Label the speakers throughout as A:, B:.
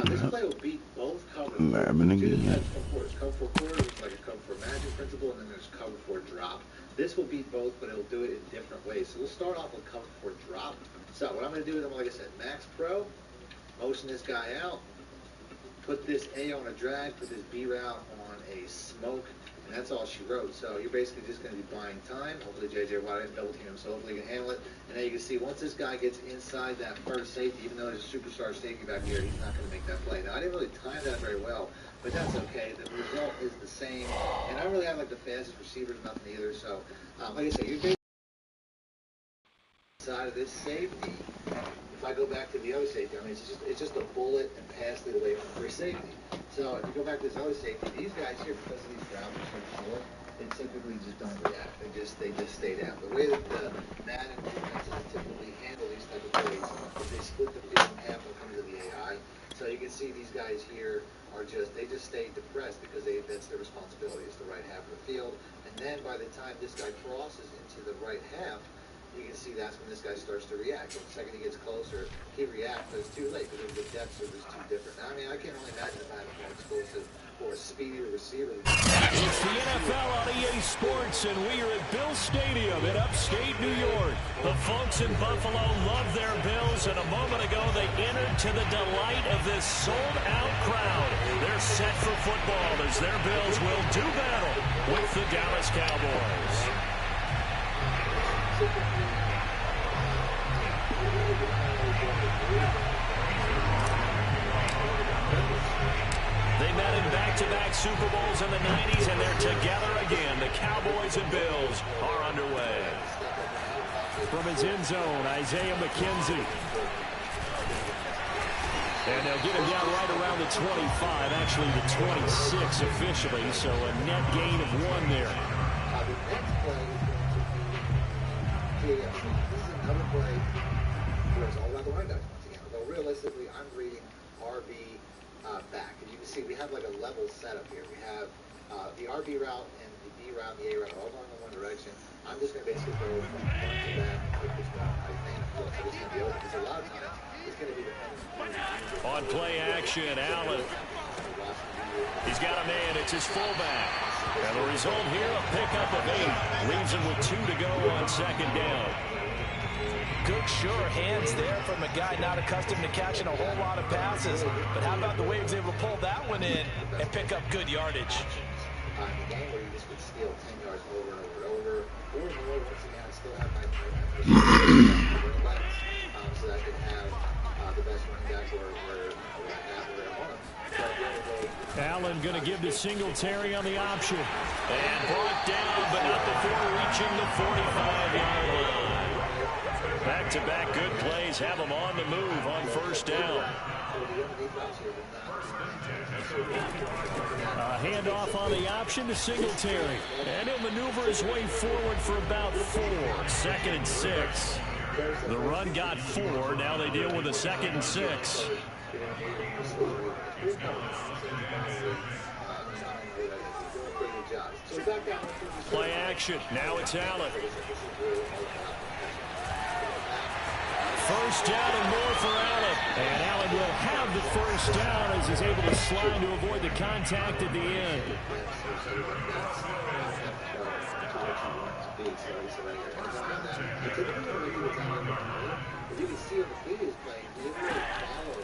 A: this play will beat both cover four. Two types of quarters. Cover four quarter, which is like a cover four magic principle, and then there's cover four drop. This will beat both, but it'll do it in different ways. So we'll start off with cover four drop. So what I'm going to do is, like I said, max pro, motion this guy out, put this A on a drag, put this B route on a smoke, and that's all she wrote. So you're basically just going to be buying time. Hopefully JJ Watt didn't double team him, so hopefully you can handle it. And then you can see once this guy gets inside that first safety, even though there's a superstar safety back here, he's not going to make that play. Now I didn't really time that very well, but that's okay. The result is the same. And I don't really have like the fastest receivers, nothing either. So like I said, you're basically inside of this safety. If I go back to the other safety, I mean, it's just a bullet and pass it away from free safety. So if you go back to this other safety, these guys here, because of these routes are so short, they typically just don't react. They just stay down. The way that the Madden defenses typically handle these type of plays is they split the field in half when it comes to the AI. So you can see these guys here are just stay depressed because that's their responsibility, is the right half of the field. And then by the time this guy crosses into the right half, you can see that's when this guy starts to react. And the second he gets closer, he reacts, but it's too late because the depths are just too different. Now, I mean, I can't only imagine if I had a more explosive or a speedier receiver.
B: It's the NFL on EA Sports, and we are at Bill Stadium in upstate New York. The folks in Buffalo love their Bills, and a moment ago they entered to the delight of this sold-out crowd. They're set for football as their Bills will do battle with the Dallas Cowboys. They met in back-to-back Super Bowls in the 90s, and they're together again. The Cowboys and Bills are underway. From his end zone, Isaiah McKenzie. And they'll get him down right around the 25, actually the 26 officially, so a net gain of 1 there.
A: This is another play where it's all about the running backs once again. Although realistically, I'm reading RB back. And you can see we have like a level setup here. We have the RB route and the B route and the A route all going in one direction. I'm just going to basically go from front to back and put this one I think so it's going to be open because a lot of times it's going to be the
B: on play action, Allen. He's got a man. It's his fullback. And the result here, a pickup of 8. Leaves him with 2 to go on second down.
C: Good, sure hands there from a guy not accustomed to catching a whole lot of passes. But how about the way he was able to pull that one in and pick up good yardage?
A: The game where you just would steal 10 yards over and over and over. Or more, once again, I still have my running backs so that I can have the best running backs where I want them.
B: Allen going to give to Singletary on the option. And brought down, but not before reaching the 45-yard line. Back-to-back good plays have him on the move on first down. A handoff on the option to Singletary. And he'll maneuver his way forward for about 4. 2nd and 6. The run got 4. Now they deal with a 2nd and 6. Play action. Now it's Allen. First down and more for Allen. And Allen will have the first down as he's able to slide to avoid the contact at the end.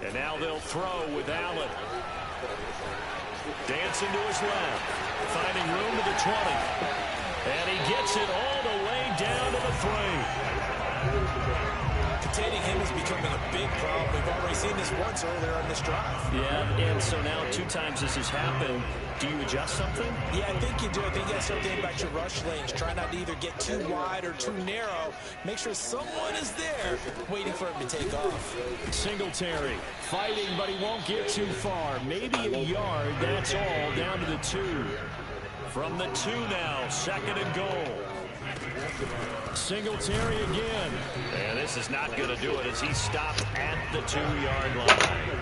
B: And now they'll throw with Allen. Dancing to his left. Finding room to the 20. And he gets it all the way down to the 3.
C: Containing him is becoming a big problem. We've already seen this once earlier on this drive.
B: Yeah, and so now 2 times this has happened. Do you adjust something?
C: Yeah, I think you do. I think you got to start thinking about your rush lanes. Try not to either get too wide or too narrow. Make sure someone is there waiting for him to take off.
B: Singletary fighting, but he won't get too far. Maybe a yard. That's all. Down to the 2. From the 2 now. 2nd and goal. Singletary again. And this is not going to do it as he stopped at the 2-yard line.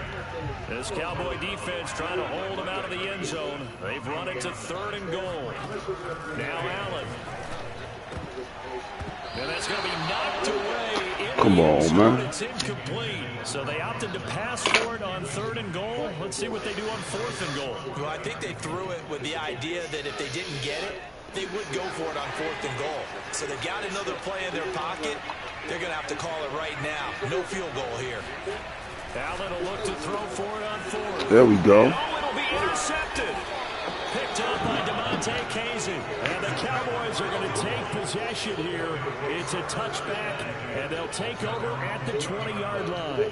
B: This Cowboy defense trying to hold him out of the end zone. They've run it to 3rd and goal. Now Allen. And that's going to be knocked away
D: Come on, man.
B: It's incomplete. So they opted to pass for it on 3rd and goal. Let's see what they do on 4th and goal.
C: Well, I think they threw it with the idea that if they didn't get it, they would go for it on 4th and goal. So they've got another play in their pocket. They're going to have to call it right now. No field goal here.
B: Allen will look to throw for it on 4th.
D: There we go.
B: It'll be intercepted. Picked up by DeMonte Casey. And the Cowboys are going to take possession here. It's a touchback, and they'll take over at the 20-yard line.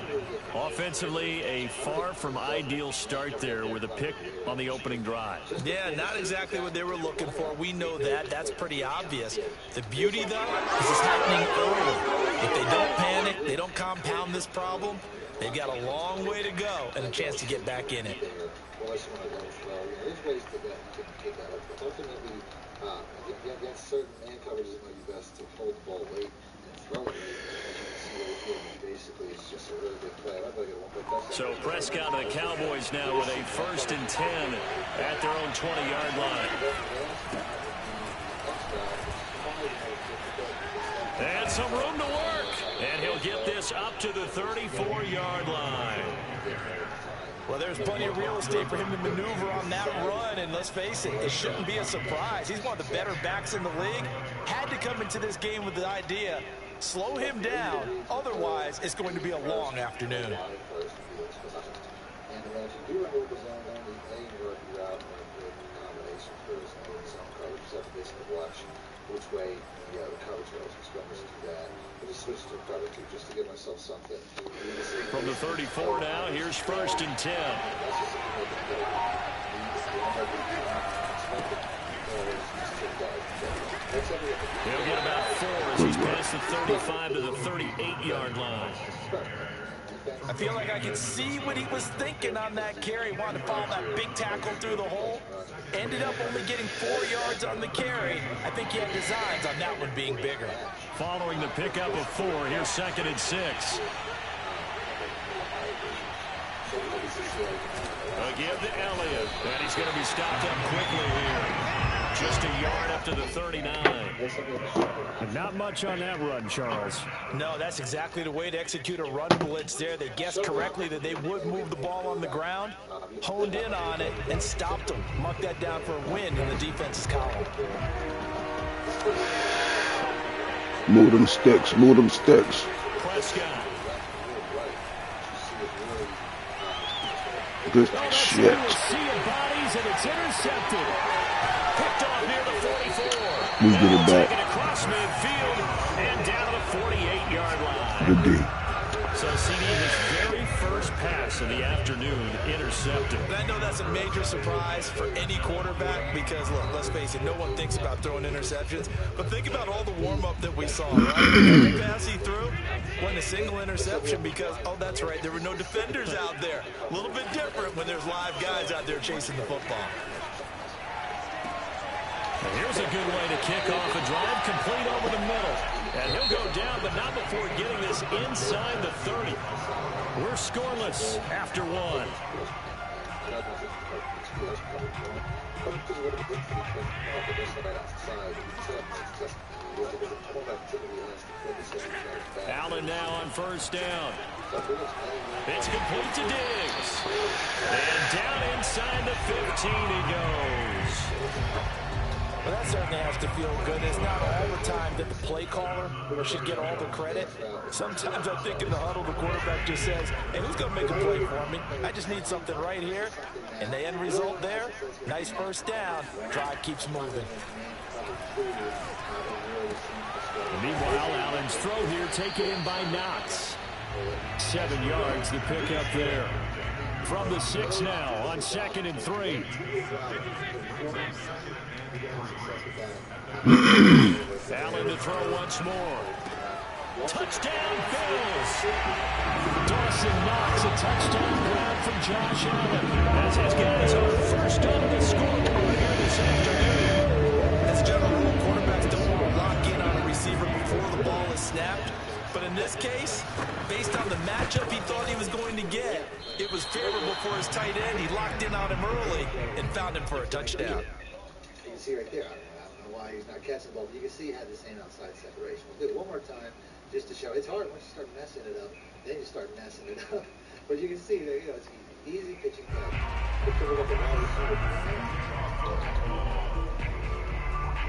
B: Offensively, a far from ideal start there with a pick on the opening drive.
C: Yeah, not exactly what they were looking for. We know that. That's pretty obvious. The beauty, though, is it's happening early. If they don't panic, they don't compound this problem, they've got a long way to go and a chance to get back in it.
A: There's ways to get that up. But ultimately, against certain man coverages, it might be best to hold the ball late and throw it late. Basically, it's just a really good play.
B: So Prescott and the Cowboys now with a 1st and 10 at their own 20-yard line. And some room to work. And he'll get this up to the 34-yard line.
C: Well, there's plenty of real estate for him to maneuver on that run, and let's face it, it shouldn't be a surprise. He's one of the better backs in the league. Had to come into this game with the idea, slow him down, otherwise it's going to be a long afternoon.
A: Which way the coverage goes. Expect to do that. I just switched to cover 2 just to give myself something.
B: From the 34 now, here's 1st and 10. He'll get about 4 as he's past the 35 to the 38-yard line.
C: I feel like I can see what he was thinking on that carry. Wanted to follow that big tackle through the hole. Ended up only getting 4 yards on the carry. I think he had designs on that one being bigger.
B: Following the pickup of 4, here's 2nd and 6. Again to Elliott. And he's going to be stopped up quickly here. Just a yard up to the 39.
E: Not much on that run, Charles.
C: No, that's exactly the way to execute a run blitz there. They guessed correctly that they would move the ball on the ground, honed in on it, and stopped them. Mark that down for a win in the defense's column.
D: Move them sticks, move them sticks.
B: Prescott.
D: Good shit.
B: Bodies, and it's intercepted. Picked off near the 44.
D: We get it back.
B: Taken across midfield and down to the 48-yard line.
D: Good D.
B: So CD, his very first pass of the afternoon intercepted.
C: And I know that's a major surprise for any quarterback because, look, let's face it, no one thinks about throwing interceptions. But think about all the warm-up that we saw, right? Every pass he threw wasn't a single interception because, oh, that's right, there were no defenders out there. A little bit different when there's live guys out there chasing the football.
B: And here's a good way to kick off a drive, complete over the middle. And he'll go down, but not before getting this inside the 30. We're scoreless after 1. Allen now on 1st down. It's complete to Diggs. And down inside the 15 he goes.
C: Well, that certainly has to feel good. It's not all the time that the play caller should get all the credit. Sometimes I think in the huddle, the quarterback just says, hey, who's going to make a play for me? I just need something right here. And the end result there, nice 1st down. Drive keeps moving.
B: Meanwhile, Allen's throw here taken in by Knox. 7 yards to pick up there. From the 6 now on 2nd and 3. Allen to throw once more. Touchdown Bills. Dawson Knox, a touchdown grab from Josh Allen. As his guys are first on the scoreboard here this afternoon.
C: As a general rule, quarterbacks don't want to lock in on a receiver before the ball is snapped. But in this case, based on the matchup he thought he was going to get, it was favorable for his tight end. He locked in on him early and found him for a touchdown.
A: You can see right there, I don't know why he's not catching the ball, but you can see he had the same outside separation. We'll do it one more time. just to show. It's hard once you start messing it up. Then you start messing it up. But you can see that, you know, it's easy pitching catch.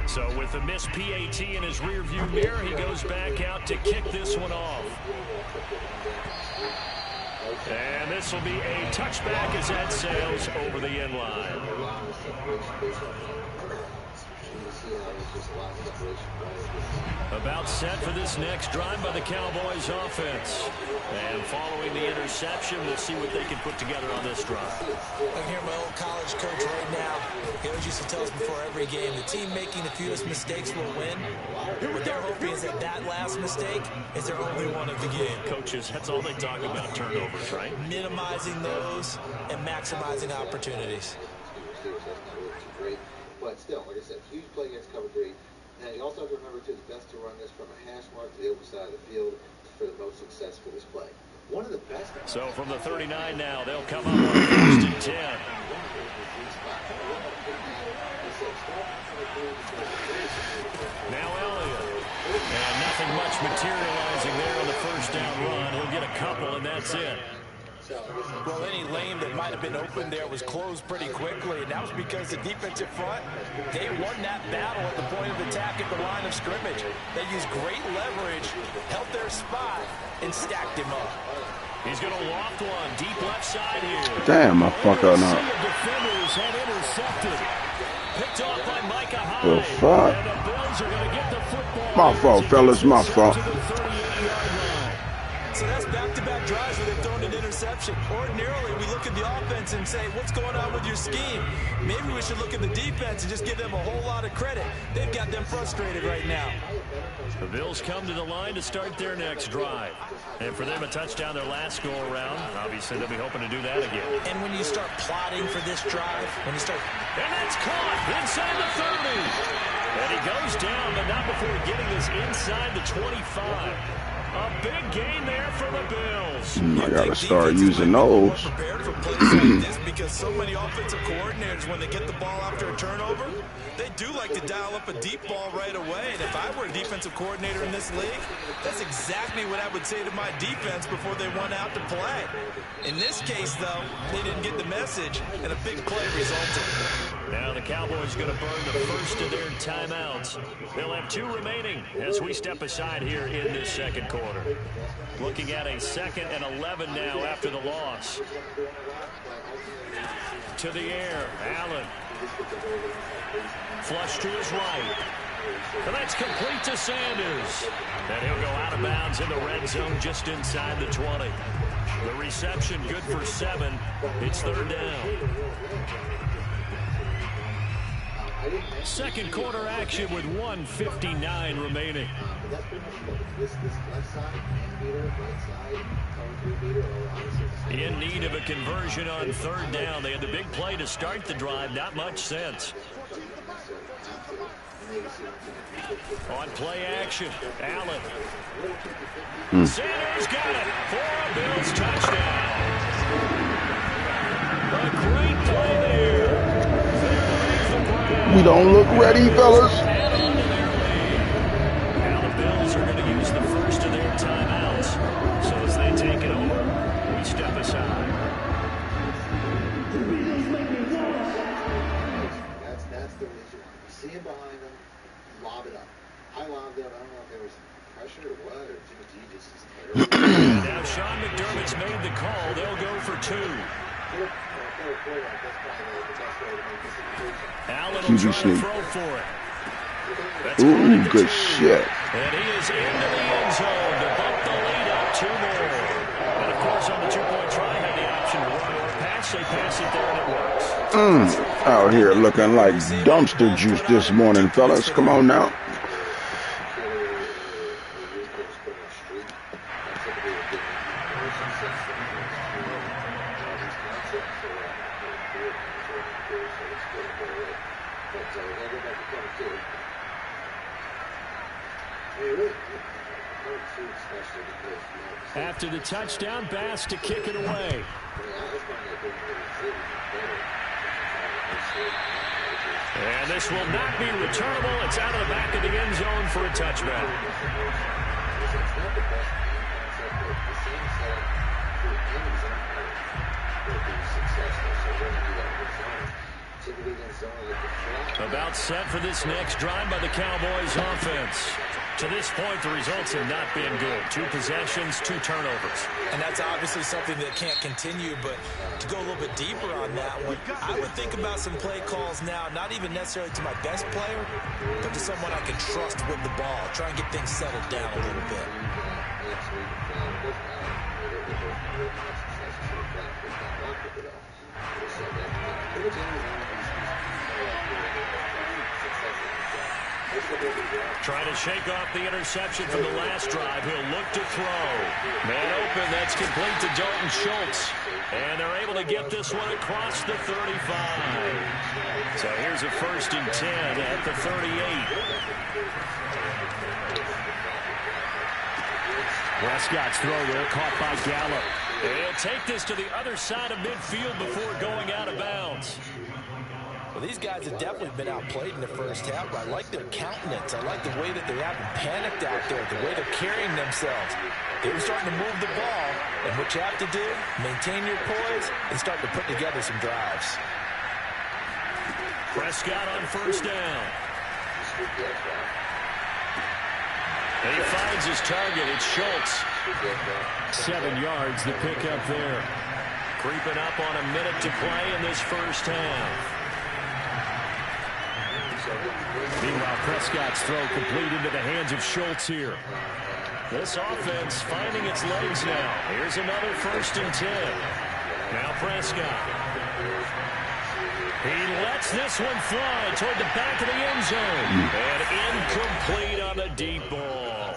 B: So with the missed PAT in his rearview mirror, he goes back out to kick this one off. And this will be a touchback as that sails over the end line. About set for this next drive by the Cowboys offense. And following the interception, we'll see what they can put together on this drive.
C: I can hear my old college coach right now. He always used to tell us before every game, the team making the fewest mistakes will win. What they're hoping is that that last mistake is their only one of the game.
B: Coaches, that's all they talk about, turnovers, right?
C: Minimizing those and maximizing opportunities.
A: But still, like I said, huge play against cover 3. Now, you also have to remember, too, it's best to run this from a hash mark to the open side of the field for the most success for this play. One of the best.
B: So from the 39 now, they'll come up on 1st and 10. Now Elliott. And nothing much materializing there on the first down run. He'll get a couple, and that's it.
C: Well, any lane that might have been open there was closed pretty quickly, and that was because the defensive front, they won that battle at the point of attack at the line of scrimmage. They used great leverage, held their spot, and stacked him up.
B: He's going to loft one deep left side here.
D: Damn, I fucked up now.
B: Defenders had intercepted. Picked off by Micah Hyde.
D: The fuck?
B: And the Bills are going to get the football.
D: My fault, fellas, my fault.
C: So that's back-to-back drives where they've thrown an interception. Ordinarily, we look at the offense and say, what's going on with your scheme? Maybe we should look at the defense and just give them a whole lot of credit. They've got them frustrated right now.
B: The Bills come to the line to start their next drive. And for them, a touchdown their last go-around. Obviously, they'll be hoping to do that again.
C: And when you start plotting for this drive, when you start...
B: And that's caught inside the 30. And he goes down, but not before getting this inside the 25. A big gain there for the Bills.
D: I gotta start using those.
C: Prepared for plays like this because so many offensive coordinators, when they get the ball after a turnover, they do like to dial up a deep ball right away. And if I were a defensive coordinator in this league, that's exactly what I would say to my defense before they went out to play. In this case, though, they didn't get the message, and a big play resulted.
B: Now the Cowboys going to burn the first of their timeouts. They'll have 2 remaining as we step aside here in this second quarter. Looking at a 2nd and 11 now after the loss. To the air, Allen. Flush to his right. And that's complete to Sanders. And he'll go out of bounds in the red zone just inside the 20. The reception good for 7. It's 3rd down. Second quarter action with 1:59 remaining. In need of a conversion on 3rd down. They had the big play to start the drive. Not much sense. On play action, Allen. Sanders got it for a Bills touchdown. A great play there.
D: We don't look ready, fellas.
B: Now the Bills are going to use the first of their timeouts. So as they take it over, we step aside.
A: That's the reason. See him behind him, lob it up. I lobbed it up. I don't know if there was pressure or what, or Jimmy G just is terrible.
B: Now Sean McDermott's made the call. They'll go for 2. Allen will try to throw for it. That's
D: Ooh, good shit.
B: And he is into the end zone to bump the lead up 2 more. And of course, on the 2-point try, had the option to run or pass. They pass it there, and it works.
D: Out here looking like dumpster juice this morning, fellas. Come on now.
B: After the touchdown, Bass to kick it away. And this will not be returnable. It's out of the back of the end zone for a touchback.
A: It's not the best concept, but the same setup for any zone player will be successful. So we're going to do that with zone. Typically in zone like the flat.
B: About set for this next drive by the Cowboys offense. To this point, the results have not been good. 2 possessions, 2 turnovers.
C: And that's obviously something that can't continue, but to go a little bit deeper on that one, I would think about some play calls now, not even necessarily to my best player, but to someone I can trust with the ball. Try and get things settled down a little bit.
B: Trying to shake off the interception from the last drive. He'll look to throw. Man open. That's complete to Dalton Schultz. And they're able to get this one across the 35. So here's a 1st and 10 at the 38. Prescott's throw there caught by Gallup. And he'll take this to the other side of midfield before going out of bounds.
C: Well, these guys have definitely been outplayed in the first half, but I like their countenance. I like the way that they haven't panicked out there, the way they're carrying themselves. They were starting to move the ball, and what you have to do, maintain your poise and start to put together some drives.
B: Prescott on 1st down. And he finds his target. It's Schultz. 7 yards, the pickup there. Creeping up on a minute to play in this first half. Meanwhile, Prescott's throw complete into the hands of Schultz here. This offense finding its legs now. Here's another 1st and 10. Now Prescott. He lets this one fly toward the back of the end zone. And incomplete on the deep ball.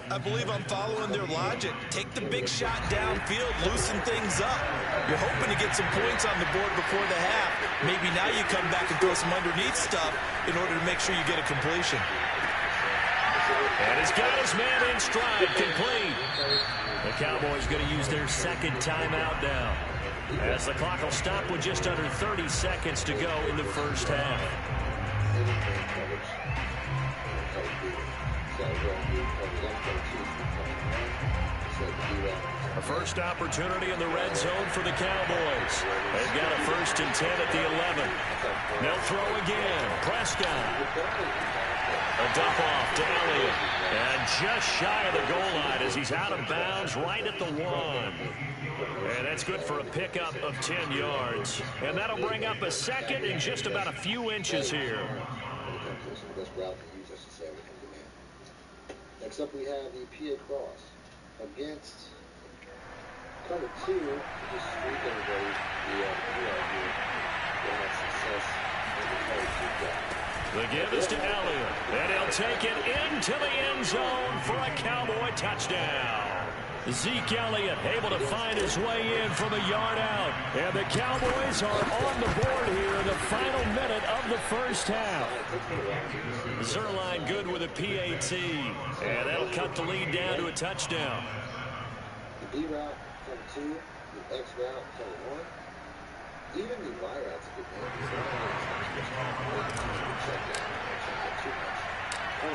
C: I believe I'm following their logic. Take the big shot downfield, loosen things up. You're hoping to get some points on the board before the half. Maybe now you come back and throw some underneath stuff in order to make sure you get a completion.
B: And he's got his man in stride, complete. The Cowboys going to use their 2nd timeout now, as the clock will stop with just under 30 seconds to go in the first half. A first opportunity in the red zone for the Cowboys. They've got a 1st and 10 at the 11. They'll throw again. Prescott. A dump off to Elliott. And just shy of the goal line as he's out of bounds right at the 1. And that's good for a pickup of 10 yards. And that'll bring up a 2nd in just about a few inches here.
A: Next up we have the PA cross against cover 2. Just sweep everybody.
B: The give is to Elliott, and he'll take it into the end zone for a Cowboy touchdown. Zeke Elliott able to find his way in from a yard out. And the Cowboys are on the board here in the final minute of the first half. Zerline good with a PAT. And that'll cut the lead down to a touchdown.
A: The B route, cover 2. The X route, cover 1. Even the Y route's a good man.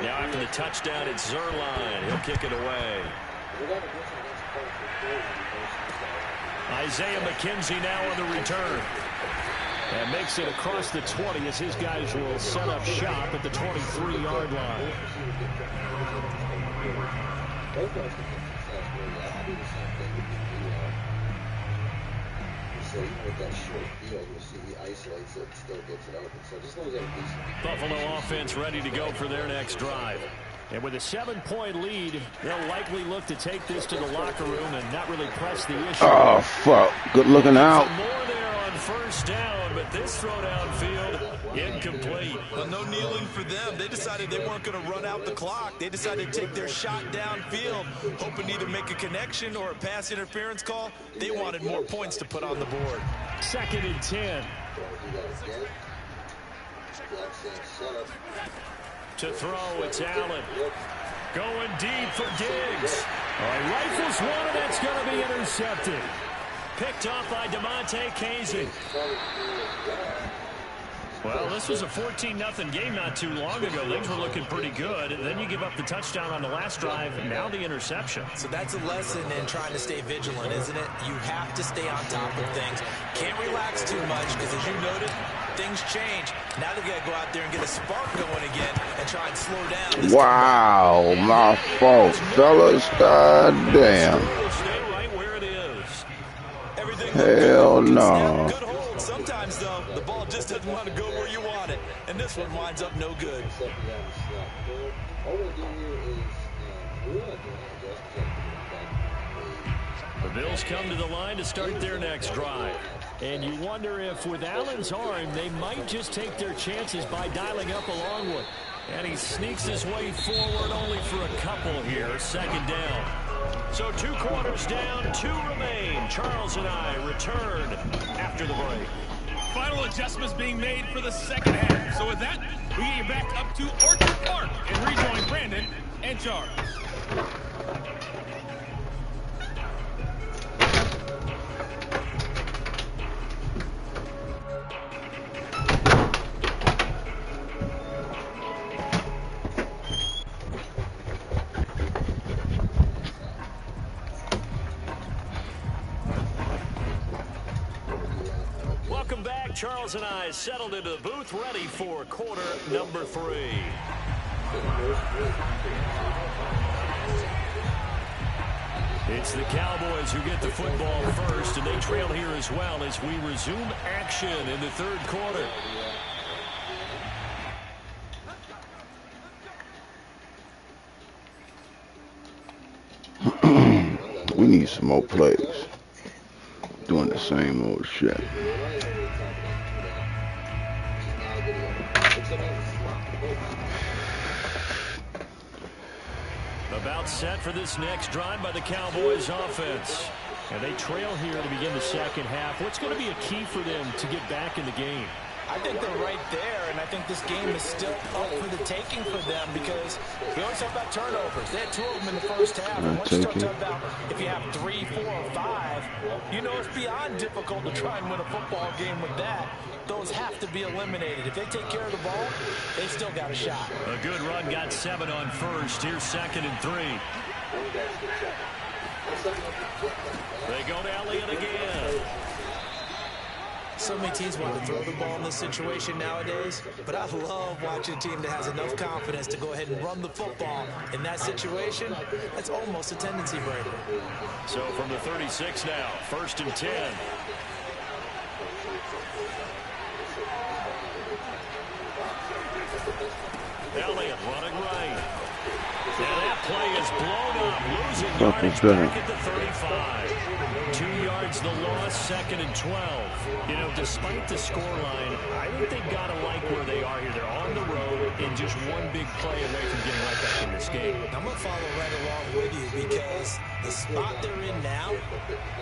B: Now after the touchdown, it's Zerline. He'll kick it away. Isaiah McKenzie now on the return. And makes it across the 20 as his guys will set up shop at the 23-yard line. So even with that short field, you'll see he isolates it and still gets it open. So just as long as they have a decent Buffalo offense ready to go for their next drive. And with a 7-point lead, they'll likely look to take this to the locker room and not really press the issue.
D: Oh, fuck. Good looking out.
B: More there on 1st down, but this throw downfield, incomplete.
C: Well, no kneeling for them. They decided they weren't going to run out the clock. They decided to take their shot downfield, hoping to either make a connection or a pass interference call. They wanted more points to put on the board.
B: 2nd and 10. To throw, it's Allen. Going deep for Diggs. Rifles one, and that's going to be intercepted. Picked off by DeMonte Casey. Well, this was a 14-0 game not too long ago. Things were looking pretty good. Then you give up the touchdown on the last drive, now the interception.
C: So that's a lesson in trying to stay vigilant, isn't it? You have to stay on top of things. Can't relax too much because, as you noted, things change. Now they've got to go out there and get a spark going again and try and slow down.
D: Wow, my fault, fellas. God damn.
B: Stay right where it is.
C: Everything
D: Hell no.
C: good hold. Sometimes, though, the ball just doesn't want to go where you want it. And this one winds up no good.
B: The Bills come to the line to start their next drive. And you wonder if, with Allen's arm, they might just take their chances by dialing up a long one. And he sneaks his way forward only for a couple here. Second down. So 2 quarters down, 2 remain. Charles and I return after the break.
F: Final adjustments being made for the second half. So with that, we get you back up to Orchard Park and rejoin Brandon and Charles.
B: Welcome back. Charles and I settled into the booth, ready for quarter number 3. It's the Cowboys who get the football first, and they trail here as well as we resume action in the third quarter.
D: We need some more plays. Doing the same old shit.
B: About set for this next drive by the Cowboys offense. And they trail here to begin the second half. What's going to be a key for them to get back in the game?
C: I think they're right there, and I think this game is still up for the taking for them because we always talk about turnovers. They had 2 of them in the first half. And once you start talking about if you have 3, 4, or 5, you know it's beyond difficult to try and win a football game with that. Those have to be eliminated. If they take care of the ball, they've still got a shot.
B: A good run, got 7 on first. Here's 2nd and 3. They go to Elliott again.
C: So many teams want to throw the ball in this situation nowadays, but I love watching a team that has enough confidence to go ahead and run the football. In that situation, that's almost a tendency breaker.
B: So from the 36 now, 1st and 10. Elliott running right. And that play is blown up, losing yardage back at the 35. 2 yards the loss, 2nd and 12. You know, despite the scoreline, I think they've got to like where they are here. They're on the road and just one big play away from getting right back in this game.
C: I'm going to follow right along with you because the spot they're in now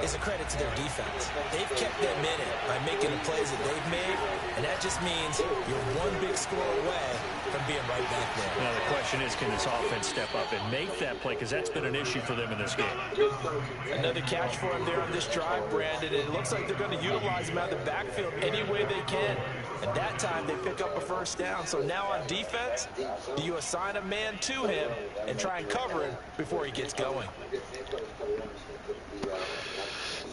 C: is a credit to their defense. They've kept them in it by making the plays that they've made, and that just means you're one big score away from being right back there.
B: Now the question is, can this offense step up and make that play? Because that's been an issue for them in this game.
C: Another catch for him there on this drive, Brandon. It looks like they're going to utilize him out of the backfield any way they can. And that time they pick up a first down. So now on defense, do you assign a man to him and try and cover him before he gets going?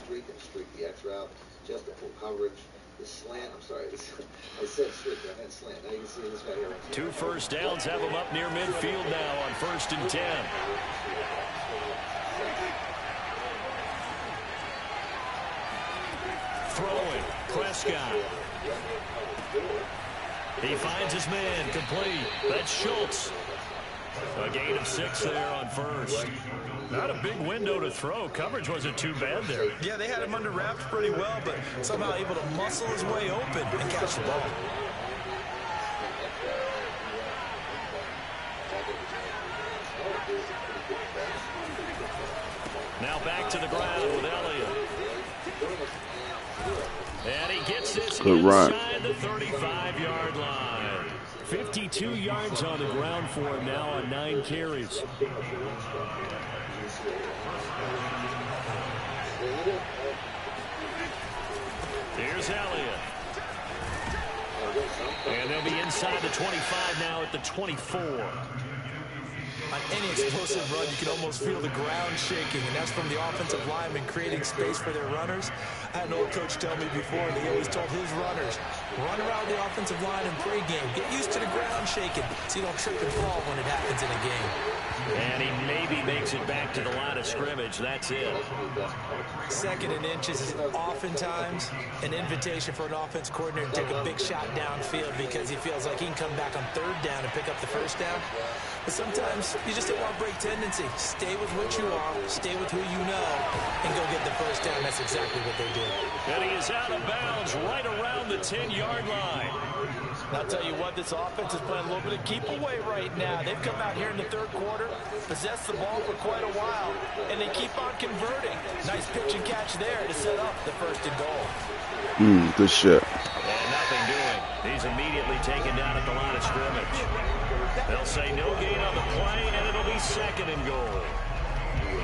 A: Streak the X route, just the full coverage. The slant, I'm sorry, I said streak, I meant slant. Now you can see this guy here.
B: 2 first downs have him up near midfield now on 1st and 10. Throwing, Prescott. He finds his man, complete. That's Schultz. A gain of 6 there on first. Not a big window to throw. Coverage wasn't too bad there.
C: Yeah, they had him under wraps pretty well, but somehow able to muscle his way open and catch the ball.
B: Now back to the ground with Elliott. And he gets this inside the 35-yard line. 52 yards on the ground for him now on 9 carries. Here's Elliott. And they'll be inside the 25 now at the 24.
C: On any explosive run, you can almost feel the ground shaking, and that's from the offensive linemen creating space for their runners. I had an old coach tell me before that he always told his runners, run around the offensive line in pregame. Get used to the ground shaking so you don't trip and fall when it happens in a game.
B: And he maybe makes it back to the line of scrimmage. That's it.
C: 2nd and inches is oftentimes an invitation for an offense coordinator to take a big shot downfield because he feels like he can come back on 3rd down and pick up the 1st down. But sometimes you just don't want to break tendency. Stay with what you are, stay with who you know, and go get the 1st down. That's exactly what they did.
B: And he is out of bounds right around the 10-yard line.
C: I'll tell you what, this offense is playing a little bit of keep away right now. They've come out here in the 3rd quarter, possessed the ball for quite a while, and they keep on converting. Nice pitch and catch there to set up the 1st and goal.
D: Good shit.
B: And nothing doing. He's immediately taken down at the line of scrimmage. They'll say no gain on the play, and it'll be 2nd and goal.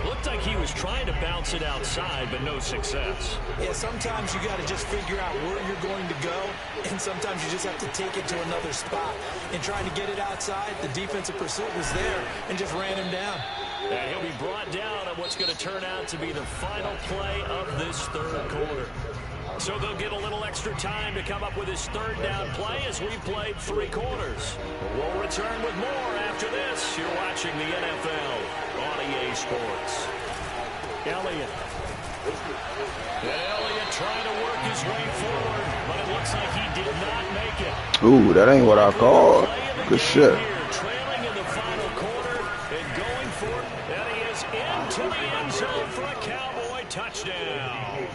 B: Looked like he was trying to bounce it outside, but no success.
C: Yeah, sometimes you got to just figure out where you're going to go, and sometimes you just have to take it to another spot. And trying to get it outside, the defensive pursuit was there and just ran him down.
B: And he'll be brought down on what's going to turn out to be the final play of this 3rd quarter. So they'll get a little extra time to come up with his 3rd down play as we played 3 quarters. We'll return with more after this. You're watching the NFL on EA Sports. Elliott. And Elliott trying to work his way forward, but it looks like he did not make it.
D: Ooh, that ain't what I called. Good shit.
B: Trailing in the final quarter and going for it. And he is into the end zone for a Cowboy touchdown.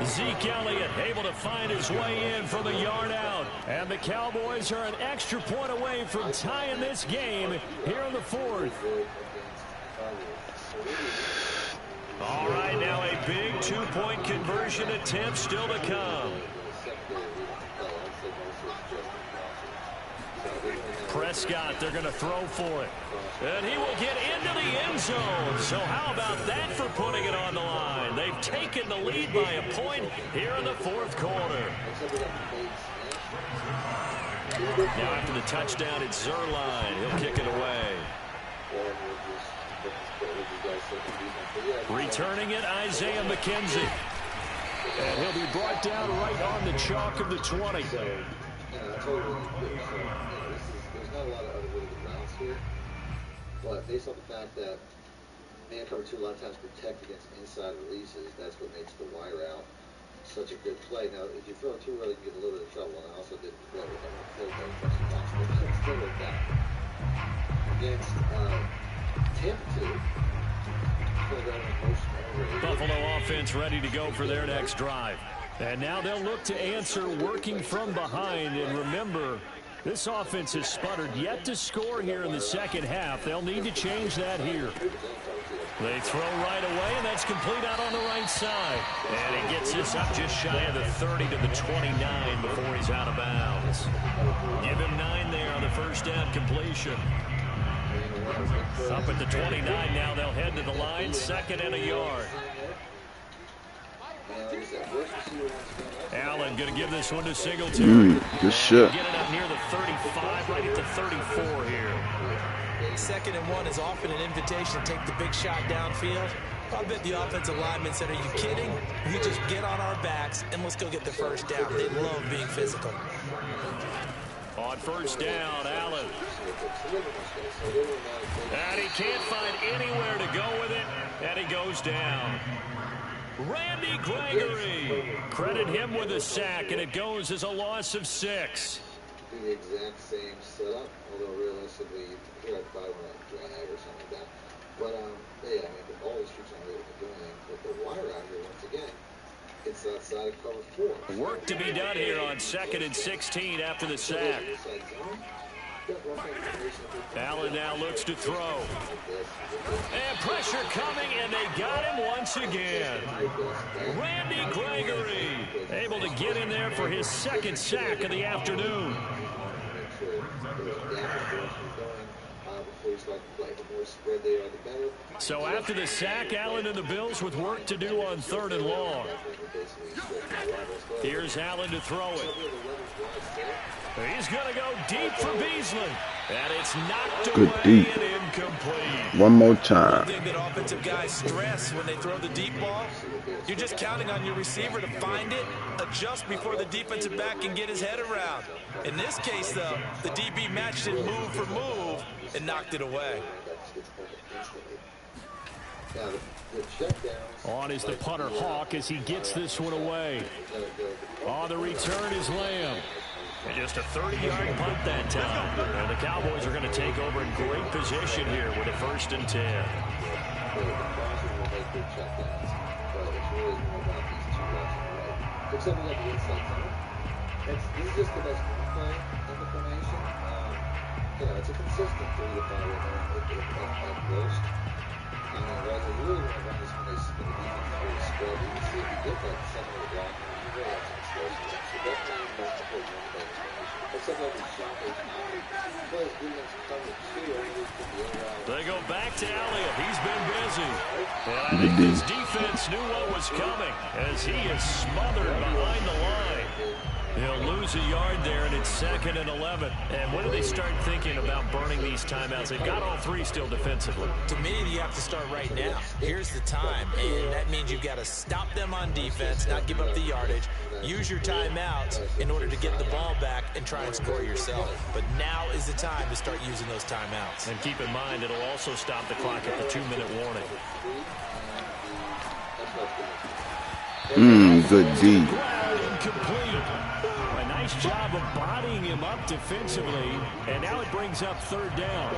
B: Zeke Elliott able to find his way in from a yard out. And the Cowboys are an extra point away from tying this game here in the 4th. All right, now a big 2-point conversion attempt still to come. Prescott, they're going to throw for it. And he will get into the end zone. So how about that for putting it on the line? They've taken the lead by a point here in the 4th quarter. Now after the touchdown, it's Zerline. He'll kick it away. Returning it, Isaiah McKenzie. And he'll be brought down right on the chalk of the 20.
A: There's not a lot of other really good routes here, but based on the fact that man cover 2 a lot of times protect against inside releases, that's what makes the wire out such a good play. Now, if you throw it too early, you get a little bit of trouble, and I also didn't throw it. I don't throw very much as possible, so it's still like that. Against Tampa 2,
B: Buffalo offense ready to go for their next drive. And now they'll look to answer working from behind. And remember, this offense has sputtered yet to score here in the 2nd half. They'll need to change that here. They throw right away, and that's complete out on the right side. And he gets this up just shy of the 30 to the 29 before he's out of bounds. Give him 9 there on the 1st down completion. Up at the 29 now, they'll head to the line, 2nd and a yard. Allen going to give this one to Singletary.
D: Good shit.
B: Get it up near the 35, right at the 34 here.
C: 2nd and 1 is often an invitation to take the big shot downfield. I bet the offensive lineman said, are you kidding? We just get on our backs and let's go get the 1st down. They love being physical.
B: On 1st down, Allen. And he can't find anywhere to go with it, and he goes down. Randy Gregory. Credit him with a sack, and it goes as a loss of 6.
A: Do the exact same setup, although realistically, here I'd probably want to drag or something like that. But, yeah, I mean, all these troops are really doing, but the wire out here, once again, it's outside of cover 4.
B: Work to be done here on 2nd and 16 after the sack. Allen now looks to throw. And pressure coming, and they got him once again. Randy Gregory able to get in there for his 2nd sack of the afternoon.
A: before you start to play. The more spread they are, the better.
B: So after the sack, Allen and the Bills with work to do on 3rd and long. Here's Allen to throw it. He's going to go deep for Beasley. And it's knocked away and incomplete.
D: One more time.
C: One thing that offensive guys stress when they throw the deep ball, you're just counting on your receiver to find it, adjust before the defensive back can get his head around. In this case, though, the DB matched it move for move and knocked it away.
B: On is the punter Hawk as he gets this one away. On the return is Lamb. And just a 30-yard punt that time. And the Cowboys are going to take over in great position here with a 1st and 10.
A: This is just the best play in the formation. It's a consistent 3 to 5 at most. Right, you really want to run this when the defense is really spread. You can see if you get that center of the block, you really have some explosiveness. So definitely the most important one about this formation. But something like the shot is plays defense coverage too.
B: They go back to Elliott. He's been busy. And I think this defense knew what was coming as he is smothered behind the line. He'll lose a yard there, and it's 2nd and 11. And when do they start thinking about burning these timeouts? They've got all 3 still defensively.
C: To me, you have to start right now. Here's the time, and that means you've got to stop them on defense, not give up the yardage, use your timeouts in order to get the ball back and try and score yourself. But now is the time to start using those timeouts.
B: And keep in mind, it'll also stop the clock at the 2-minute warning.
D: Good D.
B: Incomplete. A nice job of bodying him up defensively, and now it brings up 3rd down.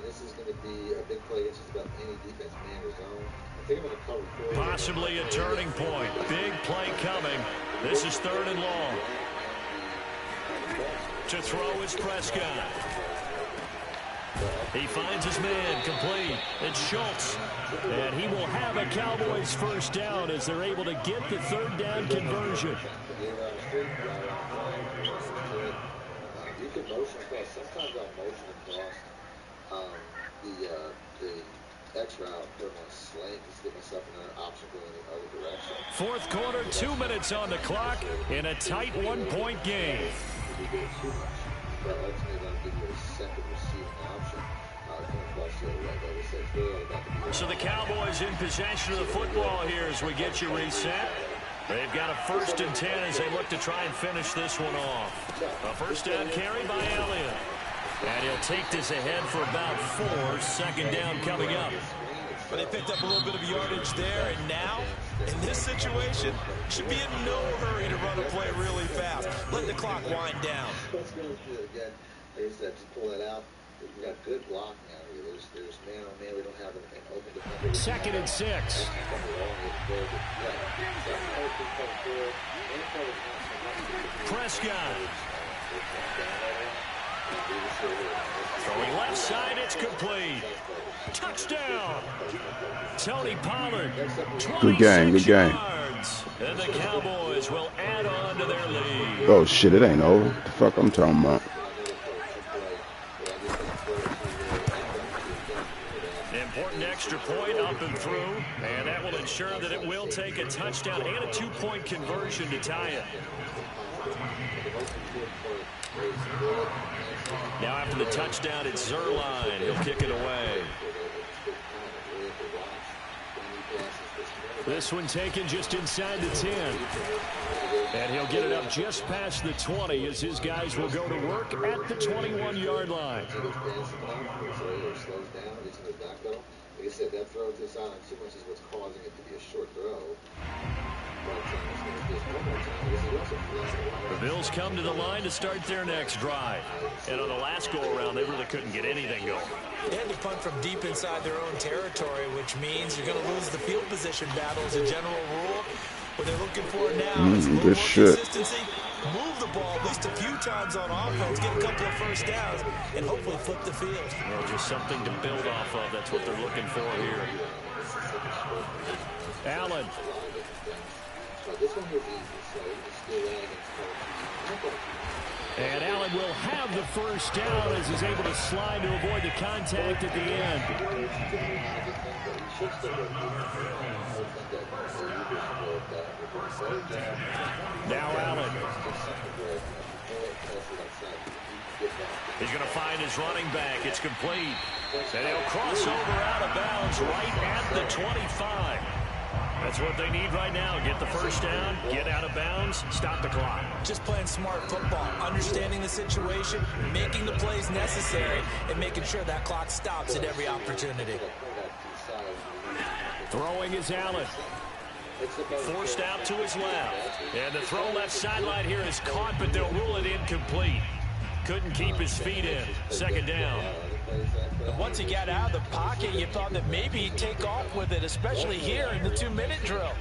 A: This is going to be a big play against just about any defense, man or zone. I think I'm going to cover 4.
B: Possibly a turning point. Big play coming. This is 3rd and long. To throw is Prescott. He finds his man, complete. It's Schultz. And he will have a Cowboys 1st down as they're able to get the 3rd down conversion.
A: You can motion across. Sometimes I'll motion across the X route, put him on a slant, just get myself another option going in the other direction.
B: 4th quarter, 2 minutes on the clock in a tight 1-point game.
A: But ultimately, that'll give you a second receiving option.
B: So the Cowboys in possession of the football here as we get you reset. They've got a 1st and 10 as they look to try and finish this one off. A 1st down carry by Elliott. And he'll take this ahead for about 4. 2nd down coming up.
C: But they picked up a little bit of yardage there, and now, in this situation, should be in no hurry to run a play really fast. Let the clock wind down.
A: Let's go through it again. Like I said, just pull that out. We've got good blocking out here. There's man on man. We don't have an open defender.
B: 2nd and 6. Prescott. Throwing left side, it's complete. Touchdown. Tony Pollard.
D: Good game, good game.
B: Yards. And the Cowboys will add on to their lead.
D: Oh, shit, it ain't over. What the fuck I'm talking about?
B: Important extra point up and through, and that will ensure that it will take a touchdown and a 2-point conversion to tie it. Now after the touchdown, it's Zerline. He'll kick it away. This one taken just inside the 10. And he'll get it up just past the 20 as his guys will go to work at the 21-yard line.
A: Like I said, that throw to the sideline too much is what's causing it to be a short throw.
B: The Bills come to the line to start their next drive. And on the last go-around, they really couldn't get anything going.
C: They had to punt from deep inside their own territory, which means you're going to lose the field position battle as a general rule. What they're looking for now is a little more consistency. Move the ball at least a few times on offense, get a couple of 1st downs, and hopefully flip the field.
B: Well, just something to build off of. That's what they're looking for here. Allen.
A: this one here is easy, so you can steal that against coverage.
B: And Allen will have the first down as he's able to slide to avoid the contact at the end. Now Allen. He's going to find his running back. It's complete. And he'll cross over out of bounds right at the 25. That's what they need right now. Get the first down, get out of bounds, stop the clock.
C: Just playing smart football, understanding the situation, making the plays necessary, and making sure that clock stops at every opportunity.
B: Throwing is Allen. Forced out to his left. And the throw left sideline here is caught, but they'll rule it incomplete. Couldn't keep his feet in. Second down.
C: And once he got out of the pocket, you thought that maybe he'd take off with it, especially here in the 2-minute drill.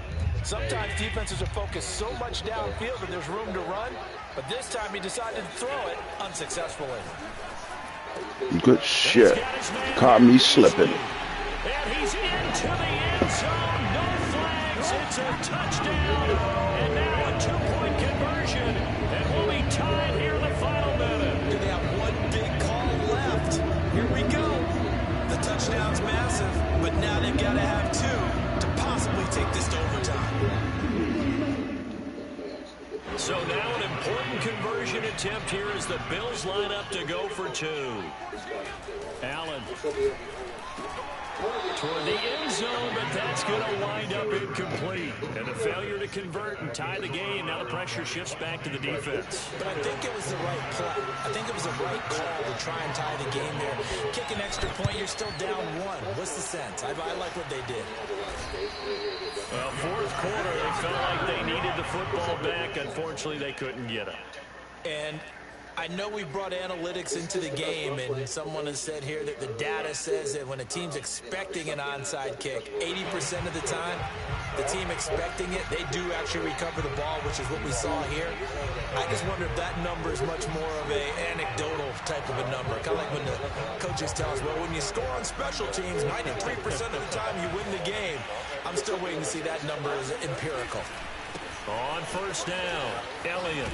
C: Sometimes defenses are focused so much downfield that there's room to run, but this time he decided to throw it unsuccessfully.
D: Good shit. Caught me slipping.
B: And he's into the end zone. No flags. It's a touchdown. And now a two-point conversion. And we'll be tied here in the final minute.
C: They have one big call left. Here we go. The touchdown's massive, but now they've got to have two to possibly take this to overtime.
B: So now an important conversion attempt here as the Bills line up to go for two. Allen toward the end zone, but that's going to wind up incomplete. And a failure to convert and tie the game. Now the pressure shifts back to the defense.
C: But I think it was the right play. I think it was the right call to try and tie the game there. Kick an extra point, you're still down one. What's the sense? I like what they did.
B: Well, fourth quarter, they felt like they needed the football back. Unfortunately, they couldn't get it.
C: And I know we brought analytics into the game, and someone has said here that the data says that when a team's expecting an onside kick, 80% of the time, the team expecting it, they do actually recover the ball, which is what we saw here. I just wonder if that number is much more of an anecdotal type of a number. Kind of like when the coaches tell us, well, when you score on special teams, 93% of the time you win the game. I'm still waiting to see that number as empirical.
B: On first down, Elliott.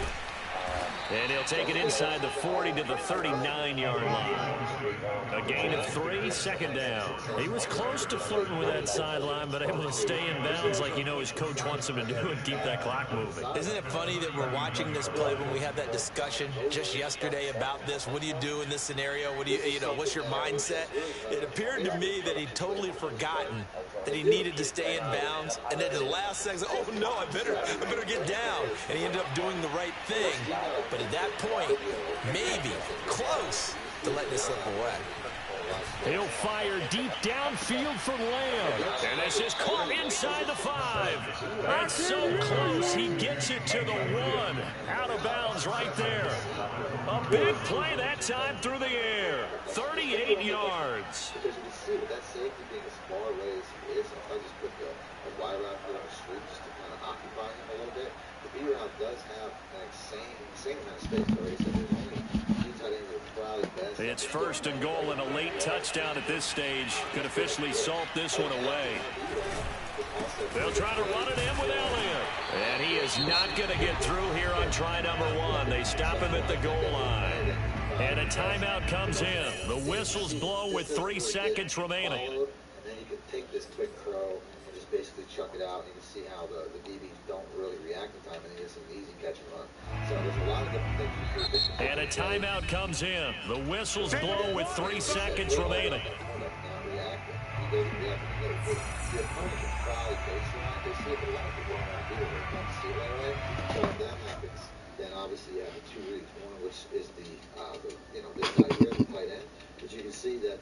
B: And he'll take it inside the 40 to the 39-yard line. A gain of 3, second down. He was close to flirting with that sideline, but able to stay in bounds like you know his coach wants him to do and keep that clock moving.
C: Isn't it funny that we're watching this play when we had that discussion just yesterday about this? What do you do in this scenario? What do you know, what's your mindset? It appeared to me that he'd totally forgotten that he needed to stay in bounds, and then at the last second, oh no, I better get down. And he ended up doing the right thing. But at that point, maybe close to letting it slip away.
B: He'll fire deep downfield for Lamb. And this is caught inside the 5. That's so close. He gets it to the 1. Out of bounds right there. A big play that time through the air. 38 yards.
A: Because you can see with that safety being as far away as he is, if I just put a wide route on the street just to kind of occupy him a little bit, the B route does have an same amount of space already, so there's only two tight ends that are probably best.
B: It's first and goal and a late touchdown at this stage. Could officially salt this one away. They'll try to run it in with Elliott. And he is not going to get through here on try number 1. They stop him at the goal line. And a timeout comes in. The whistles blow with 3 seconds remaining.
A: And then you can take this quick throw and just basically chuck it out. You can see how the DBs don't really react in time, and it is an easy catch and run. So there's a lot of different things you can do.
B: And a timeout comes in. The whistles blow with 3 seconds remaining.
A: Your opponent can probably baseline. They see it, but a lot of people don't want to do it. They don't see it right away. So if that happens, then obviously you have the 2 reads. One of which is the tight here, the tight end. But you can see that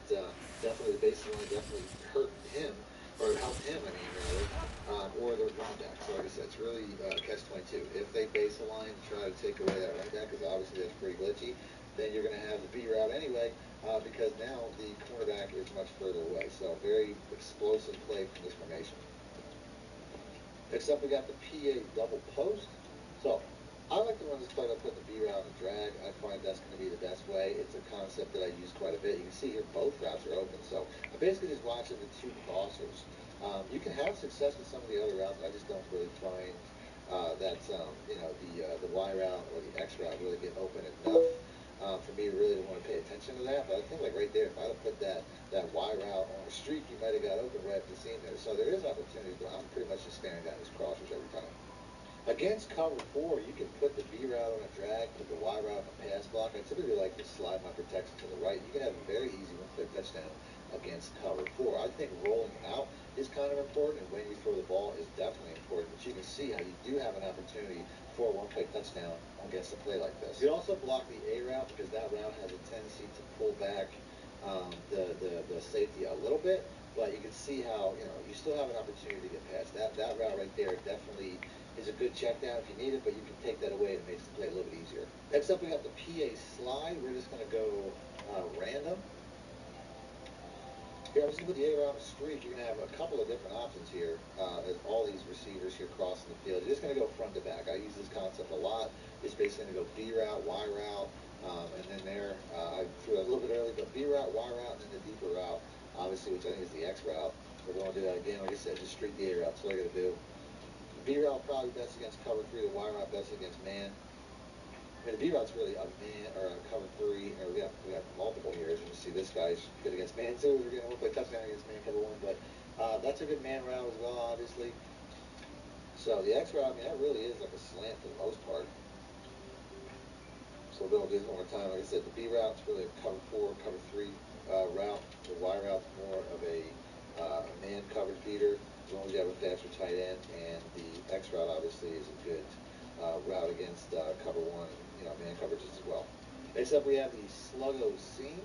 A: definitely the baseline definitely hurt him, or helped him, I mean, rather, or their running back. So like I said, it's really catch-22. If they base a line and try to take away that running back, because obviously that's pretty glitchy, then you're going to have the B route anyway, because now the cornerback is much further away. So very explosive play from this formation. Next up, we got the PA double post. So I like to run this play by putting the B route in the drag. I find that's going to be the best way. It's a concept that I use quite a bit. You can see here both routes are open. So I'm basically just watching the 2 crossers. You can have success with some of the other routes. I just don't really find the Y route or the X route really get open enough for me to really want to pay attention to that. But I think like right there, if I would put that Y route on a streak, you might have got open right at the seam there. So there is opportunities, but I'm pretty much just staring down these crossers every time. Against cover 4, you can put the B route on a drag, put the Y route on a pass block. I typically like to slide my protection to the right. You can have a very easy one-play touchdown against cover 4. I think rolling out is kind of important, and when you throw the ball is definitely important. But you can see how you do have an opportunity for a one-play touchdown against a play like this. You also block the A route because that route has a tendency to pull back the safety a little bit. But you can see how you still have an opportunity to get past that. That route right there definitely is a good check down if you need it, but you can take that away and it makes the play a little bit easier. Next up, we got the PA slide. We're just going to go random. Here, I'm just going to put the A route on a streak. You're going to have a couple of different options here as all these receivers here crossing the field. You're just going to go front to back. I use this concept a lot. It's basically going to go B route, Y route, and then there, I threw it a little bit early, but B route, Y route, and then the deeper route, obviously, which I think is the X route. We're going to do that again. Like I said, just streak the A route. That's all I got to do. B route probably best against cover 3. The Y route best against man. I mean, the B route's really a man or a cover 3. Or we have multiple here. As you can see, this guy's good against man too. We're going to play touchdown against man cover 1, but that's a good man route as well, obviously. So the X route, I mean, that really is like a slant for the most part. So we'll do this one more time. Like I said, the B route's really a cover 4, cover 3 route. The Y route's more of a man coverage beater, as long as you have a faster tight end, and the X route obviously is a good route against cover 1 and man coverages as well. Next up, we have the sluggo seam.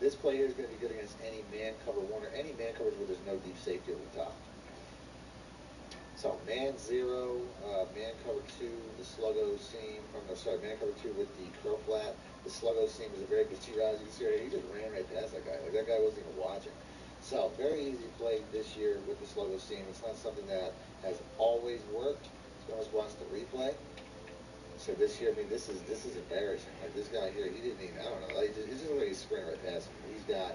A: This play here is going to be good against any man cover 1 or any man coverage where there's no deep safety over the top. So man 0, man cover 2, the sluggo seam. Man cover 2 with the curl flat. The sluggo seam is a very good route. As you can see right here, he just ran right past that guy. Like that guy wasn't even watching. So very easy play this year with the sluggo seam. It's not something that has always worked. So always watch the replay. So this year, I mean, this is embarrassing. Like this guy here, he didn't even, I don't know. It's just the way he's sprinting right past him. He's got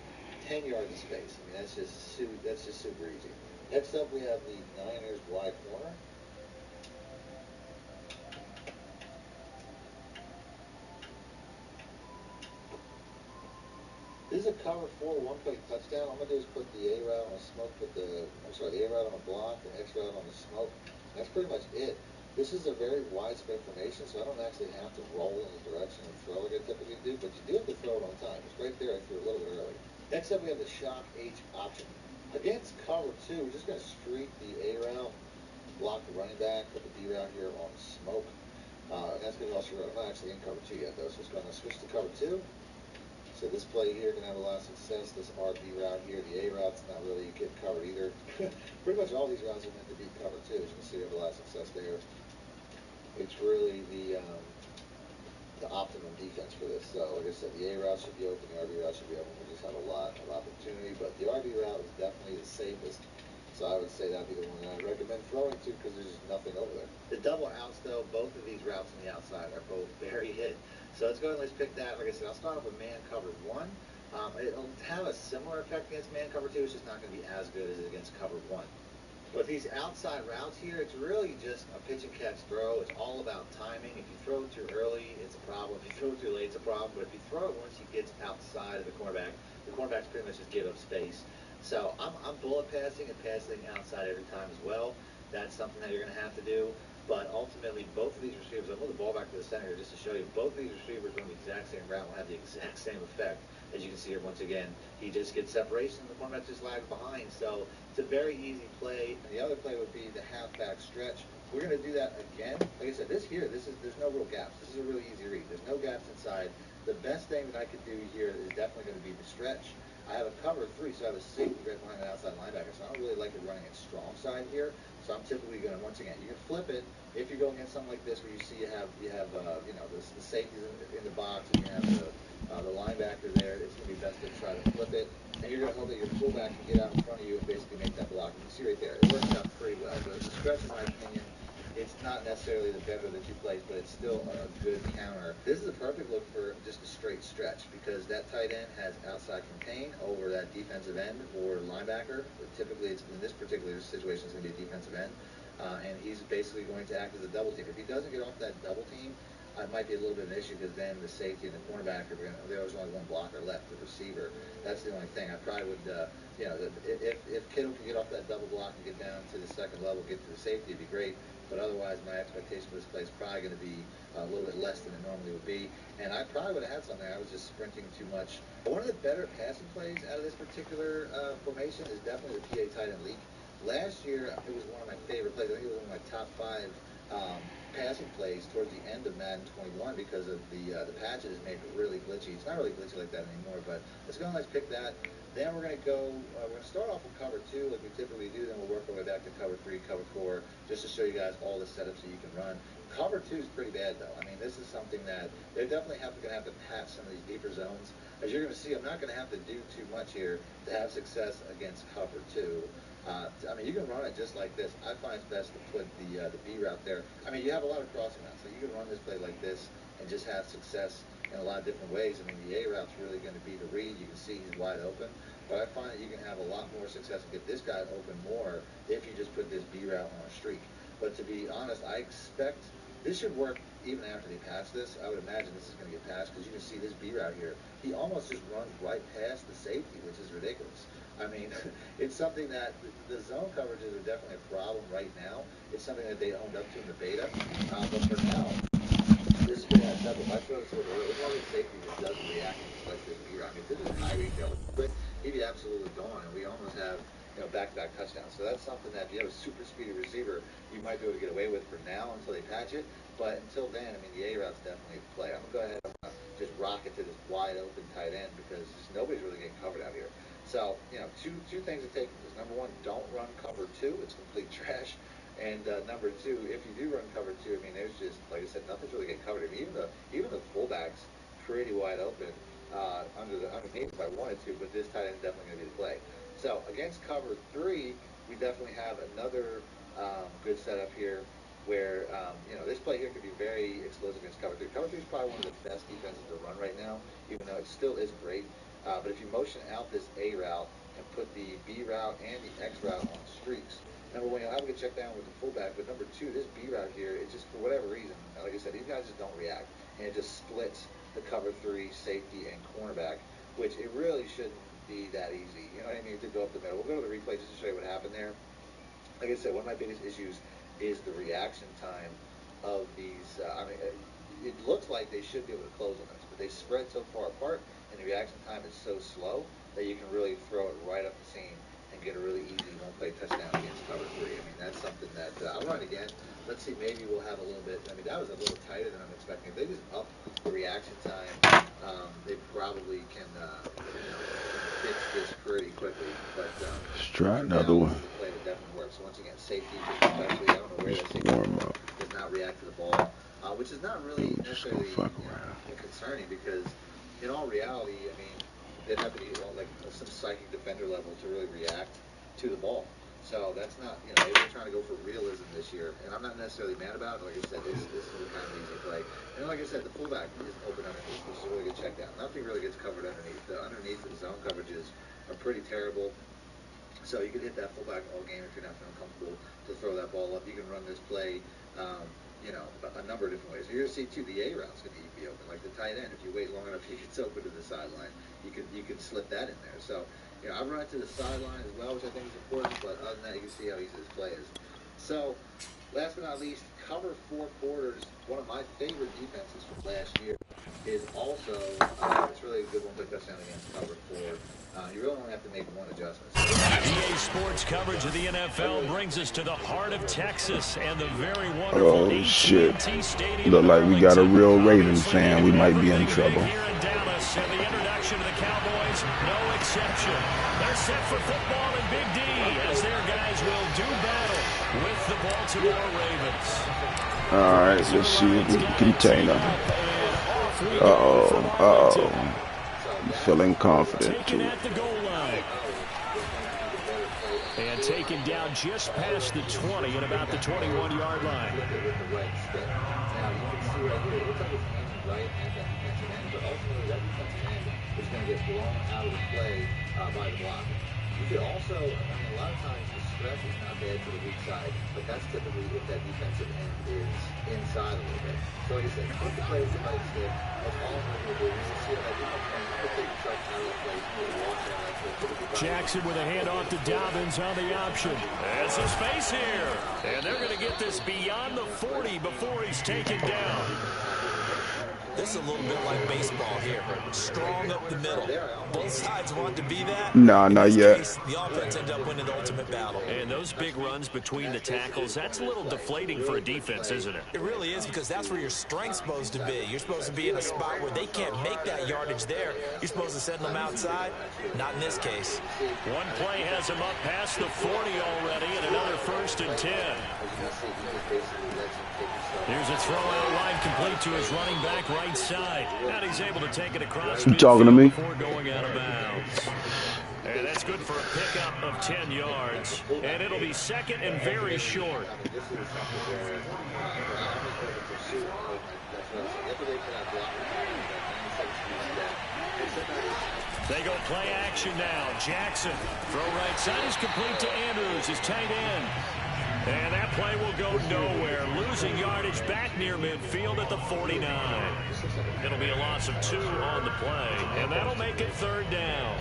A: 10 yards of space. I mean, that's just super easy. Next up, we have the Niners wide corner. This is a cover 4 one-play touchdown. All I'm going to do is put the A route on a smoke, the A route on a block, the X route on a smoke. That's pretty much it. This is a very widespread formation, so I don't actually have to roll in the direction and throw like I typically do, but you do have to throw it on time. It's right there. I threw it a little bit early. Next up, we have the shock H option. Against cover 2, we're just going to streak the A route, block the running back, put the B route here on smoke. And that's going to also, I'm not actually in cover 2 yet, though, so it's going to switch to cover 2. So this play here can have a lot of success. This RB route here, the A route's not really getting covered either. Pretty much all these routes are meant to be covered too. As you can see, we have a lot of success there. It's really the optimum defense for this. So like I said, the A route should be open, the RB route should be open. We just have a lot of opportunity, but the RB route is definitely the safest. So I would say that'd be the one that I recommend throwing to because there's just nothing over there. The double outs, though, both of these routes on the outside are both very hit. So let's go ahead and let's pick that. Like I said, I'll start off with man cover 1. It'll have a similar effect against man cover 2. It's just not going to be as good as it against cover 1. But these outside routes here, it's really just a pitch and catch throw. It's all about timing. If you throw it too early, it's a problem. If you throw it too late, it's a problem. But if you throw it once he gets outside of the cornerback's pretty much just give up space. So I'm bullet passing and passing outside every time as well. That's something that you're going to have to do. But ultimately, both of these receivers, I'll move the ball back to the center here just to show you, both of these receivers run the exact same route will have the exact same effect. As you can see here, once again, he just gets separation, the cornerback just lags behind. So it's a very easy play. And the other play would be the halfback stretch. We're going to do that again. Like I said, there's no real gaps. This is a really easy read. There's no gaps inside. The best thing that I could do here is definitely going to be the stretch. I have a cover 3, so I have a safety right behind the outside linebacker. So I don't really like it running it strong side here. So I'm typically going to, once again, you can flip it if you're going against something like this where you see you have the safeties in the box and you have the linebacker there. It's going to be best to try to flip it, and you're going to hope that your fullback can get out in front of you and basically make that block. You can see right there, it works out pretty well. The stretch, in my opinion, it's not necessarily the better of the two plays, but it's still a good counter. This is a perfect look for just a straight stretch because that tight end has outside contain over that defensive end or linebacker. But typically, in this particular situation, it's going to be a defensive end. and he's basically going to act as a double team. If he doesn't get off that double team, it might be a little bit of an issue because then the safety and the cornerback there's only one blocker left, the receiver. That's the only thing. I probably would, if Kittle could get off that double block and get down to the second level, get to the safety, it'd be great. But otherwise, my expectation for this play is probably going to be a little bit less than it normally would be. And I probably would have had something. I was just sprinting too much. One of the better passing plays out of this particular formation is definitely the PA tight end leak. Last year, it was one of my favorite plays. I think it was one of my top 5 passing plays towards the end of Madden 21 because of the patches made it really glitchy. It's not really glitchy like that anymore, but let's go and let's pick that. Then we're going to go, we're going to start off with cover 2 like we typically do. Then we'll work our way back to cover 3, cover 4, just to show you guys all the setups that you can run. Cover 2 is pretty bad, though. I mean, this is something that they're definitely going to have to patch some of these deeper zones. As you're going to see, I'm not going to have to do too much here to have success against cover 2. I mean, you can run it just like this. I find it's best to put the B route there. I mean, you have a lot of crossing routes, so you can run this play like this and just have success in a lot of different ways. I mean, the A route's really going to be the read. You can see he's wide open, but I find that you can have a lot more success and get this guy open more if you just put this B route on a streak. But to be honest, I expect this should work even after they pass this. I would imagine this is going to get passed because you can see this B route here. He almost just runs right past the safety, which is ridiculous. I mean, it's something that the zone coverages are definitely a problem right now. It's something that they owned up to in the beta. But for now, this is going to have double. If I throw this over, it's one of the safety that doesn't react like this B route. I mean, if this is high retail, he'd be absolutely gone, and we almost have back-to-back touchdowns. So that's something that if you have a super speedy receiver, you might be able to get away with for now until they patch it. But until then, I mean, the A route's definitely a play. I'm going to go ahead and just rock it to this wide-open tight end because nobody's really getting covered out here. So, two things to take from this. Number one, don't run cover 2. It's complete trash. And number 2, if you do run cover 2, I mean, there's just, like I said, nothing's really getting covered. I mean, even the fullback's pretty wide open underneath if I wanted to, but this tight end is definitely going to be the play. So, against cover 3, we definitely have another good setup here where, this play here could be very explosive against cover 3. Cover 3 is probably one of the best defenses to run right now, even though it still is great. But if you motion out this A route and put the B route and the X route on streaks, number one, you'll have to get checked down with the fullback. But number 2, this B route here, it's just for whatever reason, like I said, these guys just don't react. And it just splits the cover 3 safety and cornerback, which it really shouldn't be that easy. You know what I mean? To go up the middle. We'll go to the replay just to show you what happened there. Like I said, one of my biggest issues is the reaction time of these. It looks like they should be able to close on this, but they spread so far apart, and the reaction time is so slow that you can really throw it right up the seam and get a really easy one-play touchdown against cover 3. I mean, that's something that I'll run again. Let's see, maybe we'll have a little bit. I mean, that was a little tighter than I'm expecting. If they just up the reaction time, they probably can fix this pretty quickly. But
D: let's try another one.
A: The play that definitely works. So once again, safety, just especially, I don't know where that safety does not react to the ball, which is not really necessarily concerning because in all reality, I mean, they'd have to be like some psychic defender level to really react to the ball. So that's not, they were trying to go for realism this year, and I'm not necessarily mad about it. Like I said, this is a kind of easy play. And like I said, the fullback is open underneath, which is a really good check down. Nothing really gets covered underneath. The underneath the zone coverages are pretty terrible. So you can hit that fullback all game if you're not feeling comfortable to throw that ball up. You can run this play, a number of different ways. You're going to see, too, the A route's going to be open, like the tight end. If you wait long enough, he gets open to the sideline. You can slip that in there. So, I run it to the sideline as well, which I think is important, but other than that, you can see how easy this play is. So, last but not least, cover 4 quarters. One of my favorite defenses from last year is also, it's really a good one-play touchdown against cover 4. You really only have to make one adjustment.
B: EA Sports coverage of the NFL brings us to the heart of Texas and the very wonderful AT&T Stadium.
D: Look like we got a real Ravens fan. We might be in trouble.
B: Here in Dallas, and the introduction to the Cowboys, no exception. They're set for football in Big D as their guys will do battle with the Baltimore Ravens.
D: All right, let's see if we can contain them. Feeling confident too.
B: At the goal line. And taken down just past the 20 at about the 21-yard line.
A: Now you can see right here, it looks like it's aiming right at that defensive end, but ultimately that defensive end is going to get blown out of the play by the blocker. You could also, a lot of times the stretch is not bad for the weak side, but that's typically if that defensive end is inside a little bit. So like I said, put the play with the right stick. That's all I'm going to do. You'll see that defense end. Put the yourself out of that play.
B: Jackson with a handoff to Dobbins on the option. There's some space here. And they're going to get this beyond the 40 before he's taken down.
C: This is a little bit like baseball here. Strong up the middle. Both sides want to be that.
D: Nah, not yet.
C: Case, the offense ends up winning the ultimate battle.
B: And those big runs between the tackles, that's a little deflating for a defense, isn't it?
C: It really is, because that's where your strength's supposed to be. You're supposed to be in a spot where they can't make that yardage there. You're supposed to send them outside. Not in this case.
B: One play has him up past the 40 already, and another 1st and 10. Here's a throw out line complete to his running back right side. And he's able to take it across
D: You talking to me?
B: before going out of bounds. And that's good for a pickup of 10 yards. And it'll be second and very short. They go play action now. Jackson, throw right side is complete to Andrews, his tight end. And that play will go nowhere. Losing yardage back near midfield at the 49. It'll be a loss of 2 on the play. And that'll make it 3rd down.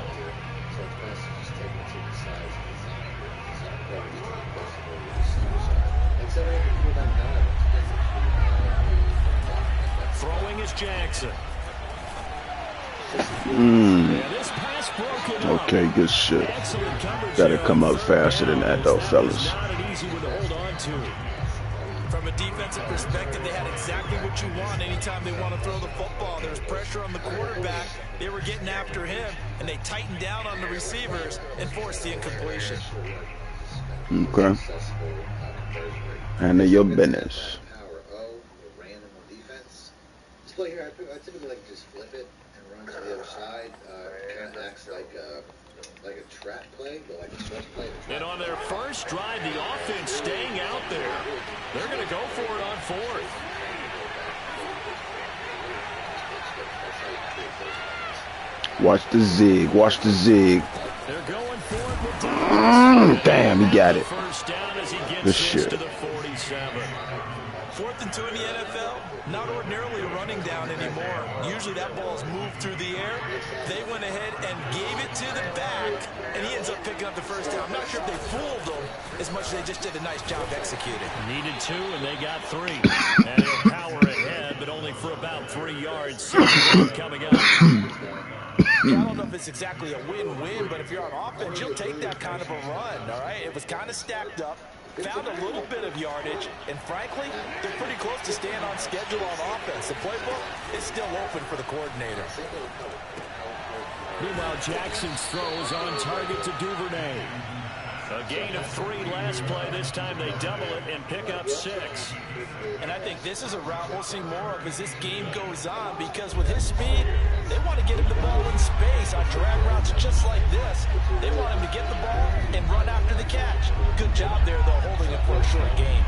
B: Throwing is Jackson. Yeah, this pass broken up.
D: Okay, good shit. Gotta come up faster than that, though, fellas.
B: Not an easy one to hold on to.
C: From a defensive perspective, they had exactly what you want anytime they want to throw the football. There's pressure on the quarterback. They were getting after him, and they tightened down on the receivers and forced the incompletion.
D: Okay. Handle your business.
A: This play here, I typically like to just flip it and run to the other side. Kind of acts like a trap play, but like a stretch play.
B: And on their first drive, the offense staying out there. They're going to go for it on 4th.
D: Watch the zig. Watch the zig.
B: They're going for it with
D: damn, he got it.
B: First down as he gets
D: Good shit.
B: to the 47.
C: 4th and 2 in the NFL, not ordinarily a running down anymore. Usually that ball is moved through the air. They went ahead and gave it to the back, and he ends up picking up the first down. I'm not sure if they fooled him as much as they just did a nice job executing.
B: Needed 2, and they got 3. And he'll power ahead, but only for about 3 yards. 6 coming up.
C: Yeah, I don't know if it's exactly a win-win, but if you're on offense, you'll take that kind of a run, all right? It was kind of stacked up. Found a little bit of yardage, and frankly, they're pretty close to staying on schedule on offense. The playbook is still open for the coordinator.
B: Meanwhile, Jackson's throw is on target to Duvernay. A gain of 3 last play. This time they double it and pick up 6.
C: And I think this is a route we'll see more of as this game goes on, because with his speed, they want to get him the ball in space on drag routes just like this. They want him to get the ball and run after the catch. Good job there, though, holding it for a short gain.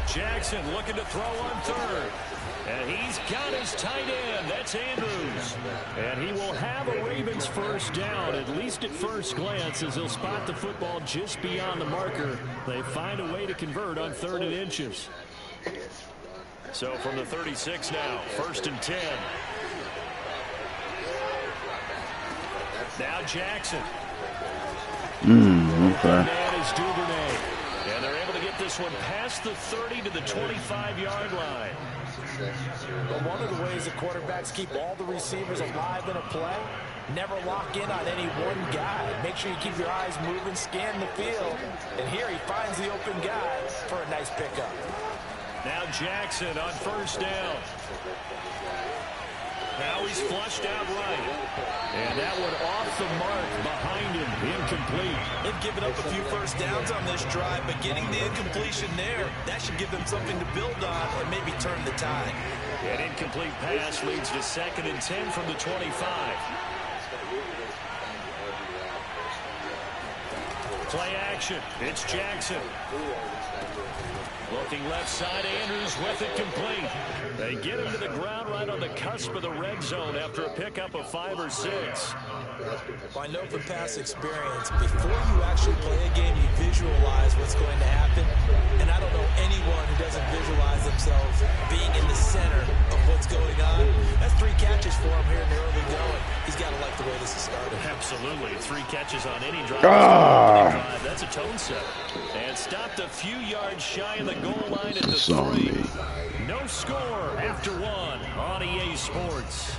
B: Jackson looking to throw on 3rd. And he's got his tight end. That's Andrews. And he will have a Ravens first down, at least at first glance, as he'll spot the football just beyond the marker. They find a way to convert on 3rd and inches. So from the 36 now, 1st and 10. Now Jackson.
D: Okay.
B: That is Duvernay. And they're able to get this one past the 30 to the 25-yard line.
C: But one of the ways the quarterbacks keep all the receivers alive in a play, never lock in on any one guy. Make sure you keep your eyes moving, scan the field. And here he finds the open guy for a nice pickup.
B: Now Jackson on 1st down. Now he's flushed out right. And that one off the mark behind him. Incomplete.
C: They've given up a few first downs on this drive, but getting the incompletion there, that should give them something to build on and maybe turn the tide.
B: An incomplete pass leads to 2nd and 10 from the 25. Play action. It's Jackson. Looking left side, Andrews with it complete. They get him to the ground right on the cusp of the red zone after a pickup of 5 or 6.
C: I know from past experience, before you actually play a game, you visualize what's going to happen. And I don't know anyone who doesn't visualize themselves being in the center of what's going on. That's 3 catches for him here in the early going. He's got to like the way this has started.
B: Absolutely. 3 catches on any drive. That's a tone setter. And stopped a few yards shy of the goal line at the 3. No score after 1 on EA Sports.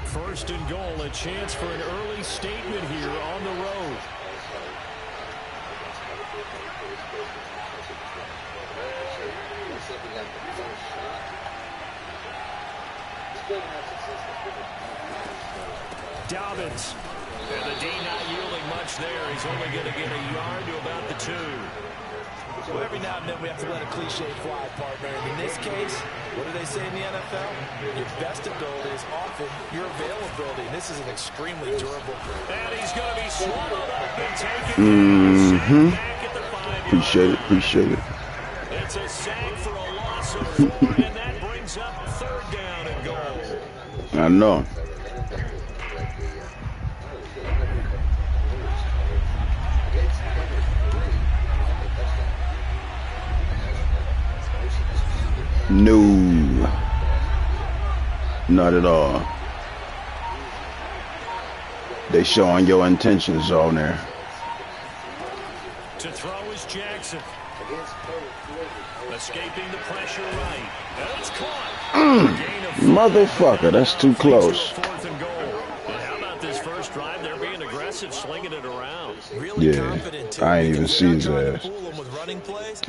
B: First and goal, a chance for an early statement here on the road. Dobbins. And the D not yielding much there. He's only going to get a yard to about the 2.
C: Well, every now and then we have to let a cliche fly, partner. And in this case, what do they say in the NFL? Your best ability is often your availability. And this is an extremely durable.
B: And he's going to be swallowed up and taken back at the 5.
D: Appreciate it.
B: It's a sack for a loss of 4, and that brings up 3rd down and goal.
D: I know. No, not at all. They showing your intentions on there.
B: To throw is Jackson. Escaping the pressure right. And it's caught.
D: Motherfucker, that's too close.
B: 4th and goal. And how about this first drive? They're being aggressive, slinging it around.
C: Really confident too.
D: I ain't even see his ass.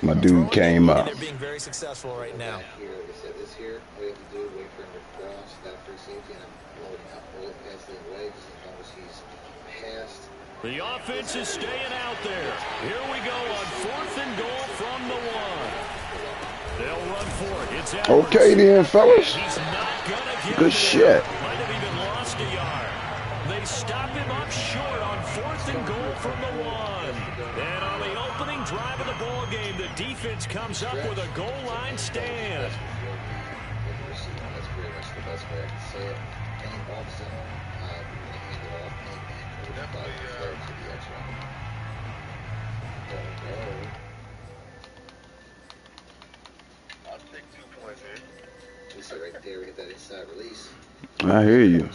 D: My dude came up.
C: They're being very successful right now.
A: This here, all you have to do is wait for him to cross that free safety and roll it past the way, just as long as he's passed.
B: The offense is staying out there. Here we go on 4th and goal from the 1. They'll run for it. It's Edwards.
D: Okay then, fellas.
B: He's not gonna get
D: Good shit.
B: Might have even lost a yard. They stop him up short on 4th and goal from the 1. And on the opening drive of the ball game, the defense comes up with a goal line stand.
A: That's pretty much the best way I can say it. And all of a sudden, hand it off, and to the edge line. I'll take 2 points here. We see right there, we get that inside release.
D: I hear you.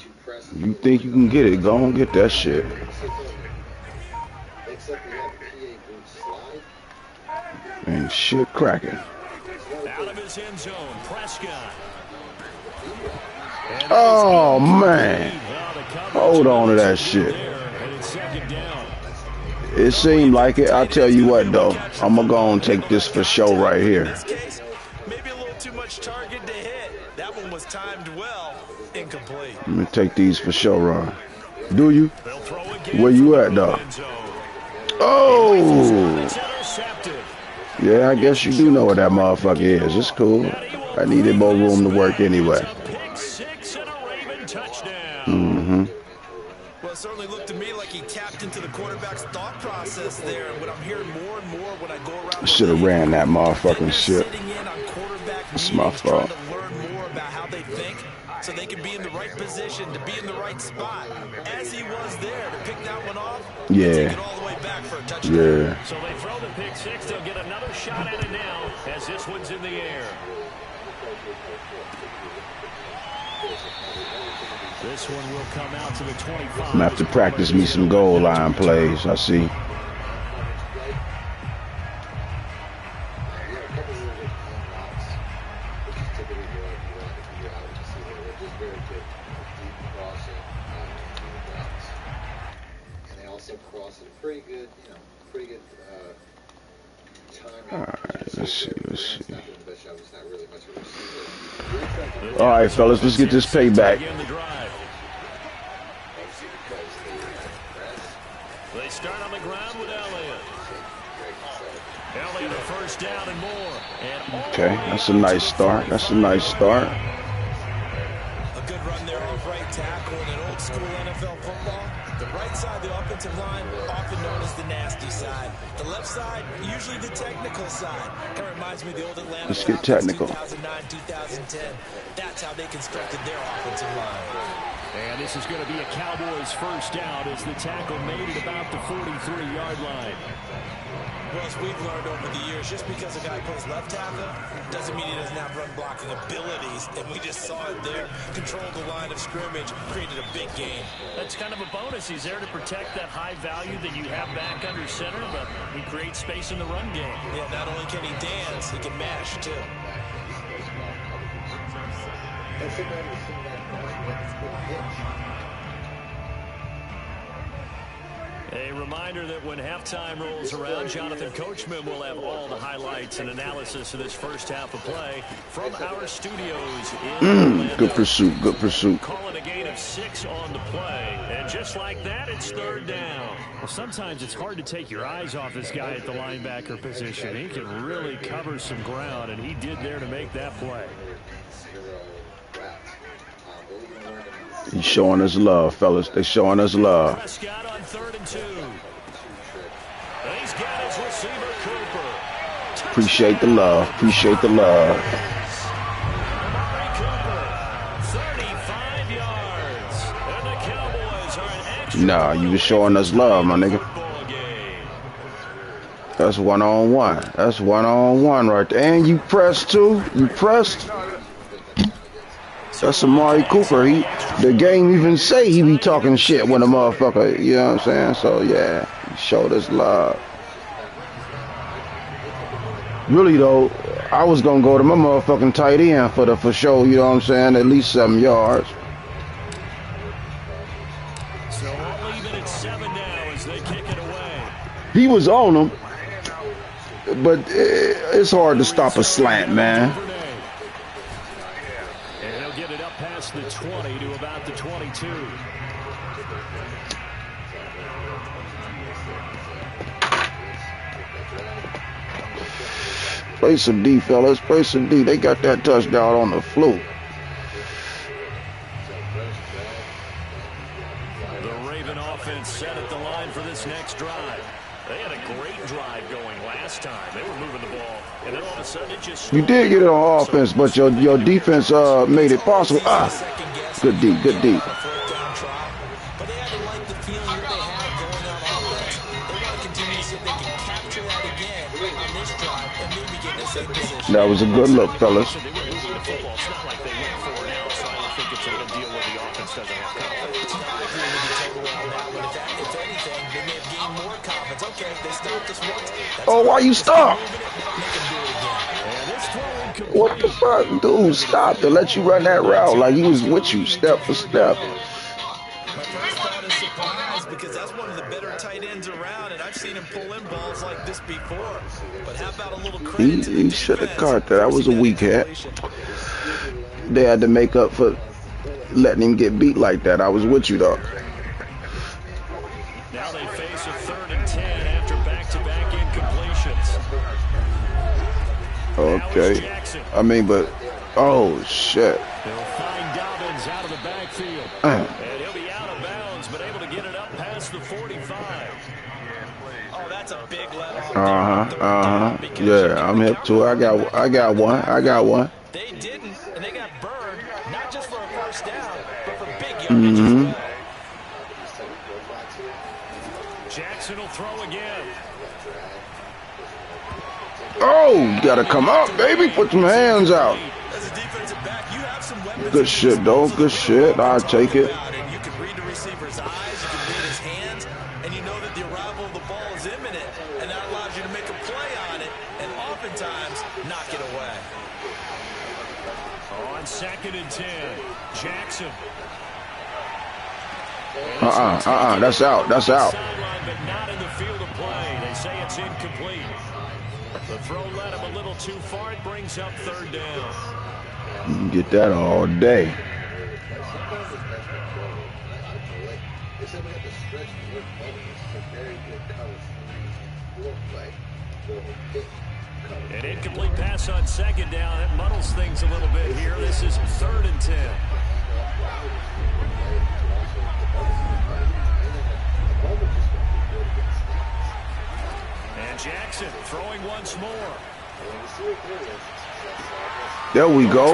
D: You think you can get it? Go and get that shit.
A: Except we have PA boot slide.
D: Ain't shit cracking.
B: Out of his end zone, Prescott.
D: Oh man, hold on to that shit. It seemed like it. I'll tell you what though, I'm gonna go and take this for show right here.
C: Maybe a little too much target to hit. That one was timed well. Incomplete.
D: Let me take these for show, Ron. Do you? Where you at though? Oh! Yeah, I guess you do know what that motherfucker is. It's cool. I needed more room to work anyway.
C: Well, it certainly looked to me like he tapped into the quarterback's thought process there. And what I'm hearing more and more when I go around,
D: Should have ran that motherfucking shit. It's my fault.
C: Trying to learn more about how they think, so they can be in the right position to be in the right spot. As he was there to pick that one off, take it all the way back for a touchdown.
D: Yeah.
B: So they throw the pick 6. They'll get another shot at it now as this one's in the air. This one will come out to the 25.
D: I'm gonna have to practice me some goal line plays. I see. Let's see. All right, fellas, let's get this payback.
B: They start on the ground with Elliott. Elliott a first down and more.
D: Okay, that's a nice start. That's a nice start.
C: A good run there off right tackle in an old school NFL football. The right side of the offensive line, often known as the nasty side. The left left side, usually the technical side. Kind of reminds me of the old Atlanta
D: Let's get
C: Falcons,
D: technical.
C: 2009, 2010. That's how they constructed their offensive line.
B: And this is going to be a Cowboys first down as the tackle made at about the 43-yard line.
C: Well, as we've learned over the years, just because a guy plays left tackle doesn't mean he doesn't have run blocking abilities. And we just saw it there. Controlled the line of scrimmage, created a big gain.
B: That's kind of a bonus. He's there to protect that high value that you have back under center, but he creates space in the run game.
C: Yeah, not only can he dance, he can mash, too.
B: A reminder that when halftime rolls around, Jonathan Coachman will have all the highlights and analysis of this first half of play from our studios in Orlando.
D: Good pursuit, good pursuit.
B: Calling a gain of 6 on the play, and just like that, it's third down. Well, sometimes it's hard to take your eyes off this guy at the linebacker position. He can really cover some ground, and he did there to make that play.
D: He's showing us love, fellas. They're showing us love.
B: Prescott on 3rd and 2. He's got his receiver, Cooper.
D: Appreciate the love. Appreciate the love.
B: Cooper, 35 yards. And the Cowboys are an extra.
D: Nah, you was showing us love, my nigga. That's one-on-one. That's one-on-one right there. And you pressed, too. You pressed. That's Amari Cooper. The game even say he be talking shit when a motherfucker, you know what I'm saying? So, yeah, he showed us love. Really, though, I was going to go to my motherfucking tight end for sure, you know what I'm saying? At least 7 yards.
B: So we'll leave it at 7 now as they kick it away.
D: He was on him, but it's hard to stop a slant, man.
B: The 20 to about the 22.
D: Play some D, fellas. Play some D. They got that touchdown on the fluke.
B: The Raven offense set at the line for this next drive. They had a great drive going last time. They were moving the ball, and then all of a sudden it just...
D: You did get it on offense, but your defense made it possible. Good D, good D.
C: But they had to like the feeling that they had going on offense. They want to continue to see if they can capture that again on this drive and maybe get in the same position.
D: That was a good look, fellas.
B: They were moving the football. It's not like they went 4 and out, so I don't think it's a big deal where the offense doesn't have confidence.
C: It's not like we need to take away on that one. If anything, they may have gained more confidence. Okay, they stopped us once.
D: Oh, why you stop? What the fuck? Dude, stop to let you run that route like he was with you step for step.
C: My first thought is surprise because that's one of the better tight ends around, and I've seen him pull in balls like this before. But how about a little credit to the
D: He should have
C: defense?
D: caught that. That was a weak hat. They had to make up for letting him get beat like that. I was with you, though.
B: Now they face a 3rd and 10 after back-to-back incompletions.
D: Okay. I mean, but, oh, shit.
B: They'll find Dobbins out of the backfield. And he'll be out of bounds, but able to get it up past the 45.
C: Oh, that's a big let off.
D: Yeah, I'm hip too. I got one.
C: They didn't, and they got burned, not just for a first down, but for big yardage as well.
B: Jackson will throw again.
D: Oh, you gotta come out, baby. Put some hands out.
C: As a defensive back, you have some weapons.
D: Good shit, though. Good shit. I'll take it.
C: You can read the receiver's eyes, you can read his hands, and you know that the arrival of the ball is imminent, and that allows you to make a play on it, and oftentimes knock it away.
B: On 2nd and 10, Jackson.
D: That's out. That's out.
B: Sideline, but not in the field of play. They say it's incomplete. The throw led him a little too far. It brings up 3rd down.
D: You can get that all day.
B: An incomplete pass on 2nd down. That muddles things a little bit here. This is 3rd and 10. And And Jackson throwing once more.
D: There we go.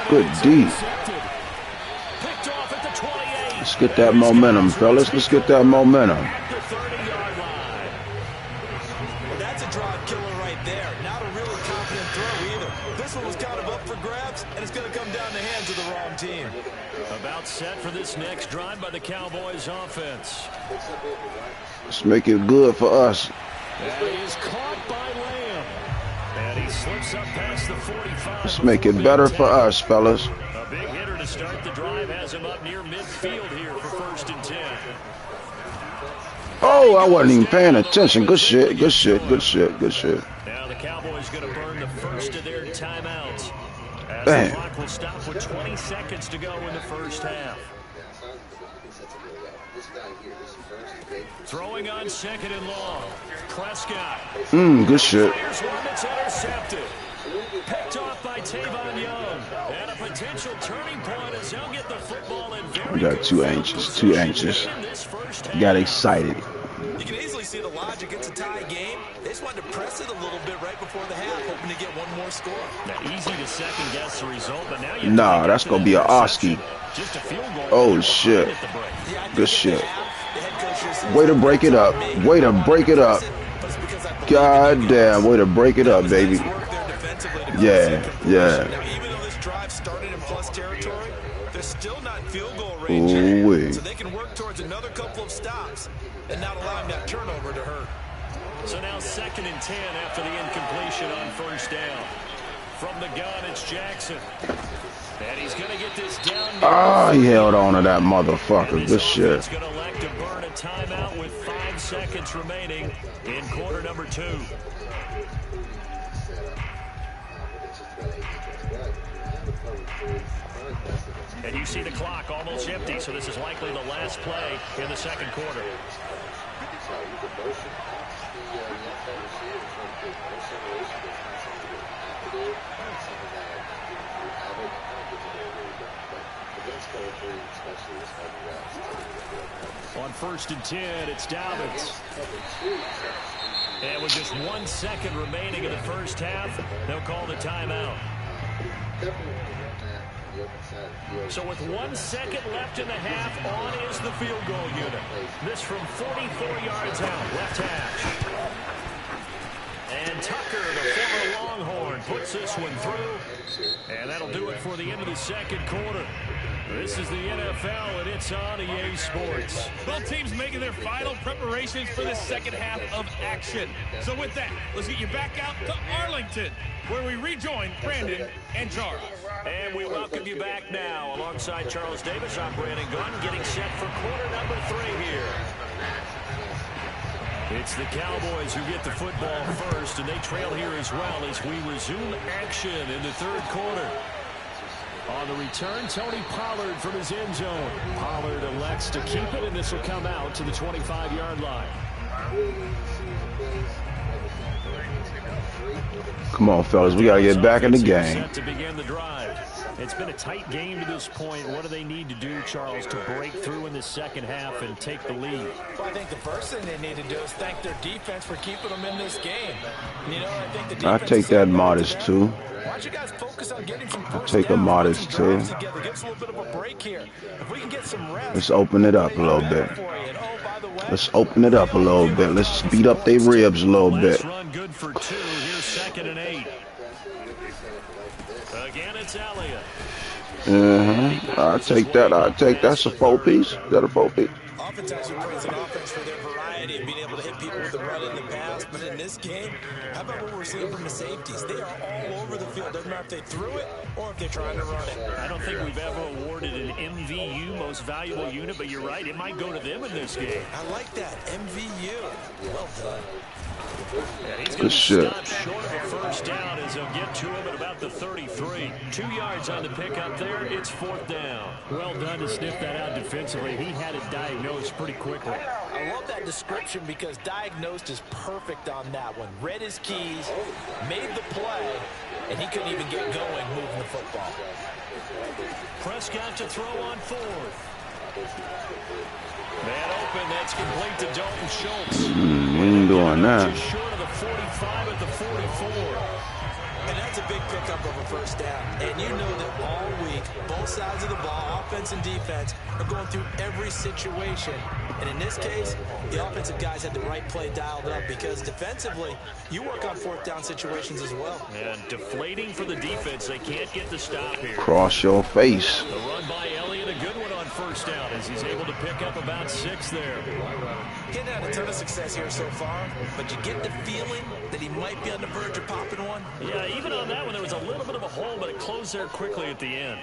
D: Good D.
B: Picked off at the 28.
D: Let's get that momentum, fellas. Let's get that momentum.
B: At the 30-yard line.
C: Well, that's a drive killer right there. Not a really confident throw either. This one was kind of up for grabs, and it's going to come down the hands of the wrong team.
B: About set for this next drive by the Cowboys offense.
D: Let's make it good for us.
B: That is caught by Lamb. And he slips up past the 45.
D: Let's make it better for us, fellas.
B: A big hitter to start the drive has him up near midfield here for 1st and 10.
D: Oh, I wasn't even paying attention. Good shit, good shit, good shit, good shit.
B: Now the Cowboys going to burn the first of their timeouts. As
D: Bam.
B: the clock will stop with 20 seconds to go in the first half. Throwing on 2nd and long. Prescott.
D: Good shit.
B: Fires one that's intercepted. Picked off by Tavon Young. And a potential turning point as he'll get the football in very
D: I got too anxious, too anxious. Got excited.
C: You can easily see the logic. It's a tie game. They just wanted to press it a little bit right before the half, hoping to get one more score.
B: Now, easy to second guess the result, but now you
D: Nah, that's gonna be an Oski.
B: Just a field goal.
D: Oh shit.
C: Yeah, I think
D: Good shit.
C: the head coach just says,
D: Way to break it up. Way to break it up.
C: but it's because I believe
D: God damn, way to break it up, baby.
C: nice work there defensively to
D: Yeah,
C: close in completion.
D: yeah.
C: Now, even though this drive started in plus territory, they're still not in field goal range yet.
D: Ooh-wee.
C: So they can work towards another couple of stops and not allowing that turnover to hurt.
B: So now 2nd and 10 after the incompletion on 1st down. From the gun, it's Jackson. And he's going to get this down.
D: Ah, he held on to that motherfucker. Good shit.
B: He's going to elect to burn a timeout with 5 seconds remaining in quarter number 2. And you see the clock almost empty, so this is likely the last play in the 2nd quarter. On 1st and 10, it's Dobbins. And with just 1 second remaining in the first half, they'll call the timeout. So with 1 second left in the half, on is the field goal unit. This from 44 yards out, left hash. And Tucker, the former Longhorn, puts this one through. And that'll do it for the end of the 2nd quarter. This is the NFL, and it's on EA Sports.
F: Both teams making their final preparations for the second half of action. So with that, let's get you back out to Arlington, where we rejoin Brandon and Charles.
B: And we welcome you back now. Alongside Charles Davis, I'm Brandon Gunn, getting set for quarter number 3 here. It's the Cowboys who get the football first, and they trail here as well as we resume action in the 3rd quarter. On the return, Tony Pollard from his end zone. Pollard elects to keep it, and this will come out to the 25-yard line.
D: Come on, fellas. We got to get back in the game.
B: Set to begin the drive. It's been a tight game to this point. What do they need to do, Charles, to break through in the second half and take the lead?
C: Well, I think the first thing they need to do is thank their defense for keeping them in this game. You know, I think the
D: I
C: defense
D: take
C: is
D: that
C: so
D: modest
C: good.
D: too.
C: Why don't you guys focus on getting some first
D: take a
C: downs,
D: modest
C: put some drives
D: too.
C: together, give us a little bit of a break here. If we can get some reps,
D: Let's open it up a little bit.
C: for you. And, oh, by the way,
D: Let's open it up a little bit. Let's beat up their ribs a little bit.
B: Last run good for 2. Here's 2nd and 8. Again, it's Elliott.
D: I'll take that. I'll take that. That's a 4-piece. Is that a 4-piece?
C: offense actually plays an offense for their variety and being able to hit people with the run in the pass. But in this game, how about what we're seeing from the safeties? They are all over the field. Doesn't matter if they threw it or if they're trying to run it.
B: I don't think we've ever awarded an MVU, most valuable unit, but you're right. It might go to them in this game.
C: I like that. MVU. Well done.
B: Yeah, he's
D: Good shit.
B: stop short of a first down as he'll get to him at about the 33. 2 yards on the pickup there. It's 4th down. Well done to sniff that out defensively. He had it diagnosed pretty quickly.
C: I love that description because diagnosed is perfect on that one. Read his keys, made the play, and he couldn't even get going moving the football.
B: Prescott to throw on 4th. Man open, that's complete to Dalton Schultz.
D: doing that.
B: Just short of the 45 at the 44.
C: And that's a big pickup of a first down. And you know that all week, both sides of the ball, offense and defense, are going through every situation. And in this case, the offensive guys had the right play dialed up because defensively, you work on fourth down situations as well.
B: And deflating for the defense. They can't get the stop here.
D: Cross your face.
B: The run by Elliott, a good one on first down as he's able to pick up about 6 there.
C: He hadn't had a ton of success here so far, but you get the feeling that he might be on the verge of popping one.
B: Yeah, even on that one, there was a little bit of a hole, but it closed there quickly at the end.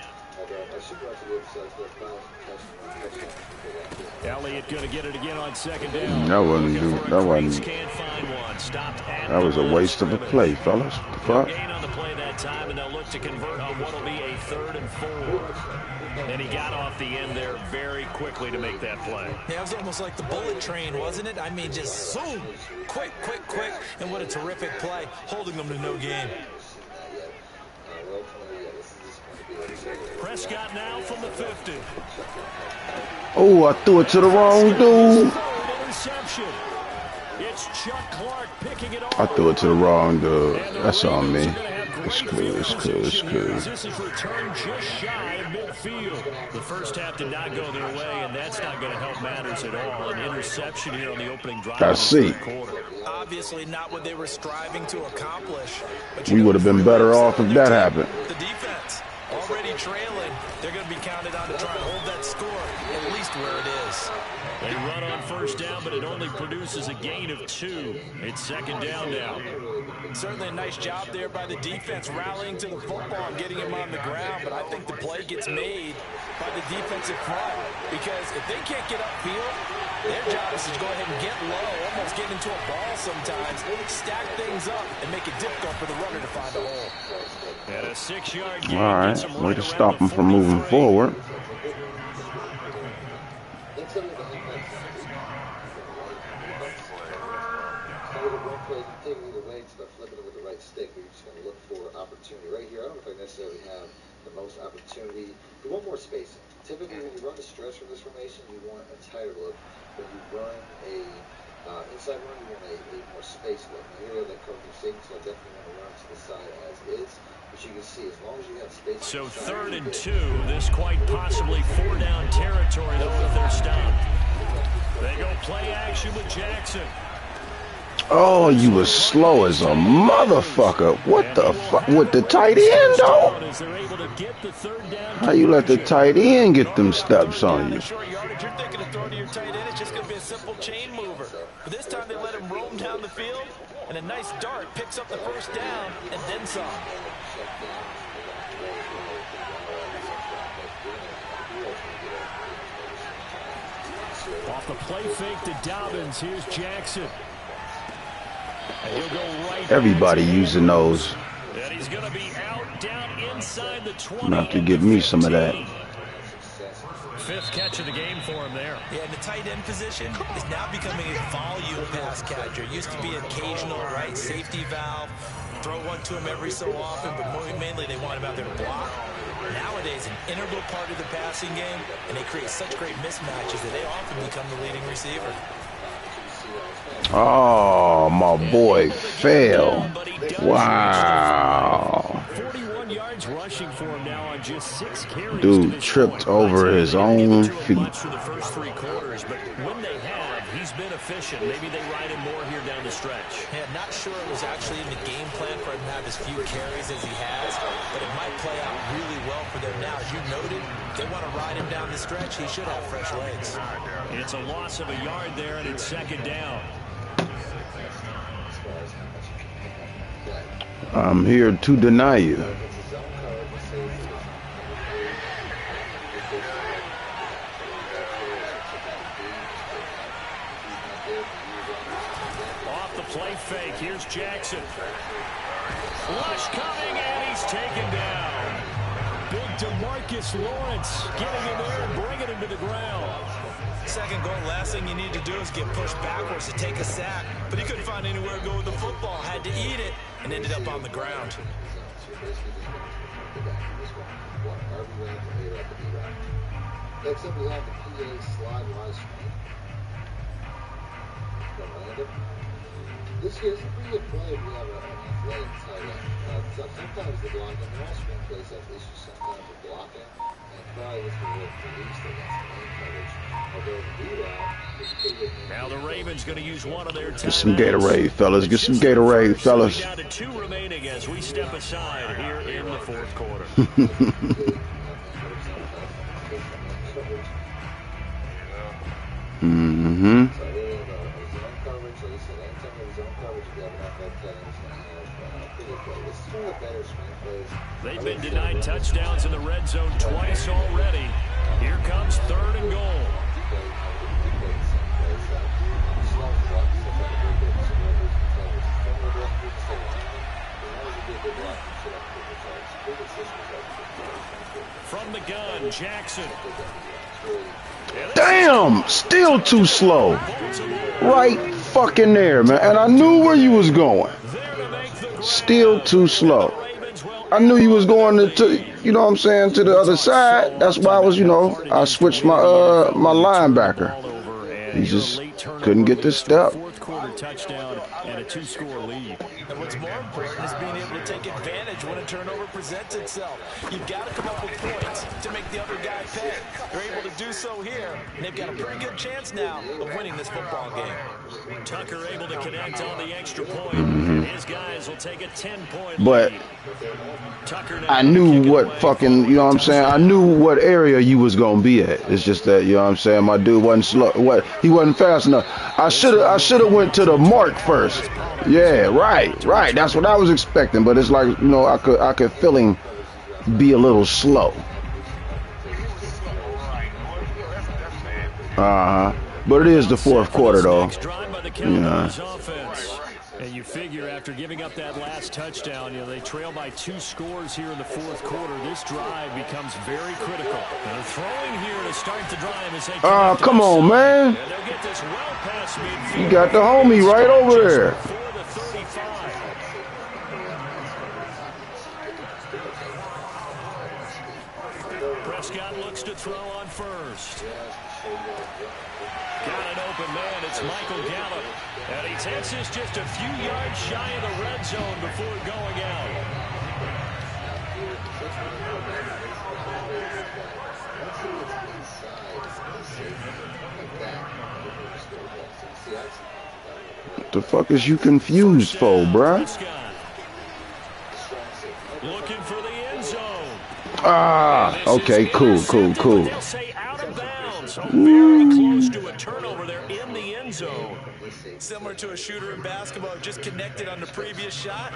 B: Elliott going to get it again on second down.
D: That wasn't.
B: Can't find one. Stopped at
D: That was a waste of a play, fellas. Fuck.
B: Gain on the play that time, and they'll look to convert on what will be a 3rd and 4. And he got off the end there very quickly to make that play.
C: Yeah, it was almost like the bullet train, wasn't it? I mean, just zoom, quick, and what a terrific play, holding them to no gain.
B: Prescott now from the 50.
D: Oh, I threw it to the wrong dude.
B: Interception. It's Chuck Clark picking it off.
D: I threw it to the wrong dude. That's on me. It's cool.
B: This is returned just shy of midfield. The first half did not go their way, and that's not going to help matters at all. An interception here on the opening drive.
D: I see.
C: Obviously not what they were striving to accomplish. But
D: We would have been better off if that happened.
C: The defense already trailing. They're going to be counted on to try and hold that score at least where it is.
B: They run on first down, but it only produces a gain of 2. It's second down now.
C: Certainly a nice job there by the defense rallying to the football and getting him on the ground, but I think the play gets made by the defensive front because if they can't get upfield, their job is to go ahead and get low, almost get into a ball sometimes, stack things up, and make it difficult for the runner to find a hole.
B: At a 6-yard gain.
D: All right, way to stop him from moving forward.
A: Opportunity right here. I don't know if I necessarily have the most opportunity. You want more spacing. Typically, when you run a stretch from this formation, you want a tighter look. When you run a inside run, you want a more space look. Now, here that comes from safety, so I definitely want to run to the side as is. But you can see, as long as you have space.
B: So 3rd and 2. This quite possibly 4-down territory, though, if they're stopped. They go play action with Jackson.
D: Oh, you was slow as a motherfucker. What the fuck? With the tight end, though? How you let the tight end get them steps on you?
C: Short yardage, you're thinking of throwing to your tight end. It's just going to be a simple chain mover. But this time they let him roam down the field, and a nice dart picks up the first down and then some.
B: Off the play fake to Dobbins. Here's Jackson. And he'll go right.
D: Everybody using those.
B: And he's going to be out down inside the 20.
D: I'm gonna have to give me some of that.
B: 5th catch of the game for him there.
C: Yeah, and the tight end position is now becoming a volume pass catcher. It used to be occasional, right, safety valve, throw one to him every so often, but mainly they want him out there to block. Nowadays, an integral part of the passing game, and they create such great mismatches that they often become the leading receiver.
D: Oh, my boy fell. Wow.
B: 41 yards rushing for him now on just 6 carries.
D: Dude tripped over his own feet.
B: For the first 3 quarters, but when they have, he's been efficient. Maybe they ride him more here down the stretch.
C: Yeah, not sure it was actually in the game plan for him to have as few carries as he has, but it might play out really well for them now. As you noted, they want to ride him down the stretch. He should have fresh legs.
B: It's a loss of a yard there, and it's second down.
D: I'm here to deny you.
B: Off the play fake, here's Jackson. Rush coming, and he's taken down. Big DeMarcus Lawrence getting him there and bringing him to the ground.
C: Second goal, last thing you need to do is get pushed backwards to take a sack. But he couldn't find anywhere to go with the football. Had to eat it and ended up on the ground.
A: Next up, we have the PA slide live stream. This year's a pretty good play. We have an athletic tight end. So sometimes the blocking, all screen plays have issues sometimes with blocking, and probably this will work the least against the main coverage. Although to do that, it's pretty good.
B: Now the Ravens going to use one of their timeouts.
D: Get some Gatorade, fellas. Get some Gatorade, fellas.
B: Down to 2 remaining as we step aside here in the fourth quarter.
D: Mm-hmm.
B: They've been denied touchdowns in the red zone twice already. Here comes 3rd and goal. From the gun, Jackson.
D: Damn, still too slow. Right fucking there, man. And I knew where you was going. Still too slow. I knew you was going to, you know what I'm saying, to the other side. That's why I was, I switched my my linebacker. He just couldn't get the step.
B: Fourth quarter touchdown and a 2-score lead.
C: And what's more important is being able to take advantage when a turnover presents itself. You've got to come up with points to make the other guy pay. They're able to do so here, and they've got a pretty good chance now of winning this football game.
B: Tucker able to connect on the extra point. His guys will take a 10-point
D: But
B: lead. Tucker
D: I knew what fucking, you know what I'm saying? I knew what area you was going to be at. It's just that, you know what I'm saying, my dude wasn't slow. He wasn't fast enough. I should have went to the mark first. Yeah, right. That's what I was expecting, but it's like, I could feel him be a little slow. But it is the fourth quarter, though. Yeah.
B: And you figure after giving up that last touchdown, they trail by 2 scores here in the fourth quarter. This drive becomes very critical. And they're throwing here to start the drive as they
D: come on, man.
B: And they'll get this well past midfield.
D: You got the homie right over there.
B: For the 35. Prescott looks to throw on first. Got an open man. It's Michael Gallup. And he takes this just a few yards shy of the red zone before going out.
D: What the fuck is you confused for, bruh?
B: Looking for the end zone.
D: Okay, cool.
B: They'll say out of bounds. Very close to a turnover there in the end zone.
C: Similar to a shooter in basketball who just connected on the previous shot.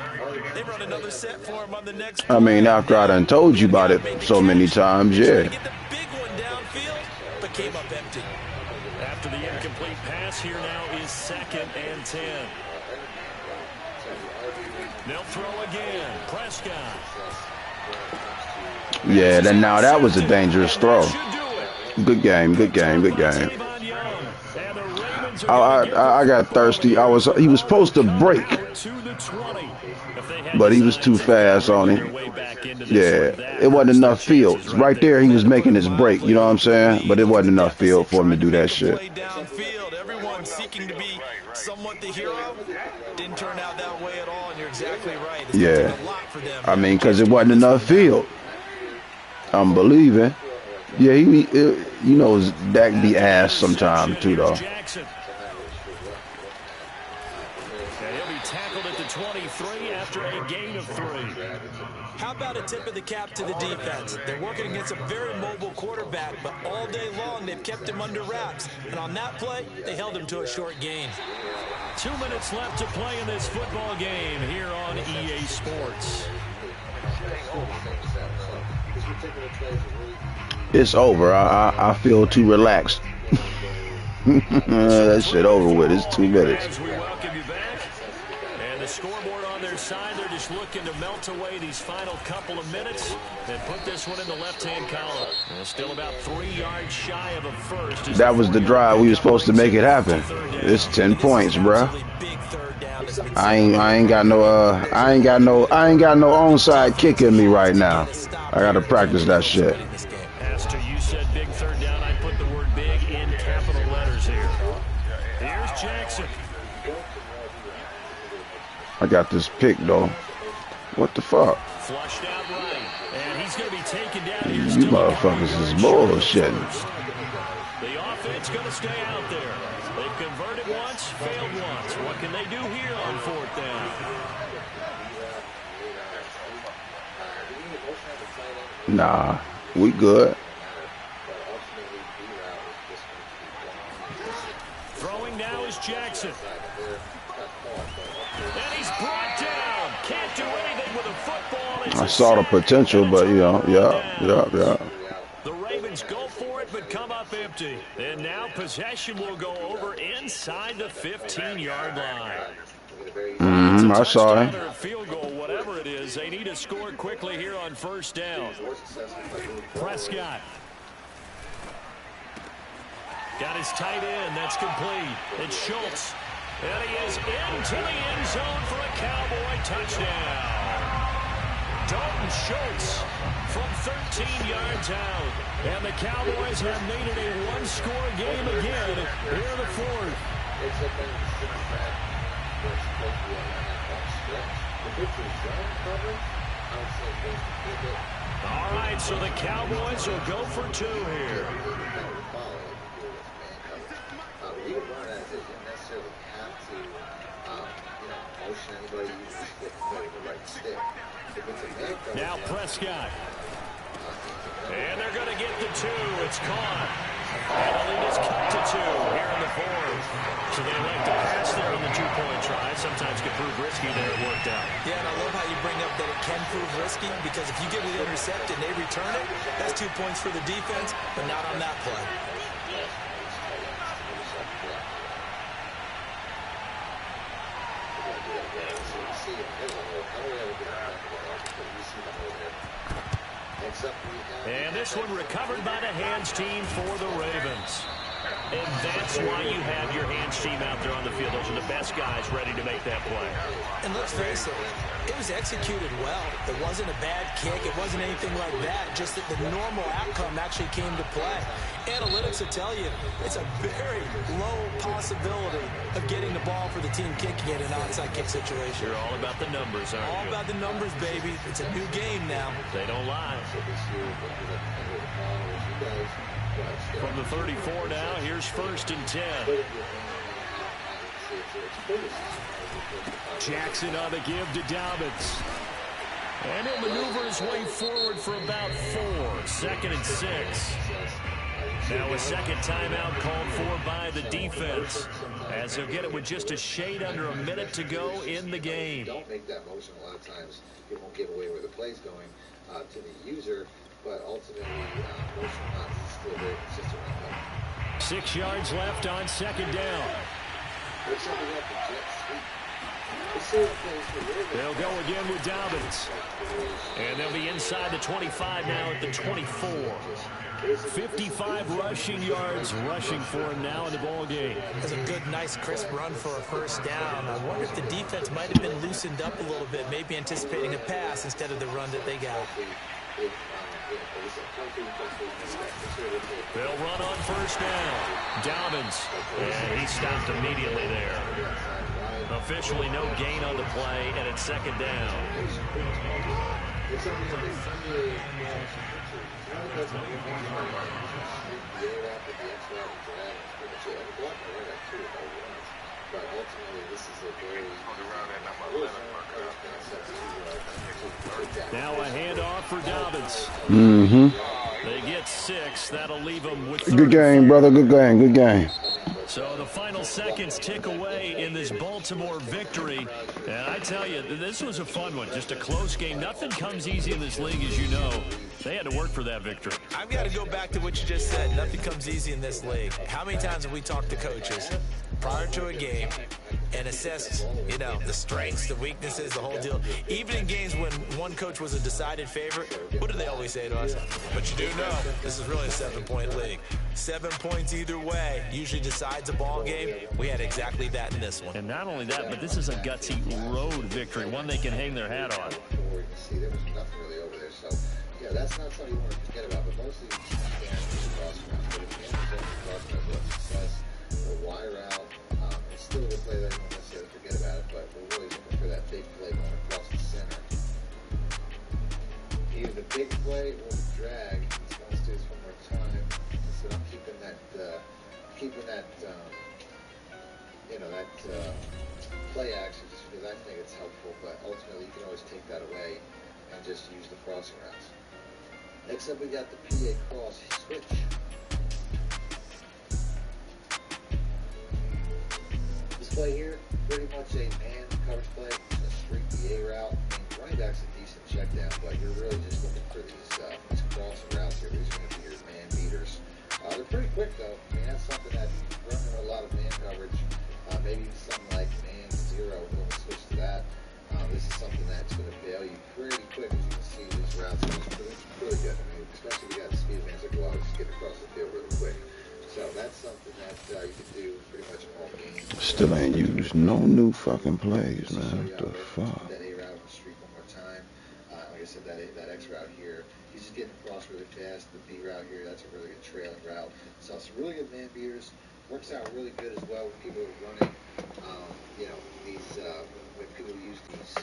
C: They run another set for him on the next.
D: I mean, after I done told you about it so many times, yeah.
C: Get the big one downfield, but came up empty.
B: After the incomplete pass, here now is 2nd and 10. They'll throw again. Prescott.
D: Yeah, then now that was a dangerous throw. Good game. I got thirsty. He was supposed to break, but he was too fast on him. Yeah, it wasn't enough field. Right there, he was making his break. You know what I'm saying? But it wasn't enough field for him to do that shit.
C: Downfield, everyone seeking to be somewhat the hero. Didn't turn out that way at all, and you're exactly right. It's gonna take a lot for them.
D: I mean, because it wasn't enough field. I'm believing. Yeah, Dak be ass sometime too, though.
B: He'll be tackled at the 23 after a gain of 3.
C: How about a tip of the cap to the defense? They're working against a very mobile quarterback, but all day long they've kept him under wraps. And on that play, they held him to a short gain.
B: 2 minutes left to play in this football game here on EA Sports.
D: It's over. I feel too relaxed. That shit over with. It's 2 minutes.
B: As we welcome you back, and the scoreboard on their side, they're just looking to melt away these final couple of minutes and put this one in the left-hand column. And still about 3 yards shy of a first.
D: That was the drive we were supposed to make it happen. It's 10 points, bruh. I ain't got no onside kick in me right now. I gotta practice that shit.
B: Pastor, you said big third down. I put the word big in capital letters here. Here's Jackson.
D: I got this pick, though. What the fuck?
B: Flushed out right. And he's going to be taken down.
D: You motherfuckers is bullshitting.
B: The offense going to stay out there. They've converted once, failed once. What can they do here on 4th down?
D: Nah, we good.
B: Throwing now is Jackson. And he's brought down. Can't do anything with a football.
D: I saw the potential, but, you know, yeah.
B: The Ravens go for it, but come up empty. And now possession will go over inside the 15-yard line.
D: I saw him.
B: Field goal, whatever it is, they need to score quickly here on 1st down. Prescott. Got his tight end. That's complete. It's Schultz. And he is into the end zone for a Cowboy touchdown. Dalton Schultz from 13 yards out. And the Cowboys have made it a one-score game again here in the 4th. All right, so the Cowboys will go for 2 here.
A: You can run as it. You don't necessarily have to, motion anybody. You just get the right stick. If it's a man coverage,
B: now Prescott. And they're going to get the 2. It's caught. And the lead is cut to 2 here in the 4th. So they like to pass there on the 2-point try. Sometimes can prove risky. There it worked out.
C: Yeah, and I love how you bring up that it can prove risky, because if you get the intercept and they return it, that's 2 points for the defense, but not on that play.
B: And this one recovered by the hands team for the Ravens. And that's why you have your hands team out there on the field. Those are the best guys ready to make that play.
C: And let's face it, it was executed well. It wasn't a bad kick. It wasn't anything like that. Just that the normal outcome actually came to play. Analytics will tell you it's a very low possibility of getting the ball for the team kicking it in an onside kick situation.
B: You're all about the numbers, aren't you?
C: All about the numbers, baby. It's a new game now.
B: They don't lie. From the 34 now, here's 1st and 10. Jackson on the give to Dobbins. And he'll maneuver his way forward for about 4. 2nd and 6. Now a second timeout called for by the defense, as they'll get it with just a shade under a minute to go in the game.
A: Don't make that motion. A lot of times it won't give away where the play's going to the user, but ultimately motion not still very consistent.
B: 6 yards left on 2nd down. They'll go again with Dobbins. And they'll be inside the 25 now at the 24. 55 rushing yards rushing for him now in the ball game.
C: It's a good, nice, crisp run for a 1st down. I wonder if the defense might have been loosened up a little bit, maybe anticipating a pass instead of the run that they got.
B: They'll run on 1st down. Dobbins. And he stopped immediately there. Officially no gain on the play, and it's 2nd down. Now a handoff for Dobbins. They get 6. That'll leave them with 30.
D: Good game, brother. Good game. Good game.
B: So the final seconds tick away in this Baltimore victory. And I tell you, this was a fun one. Just a close game. Nothing comes easy in this league, as you know. They had to work for that victory.
C: I've got to go back to what you just said. Nothing comes easy in this league. How many times have we talked to coaches prior to a game and assessed, the strengths, the weaknesses, the whole deal? Even in games when one coach was a decided favorite, what do they always say to us? But you do know this is really a 7-point league. 7 points either way usually decides a ball game. We had exactly that in this one.
B: And not only that, but this is a gutsy road victory, one they can hang their hat on.
A: There was nothing really over there, so yeah, that's not something you want to forget about. But mostly, success, we'll wire out. It's still a play that you won't necessarily forget about it, but we're really looking for that big play action just because I think it's helpful, but ultimately you can always take that away and just use the crossing routes. Next up, we got the PA cross switch. This play here, pretty much a man coverage play, a straight PA route. Running back's a decent check down, but you're really just looking for these crossing routes here. These are going to be your man beaters. They're pretty quick though. I mean, that's something that if you're running a lot of man coverage, maybe something like man zero, we'll switch to that. This is something that's going to bail you pretty quick. As you can see, these routes are really good. I mean, especially if you got speed advantage like well, just get across the field really quick. So that's something that you can do pretty much all game.
D: Still ain't used no new fucking plays, man. What the fuck?
A: That A route on the street one more time. Like I said, that X route here, he's just getting across really fast. The B route here, that's a really good trailing route. So some really good man beaters. Works out really good as well when people are running, these, when people use these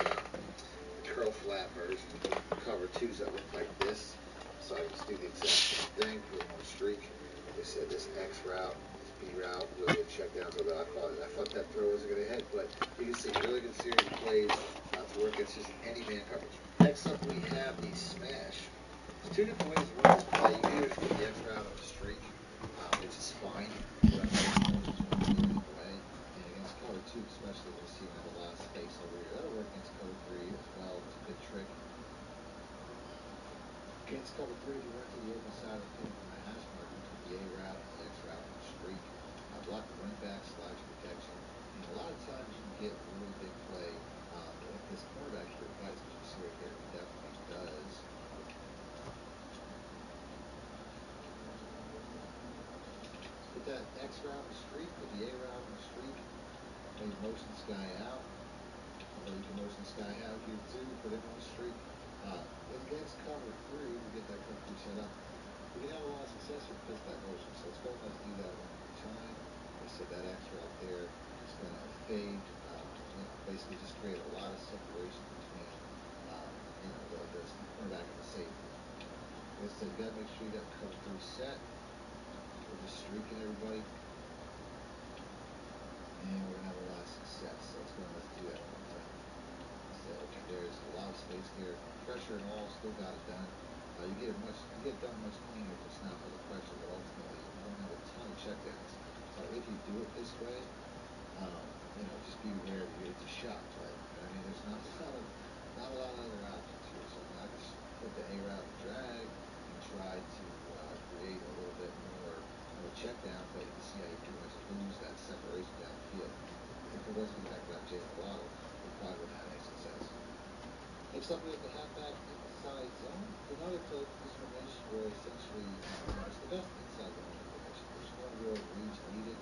A: curl flat versions of cover twos that look like this. So I just do the exact same thing, put them on a streak. Like I said, this X route, this B route, really good check downs. Although I thought that throw wasn't going to hit, but you can see really good series of plays to work against just any man coverage. Next up, we have the smash. There's two different ways to run this play. You can either put the X route on a streak, which is fine. Against cover two, especially when you see a lot of space over here. That'll work against cover three as well. It's a good trick. Against cover three, you run to the open side of the field from the hash mark into the A route and the X route on the streak. Block the running back, slide protection. And a lot of times you can get a really big play. If this cornerback here bites, which you see right here, he definitely does. Put that X route on the streak, put the A route on the streak. Maybe motion this guy out. Although you can motion this guy out here too, put him on the streak. Against cover three, we get that cover three set up. We can have a lot of success with that motion. So let's go ahead and do that one more time. Like I said, that X route there is going to fade. Basically just create a lot of separation between, the cornerback and the safety. Like I said, you got to make sure you got cover three set. We're just streaking everybody. And we're going to have a lot of success. So let's go ahead and do that one more time. So there's a lot of space there. Pressure and all, still got it done. You get done much cleaner if it's not for the pressure, but ultimately you don't have a ton of checkdowns. So if you do it this way, just be aware that it's a shot play. I mean, there's not a lot of other options here. So I just put the A route and drag and try to create a little bit more of a check down, but you can see how you pretty much lose that separation downfield. If it wasn't the fact that Jalen Waddle, we probably wouldn't have any success. Next up, we have the halfback inside zone. Another play for this formation where essentially it's the best inside zone formation. There's no real reach needed,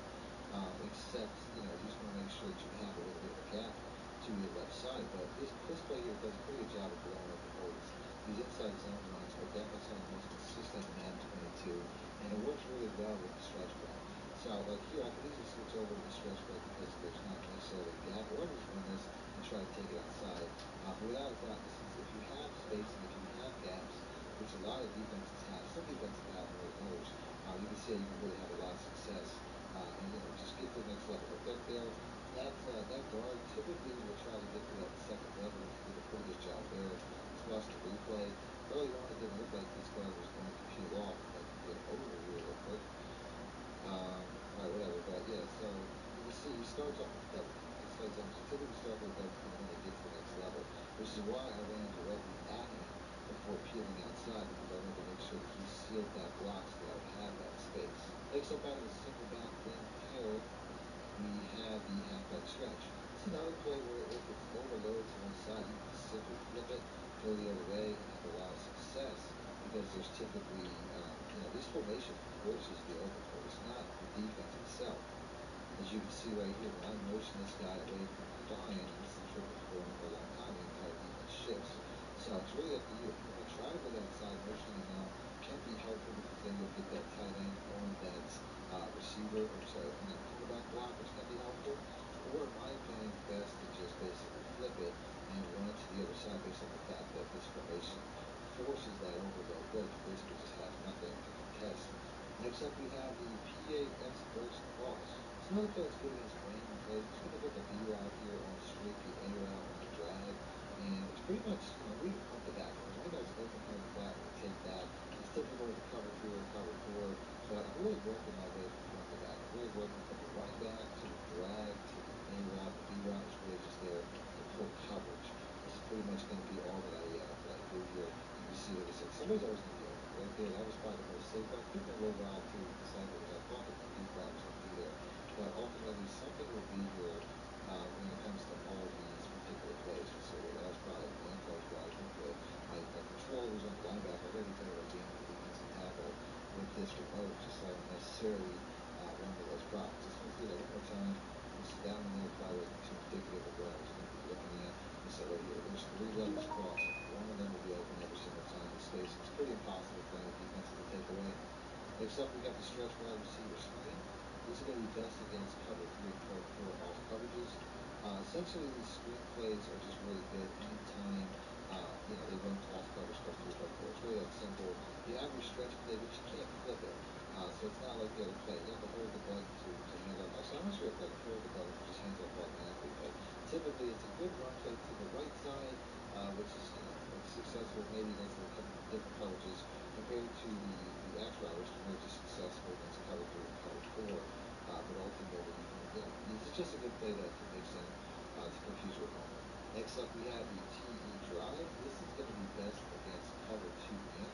A: except you just want to make sure that you have a little bit of a gap to your left side. But this play here does a pretty good job of blowing up the holes. These inside zone runs are definitely some of the most consistent in M22, and it works really well with the stretch play. So like here, I can easily switch over to the stretch play because there's not necessarily a gap, or just run this and try to take it outside. Without a doubt, if you have spacing, if you have gaps, which a lot of defenses have, some defenses have more than others, you can see you can really have a lot of success and just get to the next level. But that guard typically will try to get to that second level and did a pretty good job there. Let's watch the replay. Early on, it didn't look like this guard was going to peel off. Like get over here real quick. Alright, whatever. But yeah, so you can see he starts off with double. Typically start with double and then they get to the next level, which is why I ran directly at him before peeling outside, because I wanted to make sure that he sealed that block so that I would have that space. Next up out of the single back thin pair, we have the halfback stretch. It's another play where if it's overloaded to one side, you can simply flip it, go the other way, and have a lot of success because there's typically, this formation forces the overthrow. It's not the defense itself. As you can see right here, when I motion this guy away from my line, this is the trick for him for a long time, the entire defense shifts. So it's really up to you. If you want to try to go that side, motioning him out can be helpful because then you'll get that tight end on that receiver, on that quarterback block, which can be helpful. Or in my opinion, it's best to just basically flip it and run to the other side based on the fact that this formation forces that overload, but you basically just have nothing to contest. Next up, we have the PA X burst cross. So another play that's good against random plays. Just going to look at the B route here on the streak, the A route on the drag. And it's pretty much, read it front to back. The running back's open here in the flat, and take that. It's typical with the cover 3 or cover 4, but I'm really working my way from front to back. I'm really working from the running back to the drag to the A route. The B route is really just there to pull coverage. This is pretty much going to be all that I do here. You can see, like I said, somebody's always going to be open right there. That was probably the most safe. I took a little while to decide because I thought that the deep route was going to be there. But ultimately, something will be here when it comes to all these particular plays. So that was probably the man coach where I think my control was on the linebacker. I got to tell you about jamming the defensive tackle with this remote, just so I don't necessarily run into those problems. Just want to do that one more time. This is down in there, probably wasn't too indicative of what I was going to be looking at. So right here, there's 3 levels crossing. One of them will be open every single time. The space is pretty impossible for any defense to take away. Next up, we got the stretch wide receiver screen. This is going to be best against cover 3 and cover 4 off coverages. Essentially, these screen plays are just really good anytime they run off coverage, cover 3, cover 4. It's really that simple. You have your stretch play, but you can't flip it. So it's not like the other play. You have to hold the button to hand off. Actually, I'm not sure if I can hold the button, it just hands off automatically. But typically, it's a good run play to the right side, which is successful maybe against a couple of different coverages compared to the X route, which is more just successful against cover 3 and cover 4. But ultimately, it's just a good play to mix in to confuse your opponent. Next up, we have the TE drive. This is going to be best against cover 2 man.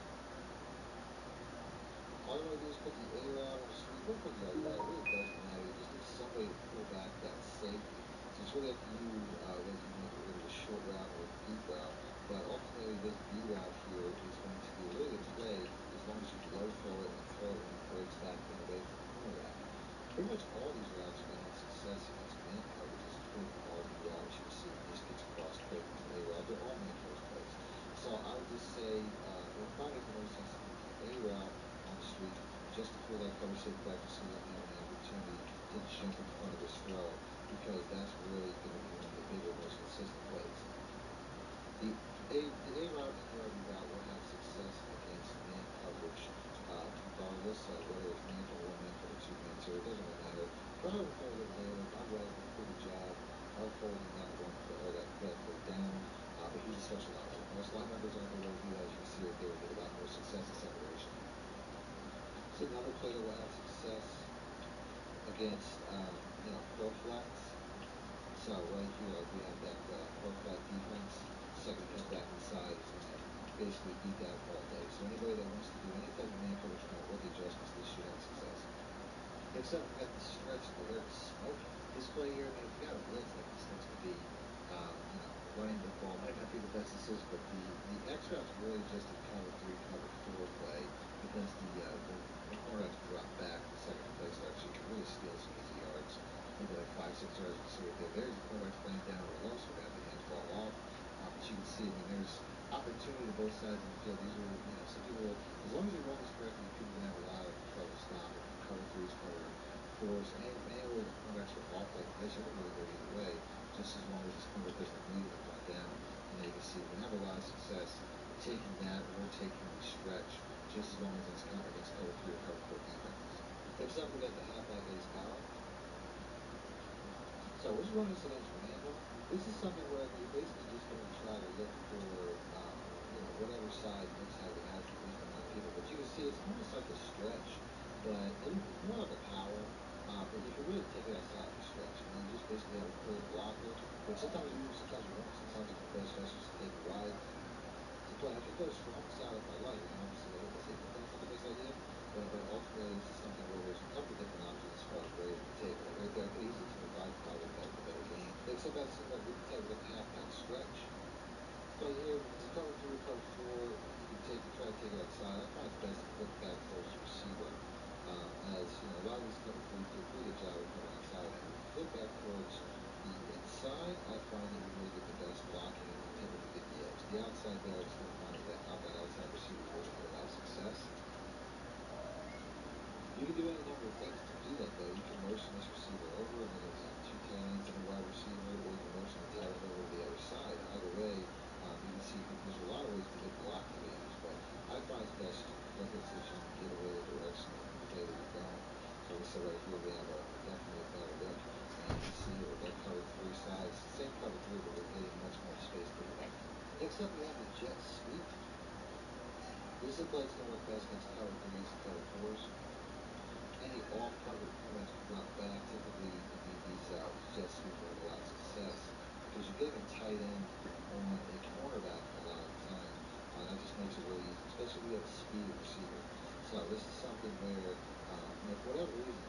A: All you want to do is put the A route on the street, or put the other route. It really doesn't matter. You just need somebody to pull back that safety. So it's really up to you whether you make it really a short route or a deep route. But ultimately, this B route here is going to be a really good play as long as you low throw it and throw it when it breaks back and away from the cornerback. Pretty much all these routes are going to have success against man coverages, including the RB route, which you can see just gets across quick to the A route. They're all man coverage plays. So I would just say it would probably make the most sense to do the A route on the street just to pull that cover safe back so you don't have an opportunity to jump in front of this throw, because that's really going to be one of the bigger, most consistent plays. The A route and the RB route will have success against man coverage, regardless of whether it's man cover 1, man cover 2, man 2. It doesn't really matter. Probably will fall a little later. I'd rather do a pretty job of holding that one or that play down. But he's a specializer. Most linebackers aren't going to do that. As you can see right there, get a lot more success and separation. So another play that will have success against, pro flats. So right here, like we have that pro flat defense. Second comes back inside is going to basically beat that all day. So anybody that wants to do any type of man coverage, no matter what the adjustments, this should have success. Next up, we got the stretch alert smoke. This play here, if you got a blitz like this next to be, running the ball might not be the best decision, but the X route's really just a cover 3, cover 4 play because the cornerbacks drop back the second place. So actually, you can really steal some easy yards, maybe like 5-6 yards. You can see right there. There's the cornerbacks playing down or low, so we have the hands fall off. But you can see, there's opportunity to both sides of the field. These are, some people, as long as you run this correctly, people can have a lot of trouble stopping. Cover 3s, cover 4s, and really the cornerbacks are off like this. You can really go either way, just as long as this cornerback doesn't move and run down. And then you can see we can have a lot of success taking that or taking the stretch, just as long as it's against cover 3 or cover 4 defenses. Next up, we got the halfback ace power. So we're just running this against random. This is something where you're basically just going to try to look for, whatever side looks like it has the least amount of people. But you can see it's almost like a stretch, but it's more like a power. But you can really take it outside of the stretch. You just basically have a full blocker, which sometimes you do, sometimes you won't. Sometimes you can play stretch just to take it wide. But I can go strong side if I like. Obviously, I say that's not the best idea. But ultimately, this is something where there's a couple different options as far as where you can take it. Right there, I could easily take 5 probably the better game. Next up, that's similar. We can tell with the halfback stretch. Play here, it's cover 3, cover 4. You can try to take it outside. I find it's best to flip back towards the receiver. As a lot of these cover 3s do a pretty good job of coming outside. And flip back towards the inside, I find that you really get the best blocking and you typically get the edge. The outside there, I just don't find that outside receiver really get a lot of success. You can do any number of things to do that, though. You can motion this receiver over, and then there's 2 tight ends and a wide receiver, or you can motion the tight end over to the other side. Either way, you can see there's a lot of ways to get blocked to the edge, but I find it's best to flip it so that you can get away the direction of the play that you're going. So we said right here we have definitely a better sudden we have the jet sweep. This is like going to work best against cover 3s and cover 4s. Any off-cover pretty much drop back. Typically, these jet sweep will have a lot of success because you're getting a tight end on a cornerback a lot of the time. That just makes it really easy, especially if you have a speed receiver. So this is something where, for whatever reason,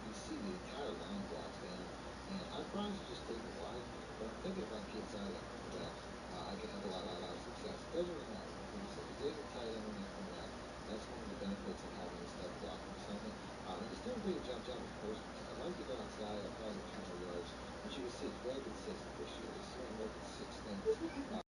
A: you see the entire line blocks down, and I'd probably just take it wide. But I'm thinking if I get inside that cornerback, I can have a lot of success. It doesn't really matter. If they have a tight end on that cornerback, that's one of the benefits of having this type of blocking assignment. And it's still pretty jump out, of course. I'd like to go outside. I'll probably get 2 more yards. But you can see it's very consistent this year. This is only working 6 things.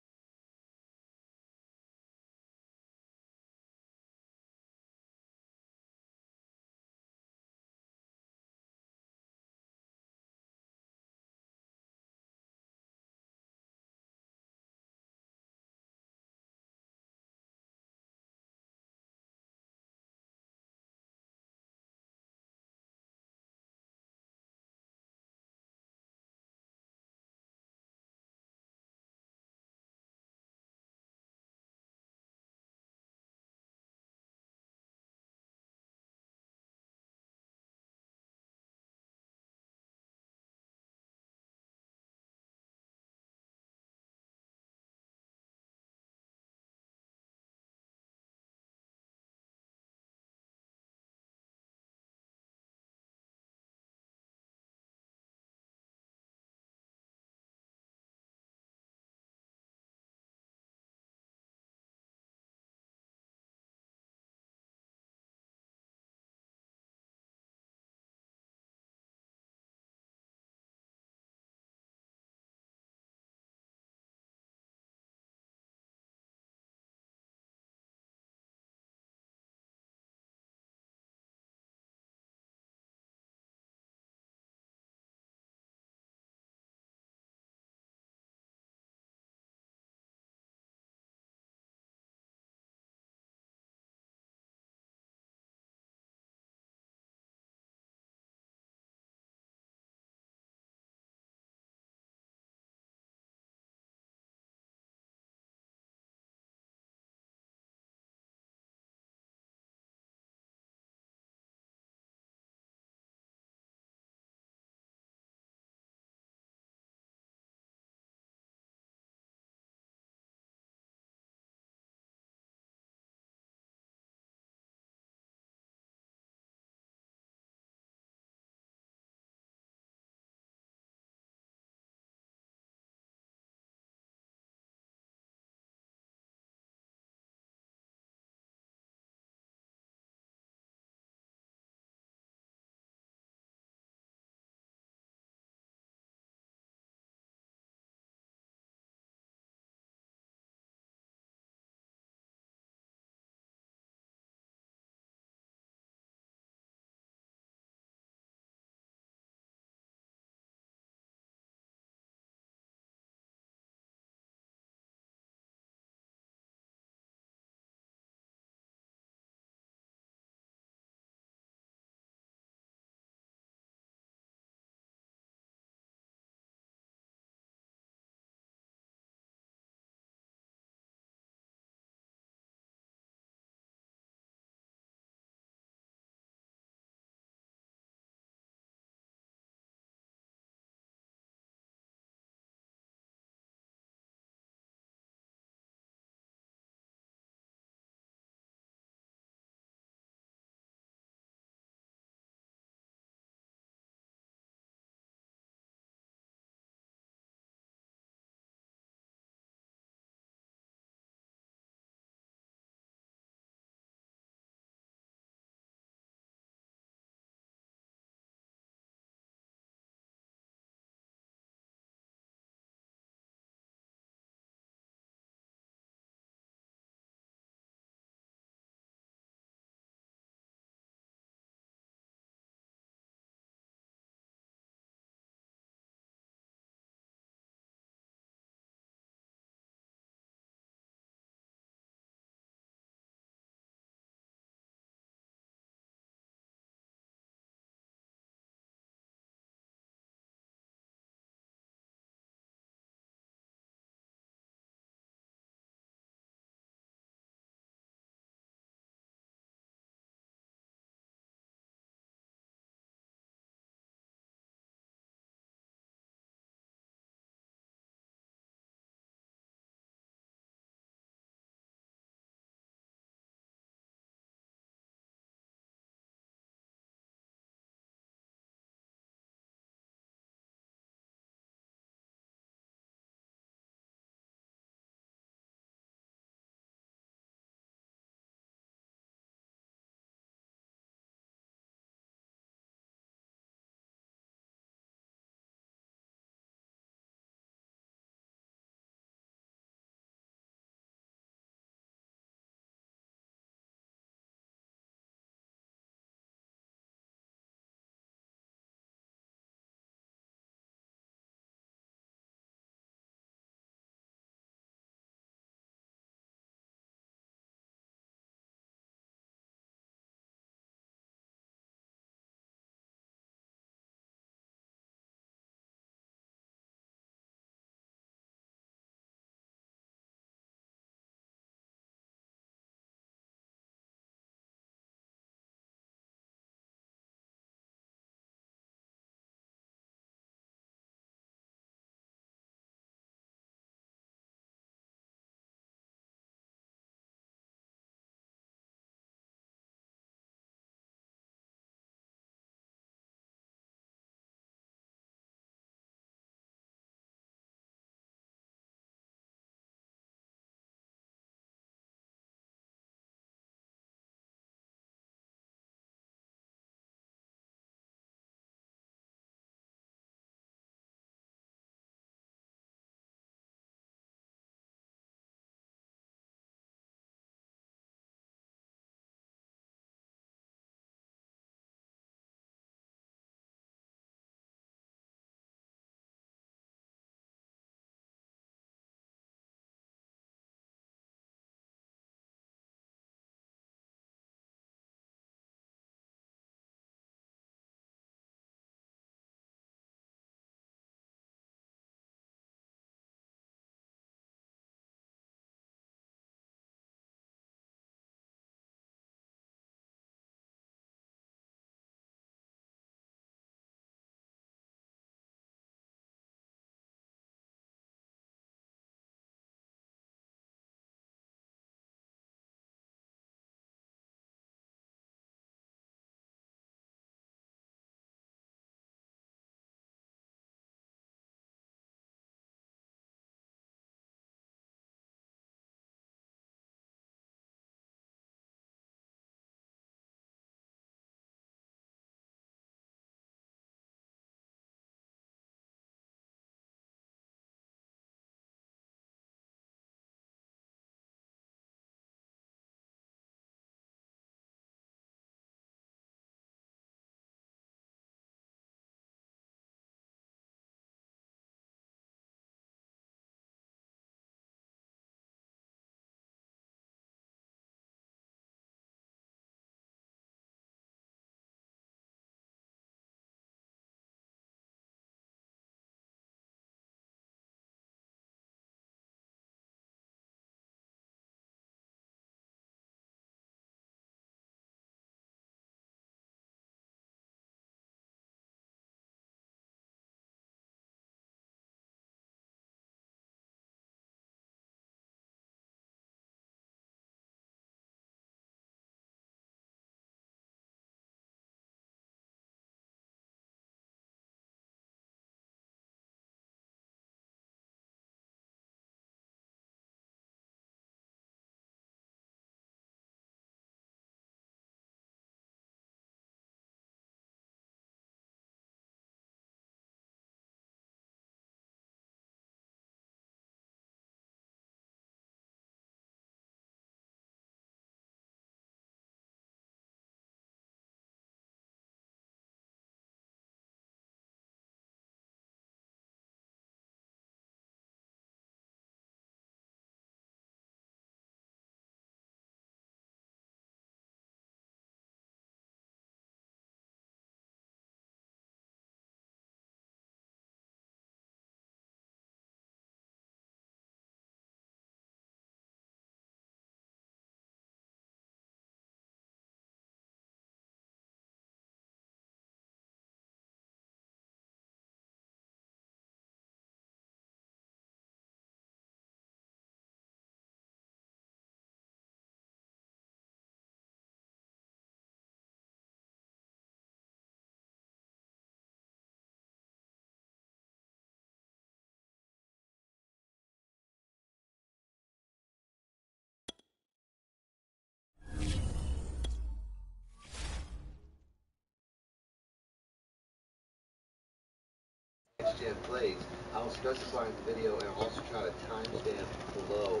A: jam plays, I'll specify in the video and I'll also try to timestamp below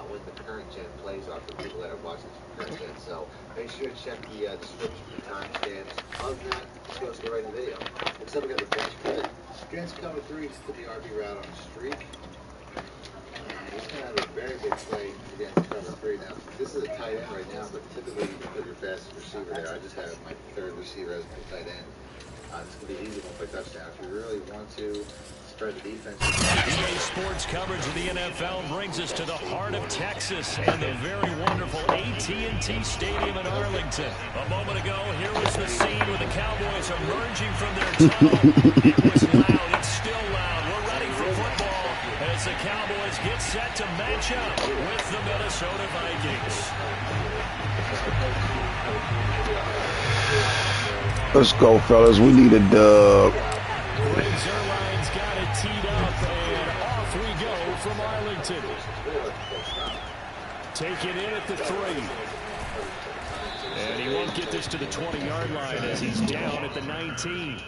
A: when the current gen plays are for people that are watching this from current gen. So make sure to check the description for timestamps. Other than that, just go straight right in the video. Next up, we got the bench pivot. Against cover 3, just put the RB route on a streak. He's going to have a very big play against cover 3 now. This is a tight end right now, but typically you put your fastest receiver there. I just have my third receiver as my tight end. This could be an easy one for a touchdown. If you really want to spread the defense.
B: EA Sports coverage of the NFL brings us to the heart of Texas and the very wonderful AT&T Stadium in Arlington. A moment ago, here was the scene with the Cowboys emerging from their tunnel. It was loud. It's still loud. We're ready for football as the Cowboys get set to match up with the Minnesota Vikings.
D: Let's go, fellas. We need a dub.
B: Zerline's got it teed up, and off we go from Arlington. Take it in at the 3. And he won't get this to the 20-yard line as he's down at the 19.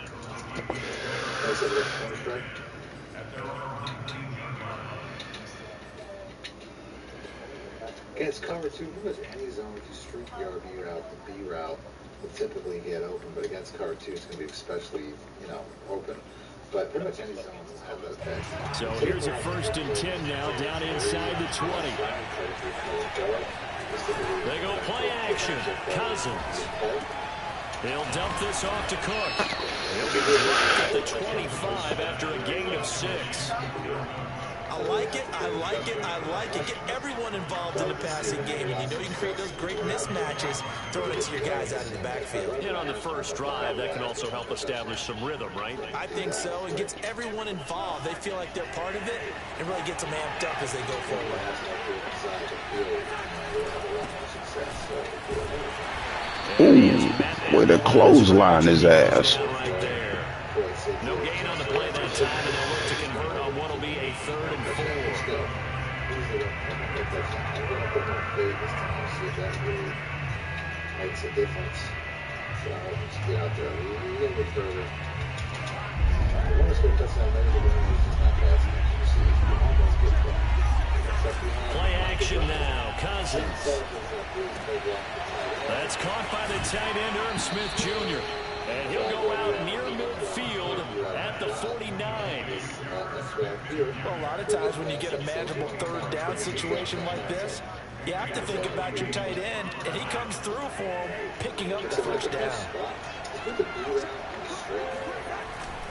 A: Against cover 2, pretty much any zone if you streak the RB route, the B route will typically get open, but against cover 2 it's going to be especially, open. But pretty much any zone will have those backs.
B: So here's a 1st and 10 now, down inside the 20. They go play action. Cousins. They'll dump this off to Cook. He'll be right at the 25 after a gain of 6.
C: I like it, I like it, I like it. Get everyone involved in the passing game. And you know you can create those great mismatches throwing it to your guys out of the backfield.
B: And on the first drive, that can also help establish some rhythm, right?
C: I think so. It gets everyone involved. They feel like they're part of it and really gets them amped up as they go forward.
D: Ooh, way to clothesline his ass.
B: No gain on the play that time, and they'll look to convert on what will be a 3rd and 4.
A: Makes a difference. So just get out there a little bit further. I want to score a touchdown later, but it's just not fast enough.
B: Play action now. Cousins. That's caught by the tight end, Irv Smith Jr. And he'll go out near midfield at the 49.
C: Well, a lot of times when you get a manageable 3rd down situation like this, you have to think about your tight end, and he comes through for him, picking up the 1st down.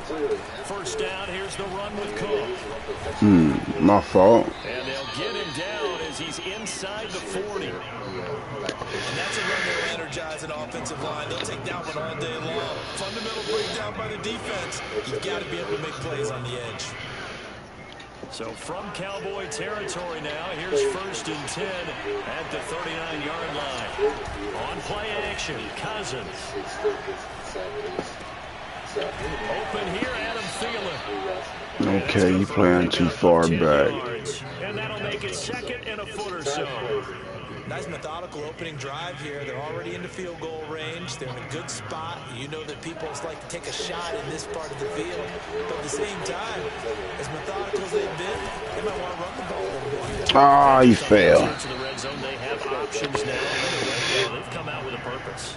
B: 1st down, here's the run with Cook.
D: My fault.
B: And they'll get him down as he's inside the 40.
C: And that's a run that'll energize an offensive line. They'll take that one all day long. Fundamental breakdown by the defense. You've got to be able to make plays on the edge.
B: So from Cowboy territory now, here's 1st and 10 at the 39-yard line. On play action, Cousins. Open here, Adam Thielen.
D: Okay, you playing too far back.
B: And that'll make it 2nd and a foot or so.
C: Nice methodical opening drive here. They're already into field goal range. They're in a good spot. You know that people like to take a shot in this part of the field. But at the same time, as methodical as they've been, they might want to run the ball a little bit.
D: Ah, you fail.
B: To the red zone, they have options now. They've come out with a purpose.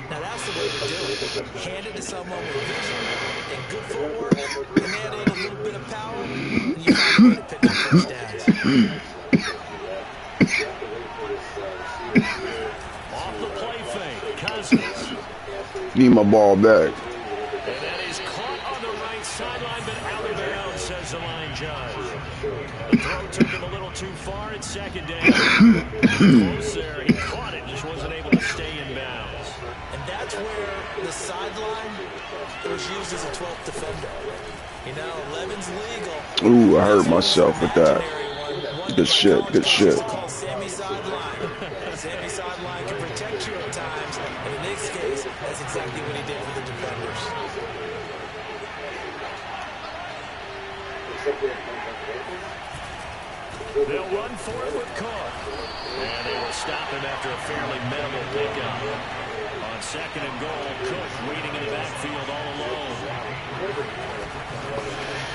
C: Now that's the way to do it. Hand it to someone with vision and good footwork, and add in a little bit of power, and you find a way to pick up first downs.
B: Off the play fake, Cousins.
D: Need my ball back.
B: And that is caught on the right sideline, but out of bounds, says the line judge. The throw took him a little too far at 2nd down. Close there. He caught it, just wasn't able to stay in bounds.
C: And that's where the sideline was used as a 12th defender. You know, 11's legal.
D: Ooh, I hurt myself with that. Good shit, good shit.
C: Sammy sideline. Sammy sideline can protect you at times, and in this case, that's exactly what he did for the defenders.
B: They'll run for it with Cook. And they will stop him after a fairly minimal pickup. On On second and goal, Cook waiting in the backfield all alone.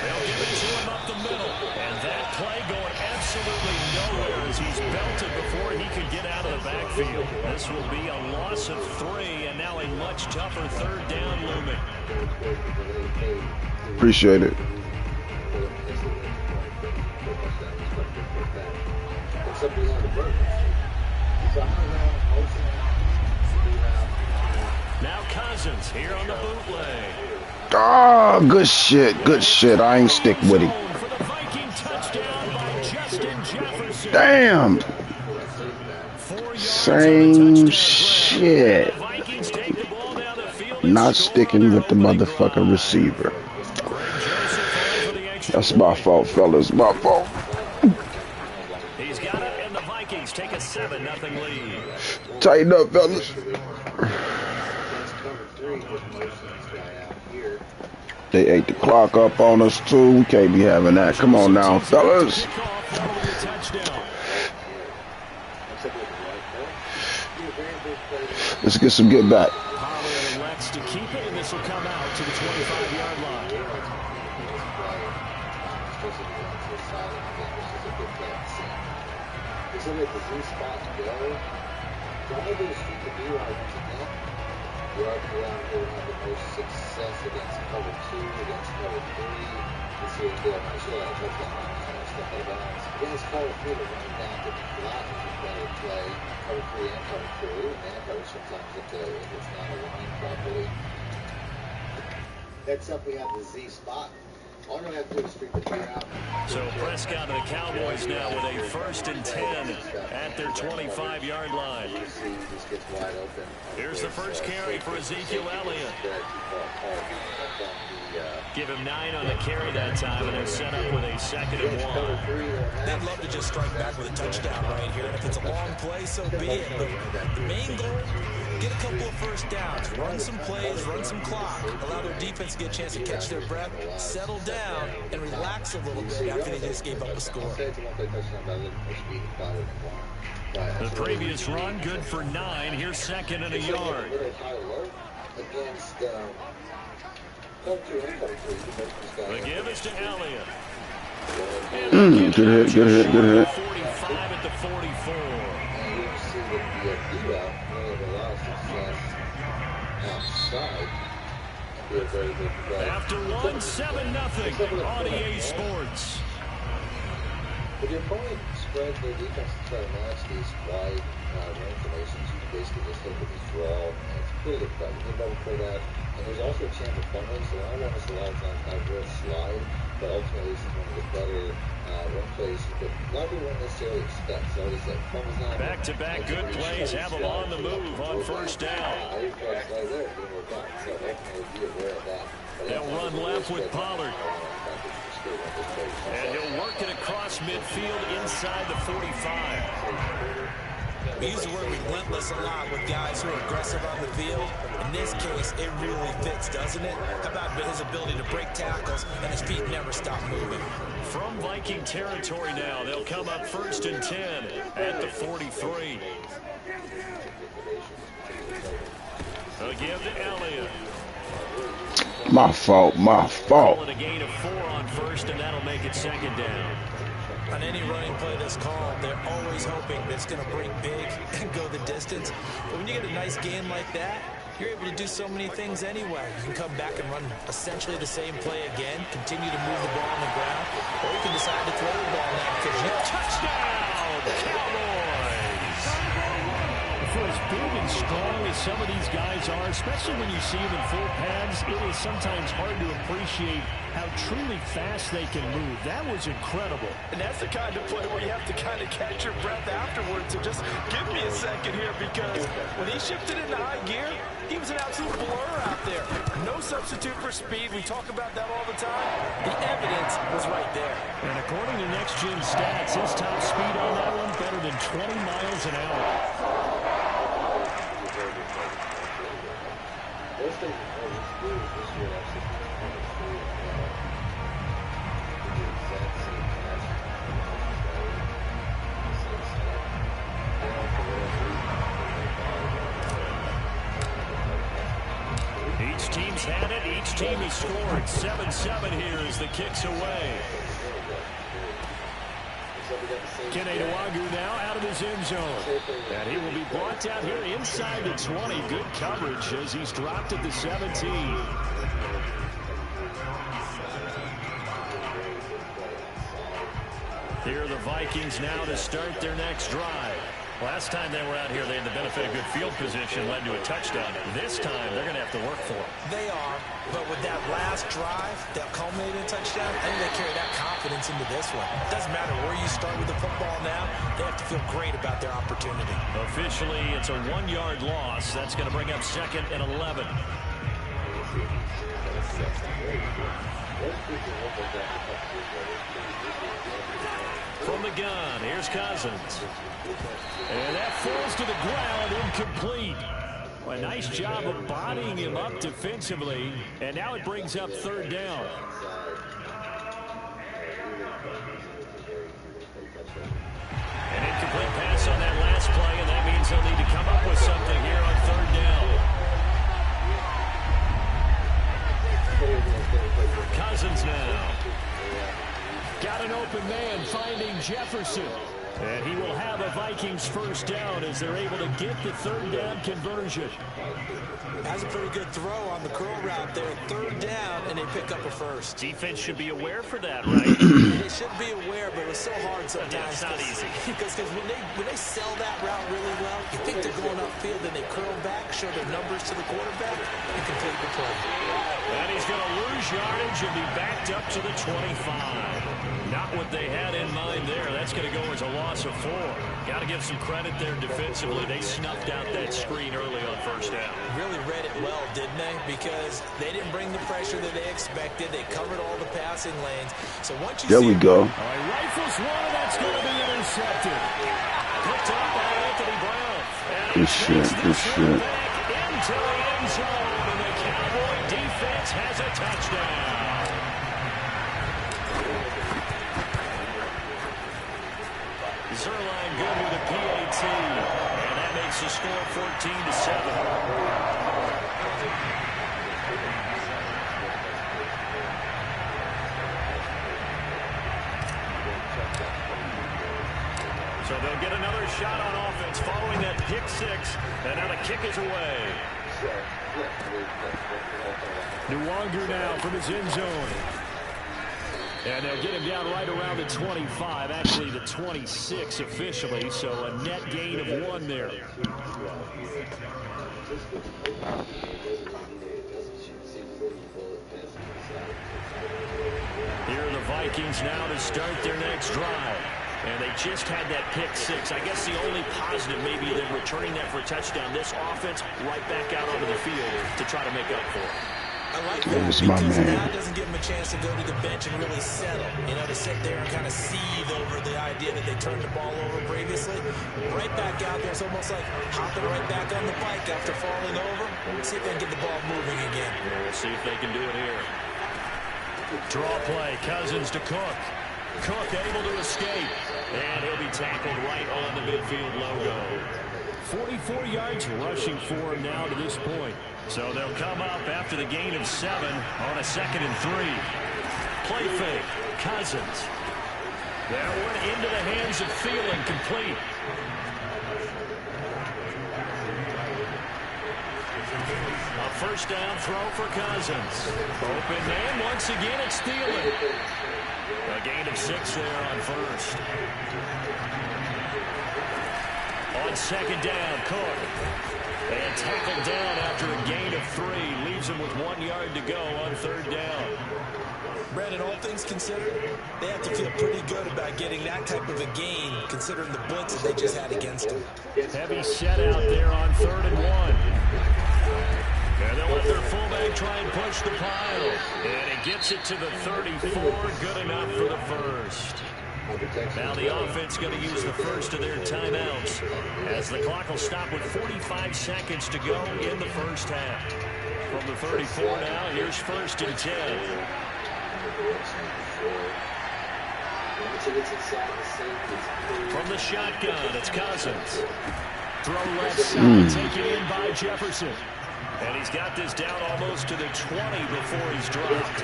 B: They'll give it to him up the middle. And that play going absolutely nowhere as he's belted before he could get out of the backfield. This will be a loss of 3, and now a much tougher third down looming.
D: Appreciate it.
B: Now Cousins here on the bootleg.
D: Oh, good shit. Good shit. I ain't stick with him. Damn. Same shit. Not sticking with the motherfucking receiver. That's my fault, fellas. My fault.
B: He's got it, and the Vikings take a 7-0 lead.
D: Tighten up, fellas. They ate the clock up on us, too. We can't be having that. Come on now, fellas. Let's get some get back.
B: Pollard elects to keep it, and this will come out to the 25-yard line.
A: You are around here have the most success against cover 2, against cover 3. This year's deal, I should have touched on that stuff like that. Against cover 3, they're running down to flat if you better play cover 3 and cover 4. Man cover sometimes if it's not aligned properly. Next up, we have the Z spot. All you're going to have to do is streak the clear out.
B: So Prescott and the Cowboys now with a 1st and 10 at their 25-yard line. Here's the first carry for Ezekiel Elliott. Give him 9 on the carry that time, and they're set up with a 2nd and 1.
C: They'd love to just strike back with a touchdown right here. And if it's a long play, so be it. But the main goal, get a couple of first downs, run some plays, run some clock, allow their defense to get a chance to catch their breath, settle down, and relax a little bit after they just gave up a score.
B: The previous run, good for 9. Here's 2nd and a yard. The give is to Elliott.
D: Good hit, good hit, good hit.
B: 45 at the 44. After 1, 7-0 on EA Sports.
A: If your opponent spreads their defense to try to match these wide run formations, you can basically just look at this draw, and it's pretty good play. You can double play that, and there's also a chance of fumbling, so I run this a lot of times, I will slide, but ultimately this is one of the better run plays that a lot of people won't necessarily expect. So like I said, fumbles not.
B: Back-to-back good plays have them on the move on 1st down. They'll run left with Pollard. And he'll work it across midfield inside the 45.
C: We use the word relentless a lot with guys who are aggressive on the field. In this case, it really fits, doesn't it? How about his ability to break tackles and his feet never stop moving?
B: From Viking territory now, they'll come up 1st and 10 at the 43. They'll give to Elliott.
D: My fault, my fault.
B: A gain of 4 on 1st, and that'll make it 2nd down.
C: On any running play that's called, they're always hoping that it's going to break big and go the distance. But when you get a nice gain like that, you're able to do so many things anyway. You can come back and run essentially the same play again, continue to move the ball on the ground, or you can decide to throw the ball now because you
B: Touchdown, Cowboys! For as big and strong as some of these guys are, especially when you see them in full pads, it is sometimes hard to appreciate how truly fast they can move. That was incredible.
C: And that's the kind of play where you have to kind of catch your breath afterwards. So just give me a second here, because when he shifted into high gear, he was an absolute blur out there. No substitute for speed. We talk about that all the time. The evidence was right there.
B: And according to Next Gen Stats, his top speed on that one better than 20 miles an hour. team has scored. 7-7 here as the kick's away. Kene Nwangwu now out of his end zone. And he will be brought down here inside the 20. Good coverage as he's dropped at the 17. Here are the Vikings now to start their next drive. Last time they were out here, they had the benefit of good field position, led to a touchdown. This time, they're going to have to work for it.
C: They are, but with that last drive that culminated in a touchdown, I think they carry that confidence into this one. It doesn't matter where you start with the football now. They have to feel great about their opportunity.
B: Officially, it's a 1-yard loss. That's going to bring up 2nd and 11. From the gun, here's Cousins. And that falls to the ground, incomplete. A nice job of bodying him up defensively. And now it brings up 3rd down. An incomplete pass on that last play, and that means they'll need to come up with something here on 3rd down. Cousins now. Got an open man finding Jefferson. And he will have a Vikings 1st down as they're able to get the 3rd down conversion.
C: That's a pretty good throw on the curl route there. 3rd down, and they pick up a 1st.
B: Defense should be aware for that, right?
C: They should be aware, but it's so hard sometimes.
B: Yeah, it's not easy.
C: Because when they sell that route really well, you think they're going upfield, then they curl back, show their numbers to the quarterback, and complete the play.
B: And he's going to lose yardage and be backed up to the 25. Not what they had in mind there. That's going to go as a loss of 4. Got to give some credit there defensively. They snuffed out that screen early on 1st down.
C: Really read it well, didn't they? Because they didn't bring the pressure that they expected. They covered all the passing lanes. So once you
D: there we go.
B: Rifles one, that's going to be intercepted. Picked up by Anthony Brown.
D: Good shit, good shit.
B: Into the end zone, and the Cowboy defense has a touchdown. Zerline good with a PAT, and that makes the score 14-7. So they'll get another shot on offense following that pick 6, and now the kick is away. Nwangwu now from his end zone. And they'll get him down right around the 25, actually the 26 officially, so a net gain of 1 there. Here are the Vikings now to start their next drive. And they just had that pick 6. I guess the only positive maybe they're returning that for a touchdown. This offense right back out onto the field to try to make up for it.
C: I like that because now it doesn't give them a chance to go to the bench and really settle. You know, to sit there and kind of seethe over the idea that they turned the ball over previously. Right back out there. It's almost like hopping right back on the bike after falling over. Let's see if they can get the ball moving again.
B: We'll see if they can do it here. Draw play. Cousins to Cook. Cook able to escape. And he'll be tackled right on the midfield logo. 44 yards rushing for him now to this point. So they'll come up after the gain of 7 on a 2nd and 3. Play fake. Cousins. That one into the hands of Thielen, complete. A 1st down throw for Cousins. Open man. Once again, it's Thielen. A gain of 6 there on 1st. On 2nd down, Cook. And tackled down after a gain of 3. Leaves him with 1 yard to go on 3rd down.
C: Brandon, all things considered, they have to feel pretty good about getting that type of a gain, considering the blitz that they just had against them.
B: Heavy set out there on 3rd and 1. And they'll let their fullback try and push the pile. And it gets it to the 34. Good enough for the 1st. Now the offense going to use the 1st of their timeouts as the clock will stop with 45 seconds to go in the 1st half. From the 34 now, here's 1st and 10. From the shotgun, it's Cousins. Throw left side, taken in by Jefferson. And he's got this down almost to the 20 before he's dropped.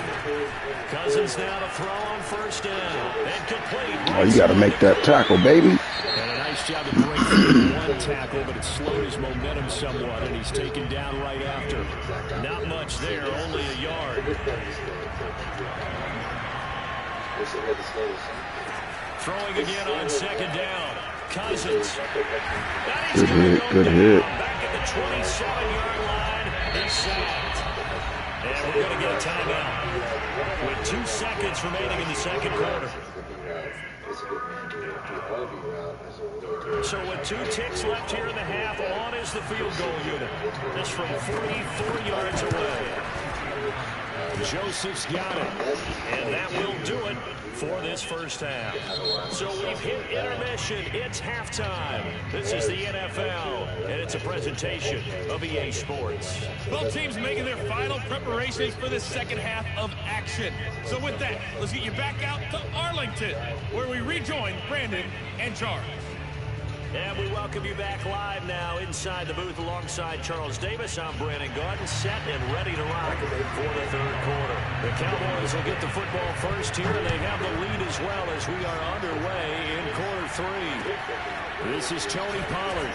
B: Cousins now to throw on first down. And complete.
D: Oh, you got to make that tackle, baby.
B: And a nice job to break through one tackle, but it slowed his momentum somewhat, and he's taken down right after. Not much there, only a yard. Throwing again on second down. Cousins.
D: Good hit, good hit.
B: Back at the 27-yard line. He's sacked. And we're going to get a timeout with 2 seconds remaining in the second quarter. So with 2 ticks left here in the half, on is the field goal unit. That's from 44 yards away. Joseph's got it. And that will do it for this first half. So we've hit intermission. It's halftime. This is the NFL, and it's a presentation of EA Sports.
F: Both teams making their final preparations for the second half of action. So with that, let's get you back out to Arlington, where we rejoin Brandon and Charles.
B: And we welcome you back live now inside the booth alongside Charles Davis. I'm Brandon Gordon, set and ready to rock for the third quarter. The Cowboys will get the football first here, and they have the lead as well as we are underway in quarter 3. This is Tony Pollard.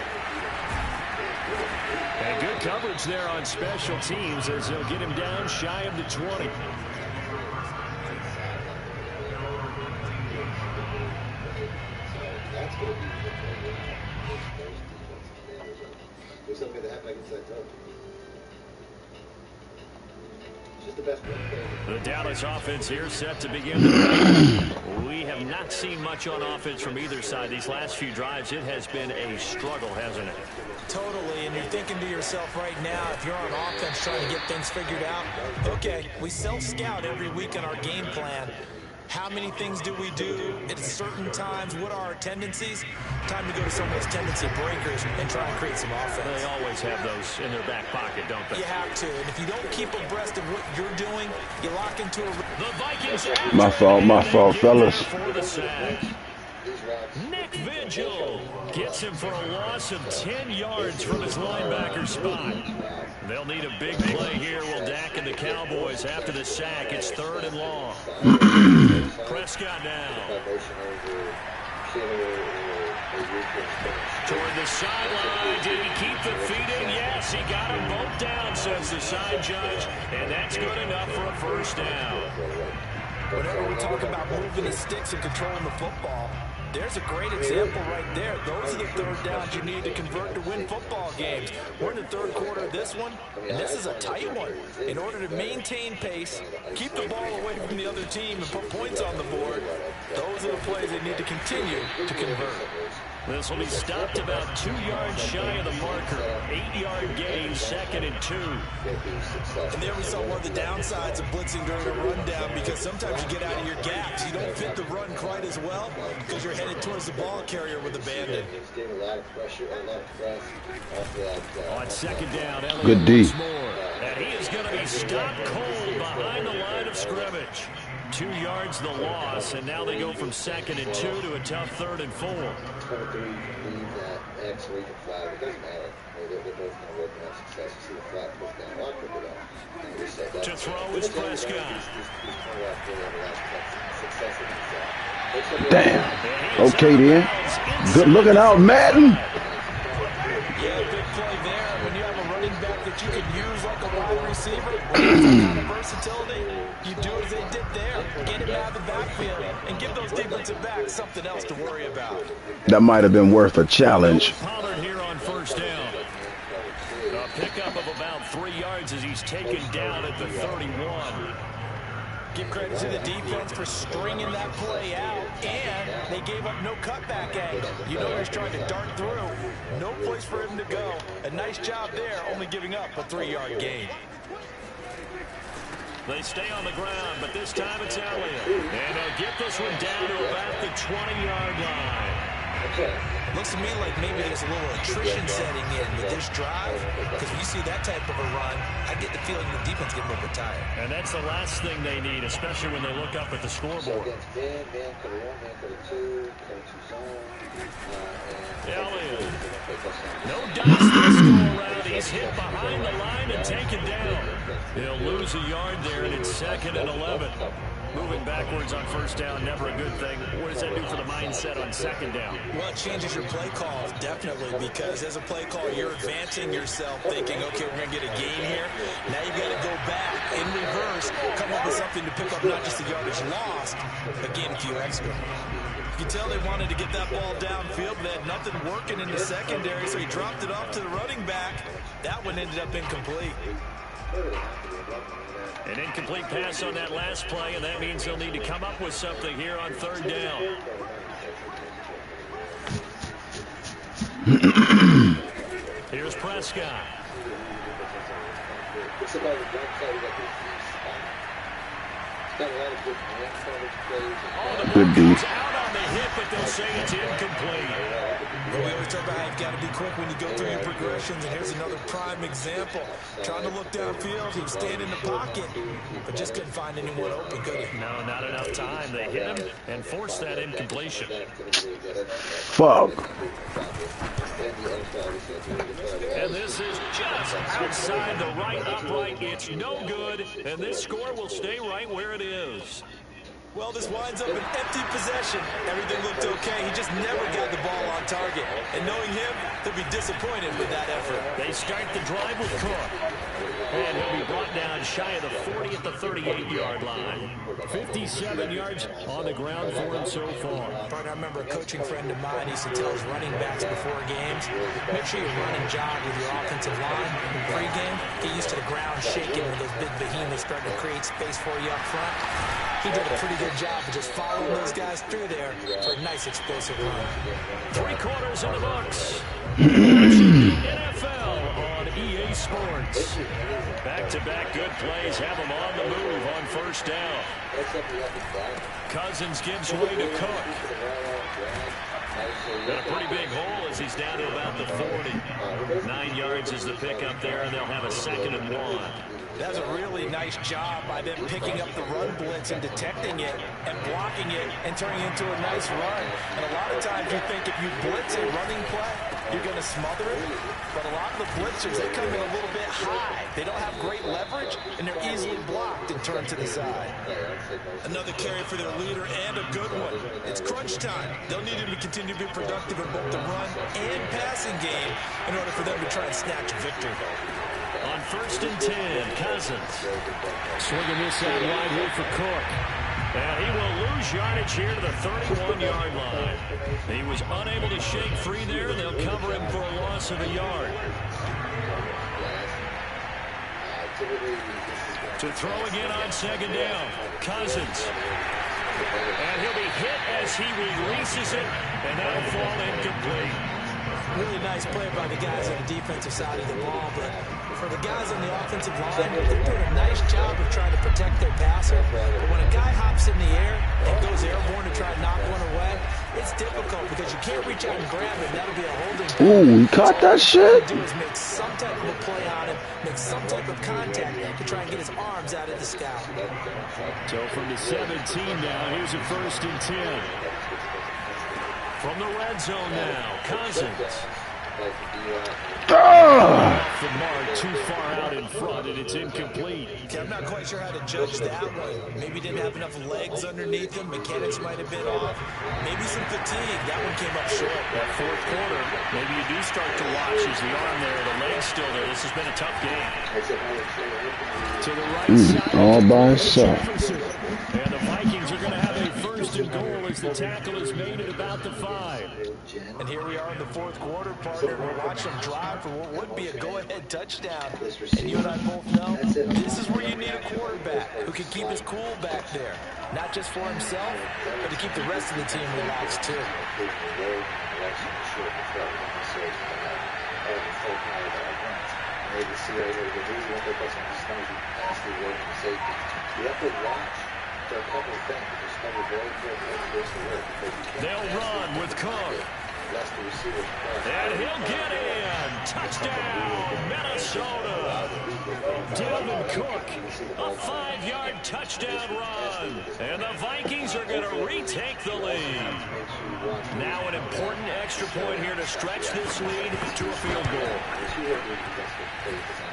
B: And good coverage there on special teams as they'll get him down shy of the 20. The Dallas offense here set to begin the drive. We have not seen much on offense from either side. These last few drives, it has been a struggle, hasn't it?
C: Totally, and you're thinking to yourself right now, if you're on offense trying to get things figured out, okay, we self-scout every week in our game plan. How many things do we do at certain times? What are our tendencies? Time to go to some of those tendency breakers and try and create some offense.
B: They always have those in their back pocket, don't they?
C: You have to, and if you don't keep abreast of what you're doing, you lock into a...
B: The Vikings
D: my fault, fellas.
B: For the sack. Nick Vigil gets him for a loss of 10 yards from his linebacker spot. They'll need a big play here. Will Dak and the Cowboys after the sack. It's 3rd and long. Prescott now. Toward the sideline. Did he keep the feet in? Yes, he got them both down, says the side judge. And that's good enough for a first down.
C: Whenever we talk about moving the sticks and controlling the football, there's a great example right there. Those are the third downs you need to convert to win football games. We're in the third quarter of this one, and this is a tight one. In order to maintain pace, keep the ball away from the other team, and put points on the board, those are the plays they need to continue to convert.
B: This will be stopped about 2 yards shy of the marker. 8-yard gain, 2nd and 2.
C: And there we saw one of the downsides of blitzing during a rundown, because sometimes you get out of your gaps. You don't fit the run quite as well because you're headed towards the ball carrier with abandon.
B: On second down,
D: good D.
B: And he is going to be stopped cold behind the line of scrimmage. 2 yards the loss, and now they go from 2nd and 2 to a tough 3rd and 4. To throw is Prescott.
D: Damn. Okay, then. Good looking out, Madden.
C: Yeah, big play there. When you have a running back that you can use like a wide receiver, with that kind of versatility, you do as they did there. Get him out of the backfield and give those defensive backs something else to worry about.
D: That might have been worth a challenge.
B: Pollard here on first down. A pickup of about 3 yards as he's taken down at the 31.
C: Give credit to the defense for stringing that play out, and they gave up no cutback angle. You know he's trying to dart through. No place for him to go. A nice job there, only giving up a 3-yard gain.
B: They stay on the ground, but this time it's Elliott. And they'll get this one down to about the 20-yard line.
C: Looks to me like maybe there's a little attrition setting in with this drive, because when you see that type of a run, I get the feeling the defense getting a little bit tired.
B: And that's the last thing they need, especially when they look up at the scoreboard. Elliott. No dice this go around. He's hit behind the line and taken down. He'll lose a yard there, and it's 2nd and 11. Moving backwards on first down, never a good thing. What does that do for the mindset on 2nd down?
C: Well, it changes your play call, definitely, because as a play caller, you're advancing yourself, thinking, okay, we're going to get a gain here. Now you've got to go back in reverse, come up with something to pick up not just the yardage lost, but gain a few extra. You can tell they wanted to get that ball downfield, but they had nothing working in the secondary, so he dropped it off to the running back. That one ended up incomplete.
B: An incomplete pass on that last play, and that means they'll need to come up with something here on 3rd down. Here's Prescott.
D: Good deep.
B: Out on the hit, but they'll say it's incomplete.
C: But we always talk about how you've got to be quick when you go through your progressions, and here's another prime example. Trying to look downfield, he was staying in the pocket, but just couldn't find anyone open, could he?
B: No, not enough time. They hit him and forced that incompletion.
D: Fuck.
B: And this is just outside the right upright. It's no good, and this score will stay right where it is.
C: Well, this winds up an empty possession. Everything looked okay. He just never got the ball on target. And knowing him, he'll be disappointed with that effort.
B: They start the drive with Cook. And he'll be brought down shy of the 40 at the 38-yard line. 57 yards on the ground for him so far.
C: But I remember a coaching friend of mine used to tell his running backs before games, make sure you run and jog with your offensive line. Pre-game, get used to the ground shaking when those big behemoths starting to create space for you up front. He did a pretty good job of just following those guys through there for a nice explosive run.
B: 3 quarters in the books. NFL on EA Sports. Back-to-back good plays have them on the move on first down. Cousins gives way to Cook. Got a pretty big hole as he's down to about the 40. 9 yards is the pickup there, and they'll have a 2nd and 1.
C: That's a really nice job by them picking up the run blitz and detecting it and blocking it and turning it into a nice run. And a lot of times you think if you blitz a running play, you're going to smother it. But a lot of the blitzers, they come in a little bit high. They don't have great leverage, and they're easily blocked and turned to the side. Another carry for their leader, and a good one. It's crunch time. They'll need him to continue to be productive in both the run and passing game in order for them to try and snatch a victory.
B: On 1st and 10, Cousins. Swinging this out wide here for Cook. And he will lose yardage here to the 31-yard line. He was unable to shake free there, and they'll cover him for a loss of a yard. To throw again on 2nd down, Cousins. And he'll be hit as he releases it, and that'll fall incomplete.
C: Really nice play by the guys on the defensive side of the ball, but for the guys on the offensive line, they're doing a nice job of trying to protect their passer. But when a guy hops in the air and goes airborne to try and knock one away, it's difficult because you can't reach out and grab him. That'll be a holding.
D: Ooh, he caught that shit.
C: What you do is make some type of a play on him, make some type of contact to try and get his arms out of the sky.
B: So from the 17 now, here's a 1st and 10. From the red zone now, Cousins. Off the mark, too far out in front, and it's incomplete.
C: Okay, I'm not quite sure how to judge that one. Maybe didn't have enough legs underneath him. Mechanics might have been off. Maybe some fatigue. That one came up short.
B: That 4th quarter, maybe you do start to watch as the arm there, the leg's still there. This has been a tough game. To the right side.
D: All by himself.
B: And the Vikings are going to have a 1st and goal as the tackle is made at about the 5.
C: And here we are in the 4th quarter, partner. We're watching them drive for what would be a go-ahead touchdown. And you and I both know this is where you need a quarterback who can keep his cool back there. Not just for himself, but to keep the rest of the team relaxed, too.
B: They'll run with Cook. And he'll get in. Touchdown, Minnesota. Dalvin Cook, a 5-yard touchdown run. And the Vikings are going to retake the lead. Now an important extra point here to stretch this lead to a field goal.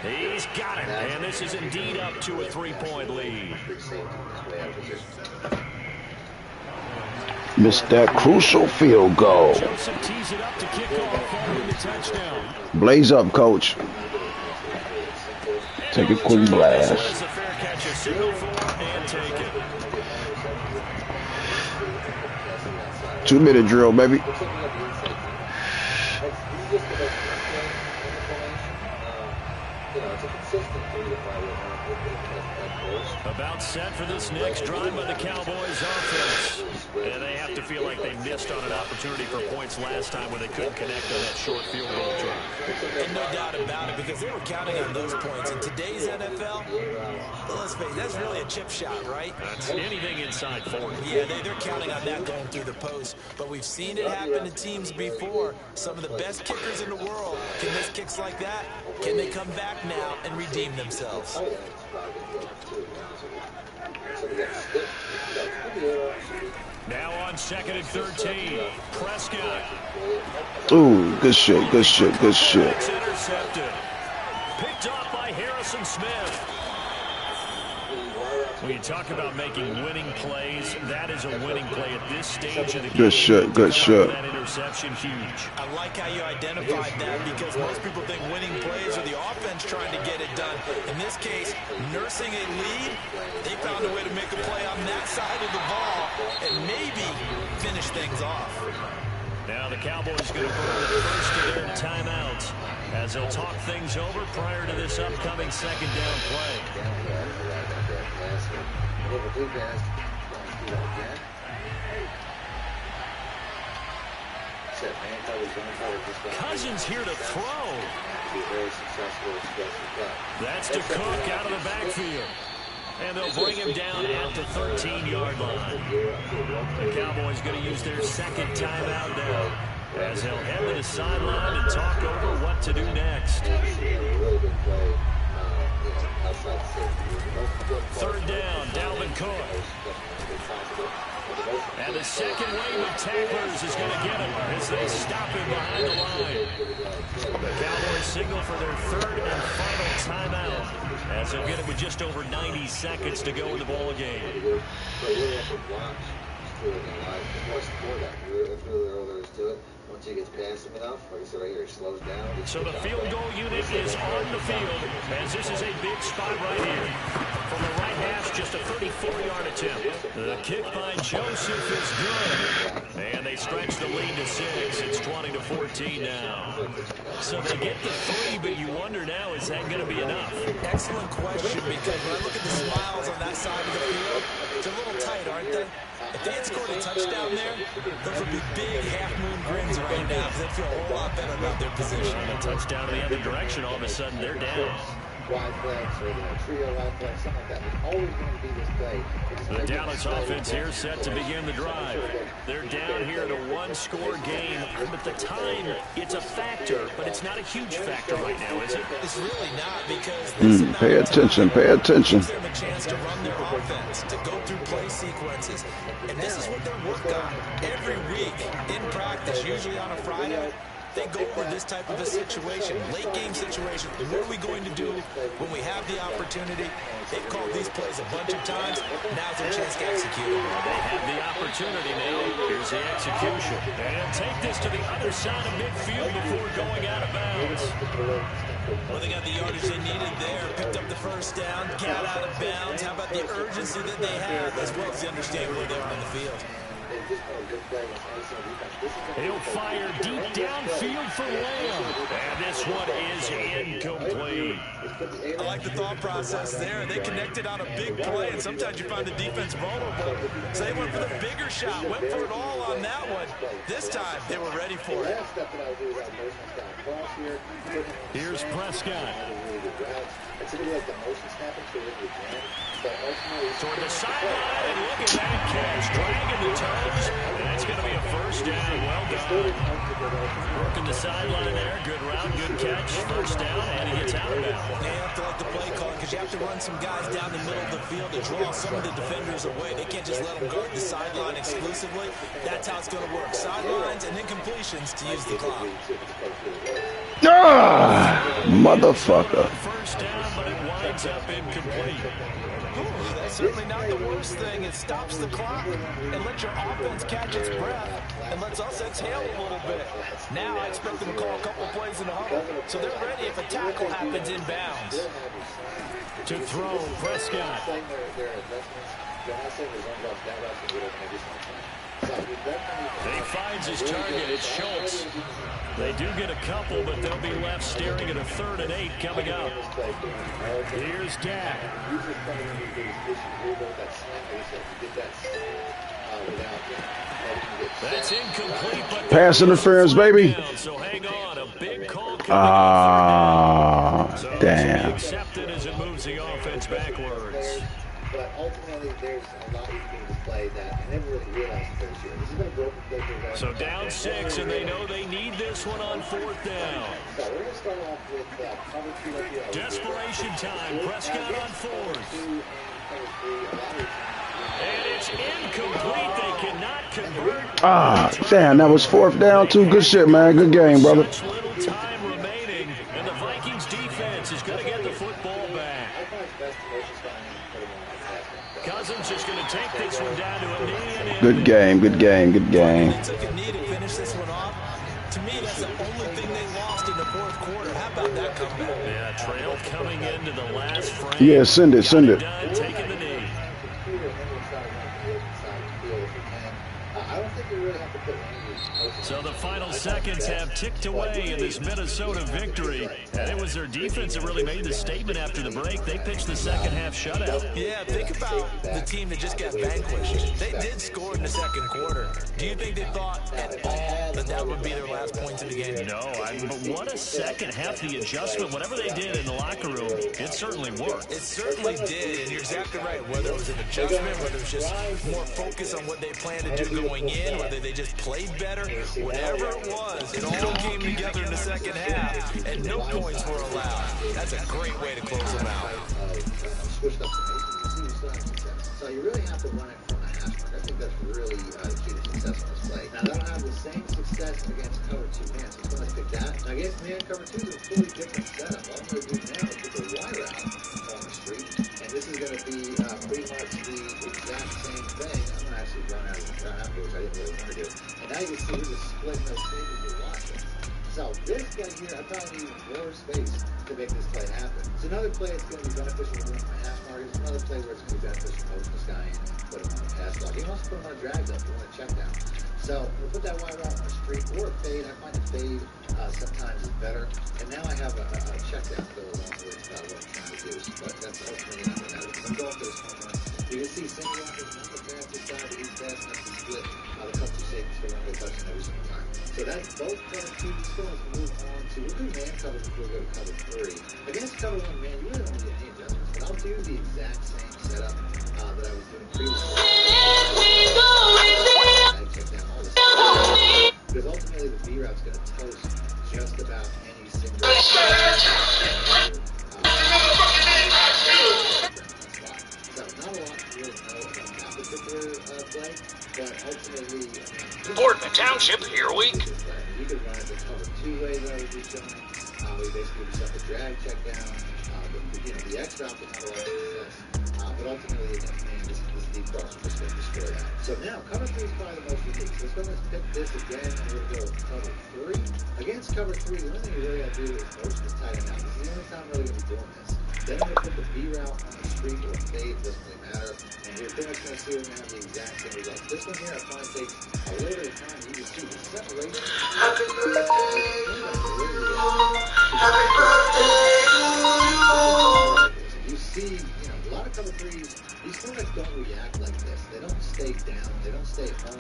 B: He's got it, and this is indeed up to a 3-point lead.
D: Missed that crucial field goal.
E: Joseph tees it up to kick off following the touchdown.
D: Blaze up, coach. Take a quick blast.
B: A fair catch, a signal for, and take it.
D: 2-minute drill, baby.
B: About set for this next drive by the Cowboys offense. And they have to feel like they missed on an opportunity for points last time when they couldn't connect on that short field goal drive.
C: And no doubt about it, because they were counting on those points. In today's NFL, let's face it, that's really a chip shot, right?
B: That's anything inside 40.
C: Yeah, they're counting on that going through the post. But we've seen it happen to teams before. Some of the best kickers in the world can miss kicks like that. Can they come back now and redeem themselves?
B: Now on 2nd and 13, Prescott.
D: Ooh, good shit, good shit, good shit.
B: It's intercepted. Picked off by Harrison Smith. When you talk about making winning plays, that is a winning play at this stage of the game.
D: Good shit, good shit.
B: That interception huge.
C: I like how you identified that, because most people think winning plays are the offense trying to get it done. In this case, nursing a lead, they found a way to make a play on that side of the ball and maybe finish things off.
B: Now the Cowboys going to burn the first of their timeouts as they'll talk things over prior to this upcoming 2nd down play. Cousins here to throw. That's to Cook out of the backfield. And they'll bring him down at the 13-yard line. The Cowboys going to use their 2nd timeout now, as they'll head to the sideline and talk over what to do next. 3rd down, Dalvin Cook. And the second wave of tacklers is going to get him as they stop him behind the line. The Cowboys signal for their 3rd and final timeout, as they'll get it with just over 90 seconds to go in the ball game.
A: Once he gets past him enough, like I said right here, he slows down.
B: So the field goal unit is on the field, as this is a big spot right here. From the right hash, just a 34-yard attempt. The kick by Joseph is good. And they stretch the lead to 6. It's 20-14 now. So they get the 3, but you wonder now, is that going to be enough?
C: Excellent question, because when I look at the smiles on that side of the field, it's a little tight, aren't they? If they had scored a touchdown there, those would be big half-moon grins right now, because they'd feel a whole lot better about their position.
B: And a touchdown in the other direction, all of a sudden they're down.
A: Wide flex or trio wide flex, something like that. There's always going to be this play.
B: The Dallas offense here set to begin the drive. They're down here in a one-score game, but the time, it's a factor, but it's not a huge factor right now, is it?
C: It's really not, because
D: Pay attention, pay attention.
C: gives them a chance to run their offense, to go through play sequences. And this is what they work on every week in practice, usually on a Friday. They go over this type of a situation, late game situation. What are we going to do when we have the opportunity? They've called these plays a bunch of times. Now's their chance to execute.
B: They have the opportunity now. Here's the execution. And take this to the other side of midfield before going out of bounds.
C: Well, they got the yardage they needed there. Picked up the first down, got out of bounds. How about the urgency that they have, as well as the understanding where they are on the field?
B: He'll fire deep downfield for Lamb. And this one is incomplete.
C: I like the thought process there. They connected on a big play, and sometimes you find the defense vulnerable. So they went for the bigger shot, went for it all on that one. This time, they were ready for it.
B: Here's Prescott. Toward the sideline, and look at that catch. Dragging the toes. And that's going to be a first down. Well done. Working the sideline there. Good route, good catch. First down, and he gets out of bounds.
C: They have to like the play call because you have to run some guys down the middle of the field to draw some of the defenders away. They can't just let them guard the sideline exclusively. That's how it's going to work. Sidelines and then completions to use the clock.
D: Motherfucker.
B: First down, but it winds up incomplete.
C: That's certainly not the worst thing. It stops the clock and lets your offense catch its breath and lets us exhale a little bit. Now I expect them to call a couple plays in the huddle, so they're ready if a tackle happens inbounds.
B: To throw, Prescott. He finds his target. It's Schultz. They do get a couple, but they'll be left staring at a 3rd and 8 coming up. Here's Dak. That's incomplete, but
D: pass interference, baby.
B: So hang on, a big call coming
D: Damn.
B: accepted as it moves the offense backwards.
A: But ultimately, there's a lot you can play that I never really realized the first year. This has been a broken play for guys.
B: So down 6, and they know they need this one on 4th down.
A: So we're going to start off with cover 2 like the other.
B: Desperation time. Prescott on 4th. And it's incomplete. They cannot convert.
D: Damn, that was 4th down too. Good shit, man. Good game, brother.
B: Such little time remaining, and the Vikings defense is going to get the football back. Cousins is going to take this one down to a knee and in.
D: Good game, good game, good game.
C: They took a knee to finish this one off. To me, that's the only thing they lost in the 4th quarter. How about that comeback?
B: Yeah, trail coming into the last frame.
D: Yeah, send it, send it.
B: Done, taking the knee.
A: I don't think we really have to put any.
B: So the final seconds have ticked away in this Minnesota victory. And it was their defense that really made the statement after the break. They pitched the second half shutout.
C: Yeah, think about the team that just got vanquished. They did score in the 2nd quarter. Do you think they thought at all that that would be their last points of the game?
B: No, but what a second half. The adjustment, whatever they did in the locker room, it certainly worked.
C: It certainly did, and you're exactly right. Whether it was an adjustment, whether it was just more focus on what they planned to do going in, whether they just played better, whatever it was, it all came together in the 2nd half, and no points were allowed. That's a great way to close them out.
A: So you really have to run it from the hash mark. I think that's really the key to success on this play. Now, they don't have the same success against cover 2 man, so let's pick that. Now, against man cover 2 is a fully different setup. All I'm going to do now is put the wide out on the street, and this is going to be pretty much the exact same thing. I'm going to actually run out of the run after, which I didn't really want to do. And now you can see we're just splitting those stages you're watching. So this play here, I probably need more space to make this play happen. It's another play that's going to be beneficial to run from hash mark. It's another play where it's going to be beneficial to post this guy in and put him on a pass block. You can also put him on a drag up if you want a check down. So we'll put that wide route on the street or a fade. I find a fade sometimes is better. And now I have a check down to go along with what I'm trying to do. But that's ultimately not what matters. I'm going for this home run. You can see single up is not the fastest side of these best. That's the split. The cover 2 safeties for one touchdown every single time. So that's both cover 2. Still as we move on to, we'll do man cover before we go to cover 3. Against cover 1 man, you really don't need any adjustments, but I'll do the exact same setup that I was doing previously. Check down all this stuff. Because ultimately the B route's going to toast just about any single. So not a lot to really know about that particular play, but ultimately.
B: Important Township, here we go.
A: You could run it the cover 2 way that I was just showing. We basically just have to drag check down. The X route will have a lot of success. But ultimately, against man, this deep cross will just get destroyed out. So now, cover 3 is probably the most unique. So let's pick this again, and we'll go cover 3. Against cover 3, the only thing you really got to do is post this tight end out. This is the only time I'm really going to be doing this. Then I'm going to put the B route on the street or fade, doesn't really matter. And you're pretty much going to see we're going to have the exact same result. This one here, I find takes a little bit of time. You can see the separation. Happy birthday to you. Happy birthday to you. You see, a lot of cover 3s, these corners don't react like this. They don't stay down. They don't stay home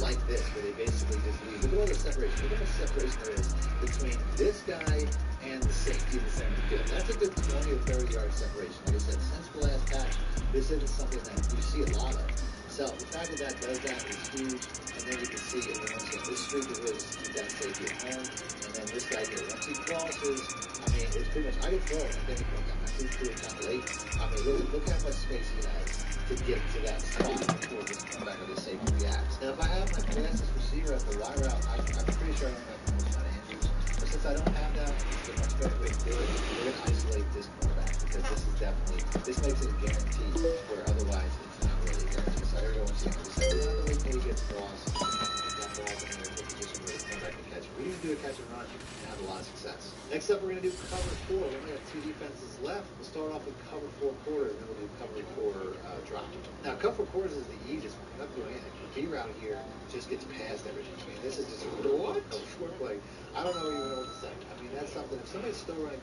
A: like this, where they basically just leave. Look at all the separation. Look at the separation there is between this guy and the safety in the center of the field. That's a good 20 or 30 yard separation. Like I said, since the last patch, this isn't something that you see a lot of. So the fact that does that is huge, and then you can see everyone's going to This streak is really just keep that safety at home. And then this guy here, once he crosses, I mean, it's pretty much, I can throw it and then he comes down. I see through it kind of late. I mean, look how much space he has to get to that spot before this comeback or the safety reacts. Now, if I have my fastest receiver at the wide route, I'm pretty sure I don't have the most amount of injuries. But since I don't have that, it's a much better way to do it. We're going to isolate this cornerback because this makes it a guarantee where otherwise it's not really a guarantee. So everyone's saying, not really till he gets crossed. That ball's in there, put position where the cornerback can catch it. We need to do a catch and run and have a lot of success. Next up, we're going to do cover 4. We only have 2 defenses left. We'll start off with cover 4 quarters, and then we'll do cover 4 drop. Now, cover 4 quarters is the easiest. We're not doing anything. The B route here just gets past everything. I mean, this is just a short play. I don't even know what to say. I mean, that's something. If somebody's still running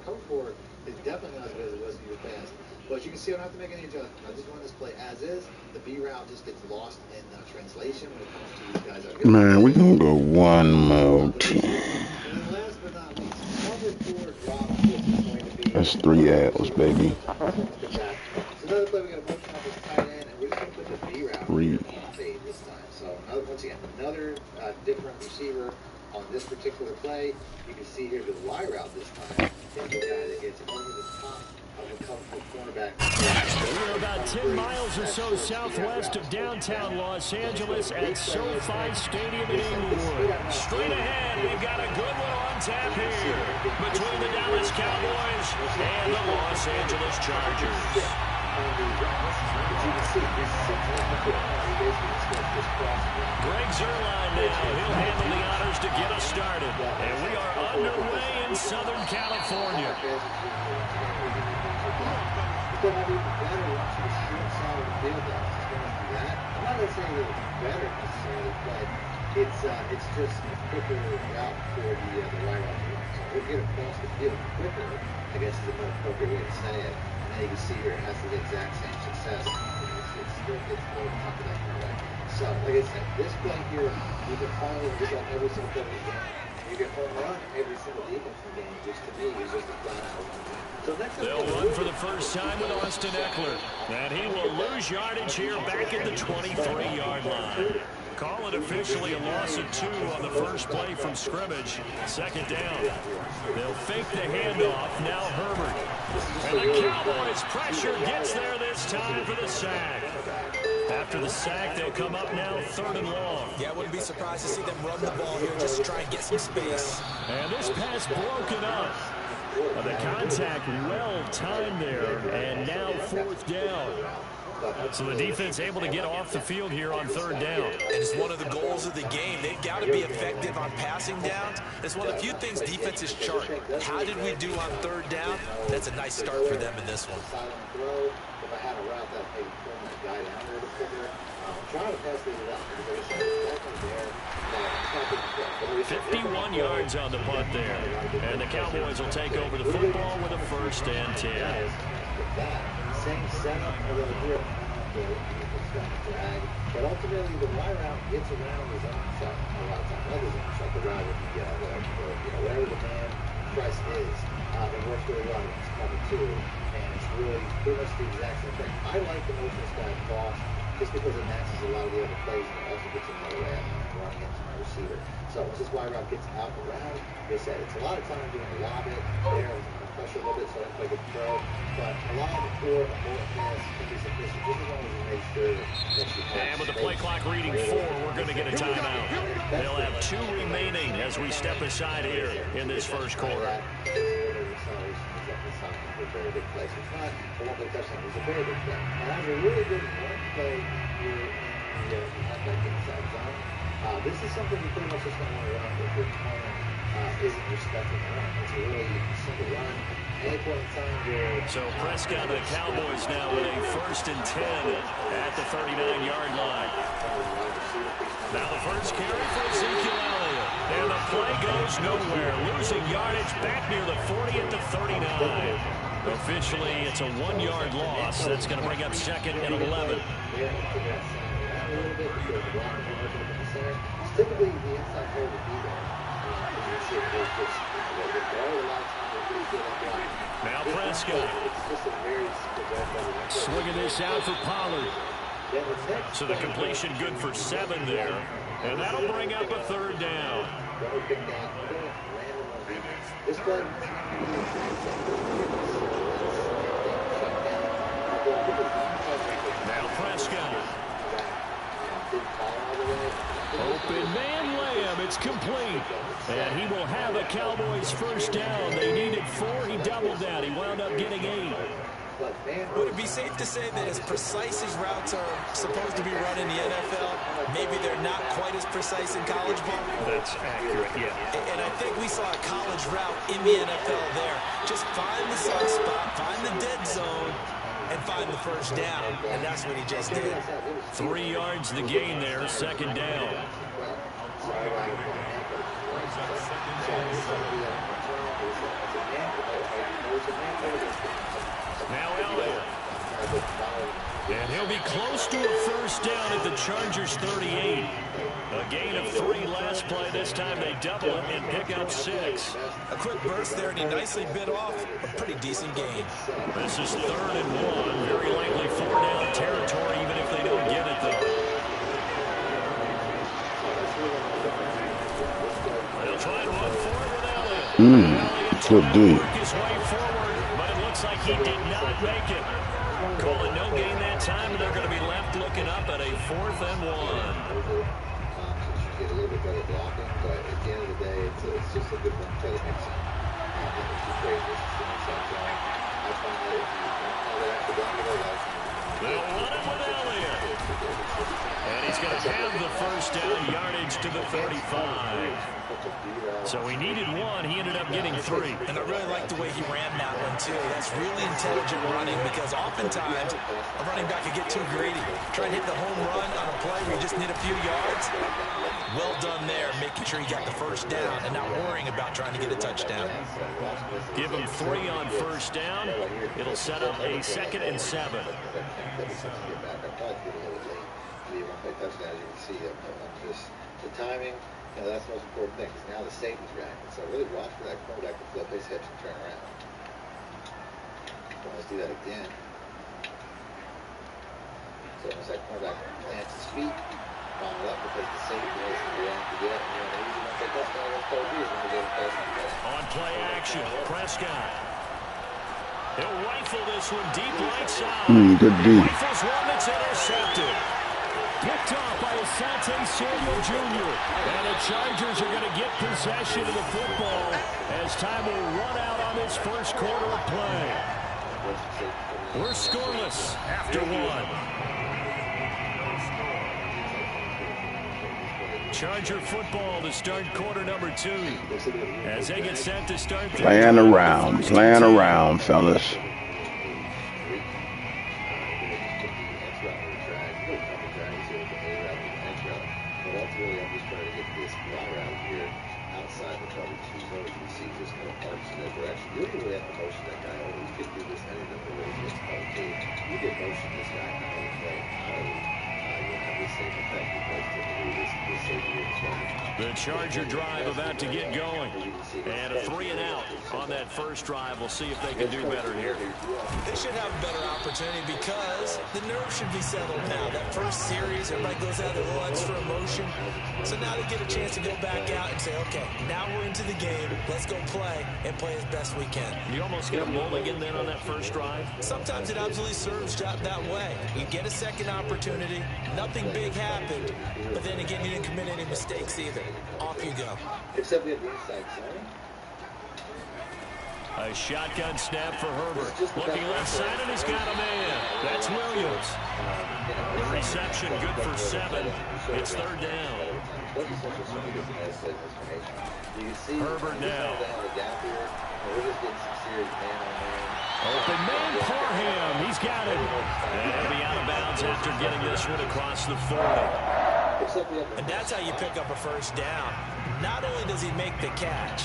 A: cover 4 is definitely not as good as it was in your past. But you can see I don't have to make any adjustments. I just run this play as is. The B route just gets lost in translation when it comes to these guys.
D: Man, we're going to go one more team.
A: And then last but not least, cover 4 drop is going to be...
D: That's 3 L's, baby.
A: So another play, we got to motion off this tight end, and we're just going to put the B route fade this time. So once again, another different receiver on this particular play. You can see here the Y route this time is the guy that gets over the top of the cover cornerback.
B: We're about 10 miles or so southwest of downtown Los Angeles at SoFi Stadium in Inglewood. Straight ahead, we've got a good one on tap here between the Dallas Cowboys and the Los Angeles Chargers. Greg Zuerlein now. He'll handle the honors to get us started. And we are underway in Southern California.
A: I'm not going to say that it's better necessarily, but it's just a quicker route for the wide route. So we'll get across the field quicker, I guess is a more appropriate way to say it. And then you can see here it has the exact same success. It still gets over the top of that cornerback. So, like I said, this play here, you can follow this on every single play of the game. You can home run every single defensive game, which to me is just a flat out one. So
B: they'll run for the first time with Austin Eckler. And he will lose yardage here back at the 23-yard line. Call it officially a loss of 2 on the first play from scrimmage. Second down. They'll fake the handoff. Now Herbert. And the Cowboys pressure gets there this time for the sack. After the sack, they'll come up now 3rd and long.
C: Yeah, I wouldn't be surprised to see them run the ball here just to try and get some space.
B: And this pass broken up. The contact well timed there, and now 4th down. So the defense able to get off the field here on 3rd down.
C: And it's one of the goals of the game. They've got to be effective on passing downs. It's one of the few things defenses chart. How did we do on 3rd down? That's a nice start for them in this one.
A: If I had a route that maybe pulled that guy down there to figure, trying to pass these out because like I said, it's definitely there.
B: 51 yards on the punt there. And the Cowboys will take over the football with a 1st and 10.
A: Same setup over here. But ultimately, the Y route gets around his own shot a lot of times. Not his own shot, the route with the, whatever the man press is. It works really well against cover 2. And it's really pretty much the exact same thing. I like the motion this guy cross just because it matches a lot of the other plays and it also gets in the way of running into my receiver. So once this Y route gets out around, like I said, it's a lot of time doing a lob it there, pressure a little bit so I don't play good throw. But a lot of the core of bullet pass can be sufficient just as long as you make sure that you have.
B: And with the play clock reading 4, we're going to get a timeout. They'll have 2 remaining as we step aside here in this first quarter.
A: Very big play. So it's not a one-play touchdown. It's a very big play. And that's a really good one play here in the halfback inside zone. This is something you pretty much just don't want to run if your opponent isn't respecting the run. It's a really simple run. At any point in time,
B: so Prescott and the Cowboys now with a 1st and 10 at the 39-yard line. Now the first carry for Ezekiel Elliott. And the play goes nowhere. Losing yardage back near the 40 at the 39. Officially, it's a 1-yard loss. That's going to bring up 2nd and 11.
A: Typically, the inside player would be there.
B: Now Prescott. Swinging this out for Pollard. So the completion good for 7 there. And that'll bring up a third down. Now Prescott. Open man layup. It's complete. And he will have a Cowboys first down. They needed 4. He doubled that. He wound up getting 8.
C: Would it be safe to say that as precise as routes are supposed to be run in the NFL, maybe they're not quite as precise in college ball?
B: That's accurate, yeah.
C: And I think we saw a college route in the NFL there. Just find the soft spot, find the dead zone, and find the first down. And that's what he just did.
B: 3 yards the gain there, second down. Now Elliott. And he'll be close to a first down at the Chargers' 38. A gain of 3 last play. This time they double it and pick up 6.
C: A quick burst there, and he nicely bit off a pretty decent gain.
B: This is 3rd and 1. Very likely 4-down territory, even if they don't get it, though. They'll try and run forward with Elliott.
D: Good D.
B: Work his way forward, but it looks like he did not make it. Calling no gain that time, and they're going to be left looking up at a 4th and 1.
A: Get a little bit better blocking, but at the end of the day, it's just a good one play that makes sense. I find that if you don't have to block it,
B: they'll run it with Elliott. And he's going to have the first down, yardage to the 35. So he needed 1. He ended up getting 3.
C: And I really like the way he ran that one, too. That's really intelligent running because oftentimes a running back could get too greedy. Try and hit the home run on a play where you just need a few yards. Well done there, making sure he got the first down and not worrying about trying to get a touchdown.
B: Give him 3 on first down. It'll set up a 2nd and 7.
A: The timing, that's the most important thing, because now the safety's reacting. So really watch for that quarterback to flip his hips and turn around. Let's do that again. So once that quarterback plants his feet, bomb it up because the safety is reacting to get it. And the reason once they touch down against Cold Beers, when they get a pass.
B: On play action, Prescott. He'll rifle this one deep right side.
D: Good D.
B: Rifles one that's intercepted. Picked off by Asante Samuel Jr. And the Chargers are going to get possession of the football as time will run out on this first quarter of play. We're scoreless after 1. Charger football to start quarter number 2 as they get set to start.
D: Playing around, fellas.
B: The Charger drive about to get going. And a 3 and out on that first drive. We'll see if they can do better here.
C: They should have a better opportunity because the nerves should be settled now. That first series, everybody goes out with a little extra emotion. So now they get a chance to go back out and say, okay, now we're into the game. Let's go play and play as best we can.
B: You almost get a mulligan then on that first drive.
C: Sometimes it absolutely serves that way. You get a second opportunity. Nothing big happened. But then again, you didn't commit any mistakes either. Off you go.
A: Except we have the inside zone.
B: A shotgun snap for Herbert. Looking left side, and he's got a man. That's Williams. The reception good for 7. It's 3rd down. Herbert now. Open man for him. He's got it. And he'll be out of bounds after getting this one across the 40.
C: And that's how you pick up a first down. Not only does he make the catch,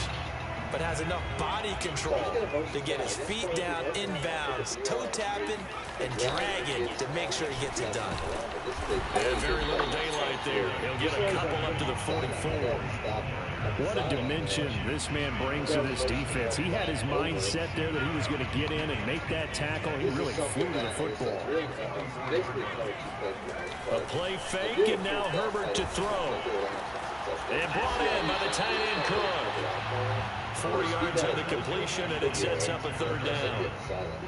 C: but has enough body control to get his feet down inbounds, toe tapping and dragging to make sure he gets it done.
B: And very little daylight there. He'll get a couple up to the 44. What a dimension this man brings to this defense. He had his mind set there that he was going to get in and make that tackle. He really flew to the football. A play fake, and now Herbert to throw. And brought in by the tight end Cook. 4 yards on the completion, and it sets up a third down.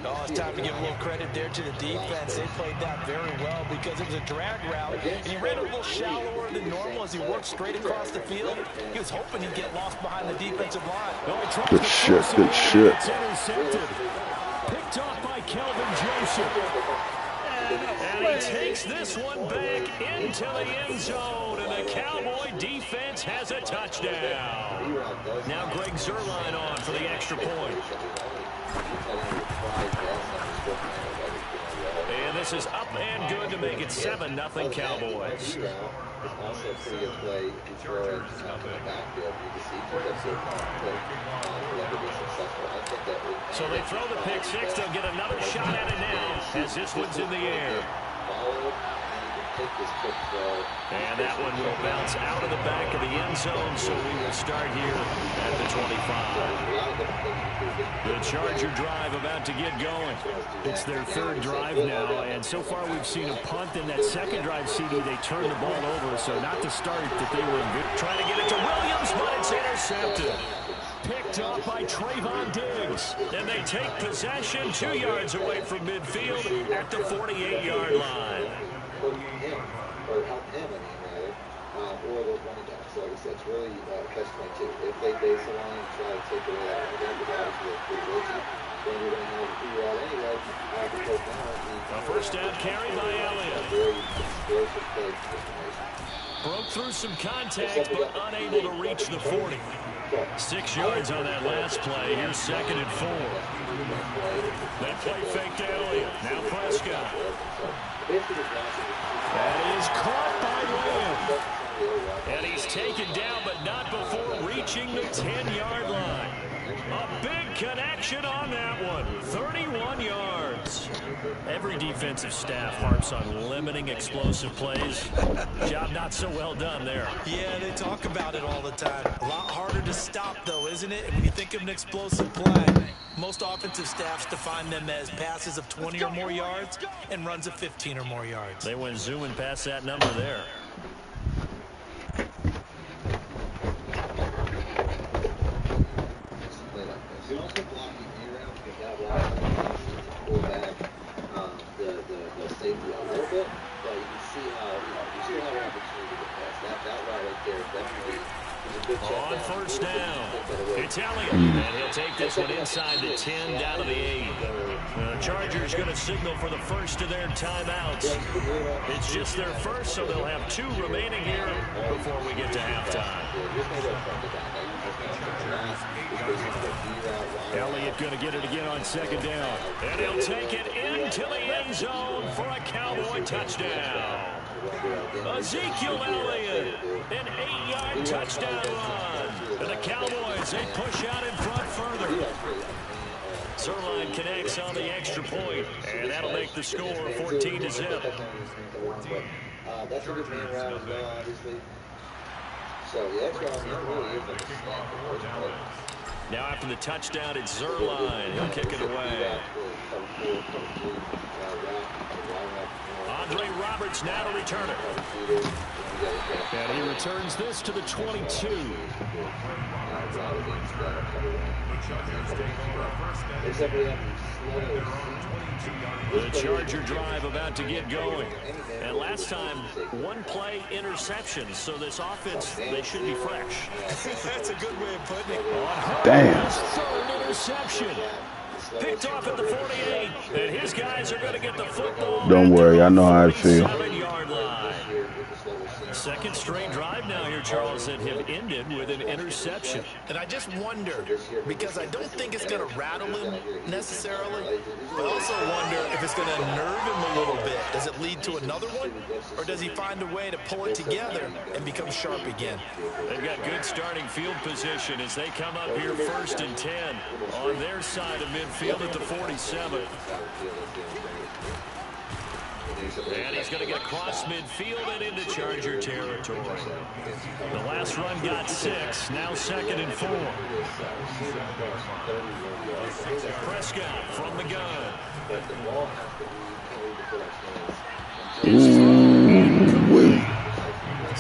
C: Oh, it's time to give a little credit there to the defense. They played that very well because it was a drag route, and he ran a little shallower than normal as he worked straight across the field. He was hoping he'd get lost behind the defensive line.
D: Good shit, good shit.
B: It's intercepted. Picked off by Kelvin Joseph. And he takes this one back into the end zone, and the Cowboy defense has a touchdown. Now Greg Zuerlein on for the extra point. And this is up and good to make it 7-0 Cowboys.
A: Also a pretty good play before it from the backfield. You can see never be successful. I think that would.
B: So they throw the pick six. They'll get another shot at it now as this one's in the air. And that one will bounce out of the back of the end zone, so we will start here at the 25. The Charger drive about to get going. It's their third drive now, and so far we've seen a punt. In that second drive, CD, they turned the ball over, so not the start that they were trying to get it to Williams, but it's intercepted. Picked off by Trayvon Diggs. And they take possession 2 yards away from midfield at the 48-yard line.
A: Or help him, or those running backs. So like I said, it's really catch-22. If they base the line and try to take away that running back, because obviously they're pretty risky, then you're going to have to figure out anyway. Because now
B: a first down carry by Elliott.
A: Very explosive play situation.
B: Broke through some contact, but unable to reach the 40. 6 yards on that last play. Here's 2nd and 4. That play fake to Elliott. Now Prescott. That is caught by Williams. And he's taken down, but not before reaching the 10-yard line. A big connection on that one. 31 yards. Every defensive staff harps on limiting explosive plays. Job not so well done there.
C: Yeah, they talk about it all the time. A lot harder to stop, though, isn't it? When you think of an explosive play, most offensive staffs define them as passes of 20 or more yards and runs of 15 or more yards.
B: They went zooming past that number there.
A: You also block the around because that line pull back the safety a little bit, but you can see how you see how an opportunity to pass. That route right there definitely is a good check.
B: On first down, it's Elliott, and he'll take this one inside the 10 down to the 8. The Chargers going to signal for the first of their timeouts. It's just their first, so they'll have 2 remaining here before we get to halftime. Elliott going to get it again on 2nd down. And he'll take it into the end zone for a Cowboy touchdown. Ezekiel Elliott, an 8-yard touchdown run. And the Cowboys, they push out in front further. Zuerlein connects on the extra point, and that'll make the score 14-0.
A: That's a good man route as well, obviously. So the extra really is a snack.
B: Now after the touchdown, it's Zuerlein. He'll kick it away. Andre Roberts now to return it. And he returns this to the 22. The Charger drive about to get going. And last time, 1 play interception. So this offense, they should be fresh.
C: That's a good way of putting it.
D: Damn.
B: 3rd interception. Picked off at the 48. And his guys are going to get the football.
D: Don't worry, I know how I feel.
B: 7-yard line. 2nd straight drive now here, Charles, that have ended with an interception.
C: And I just wonder, because I don't think it's going to rattle him necessarily, but I also wonder if it's going to nerve him a little bit. Does it lead to another one, or does he find a way to pull it together and become sharp again?
B: They've got good starting field position as they come up here 1st and 10 on their side of midfield at the 47. And he's going to get across midfield and into Charger territory. The last run got 6. Now 2nd and 4. Prescott from the gun.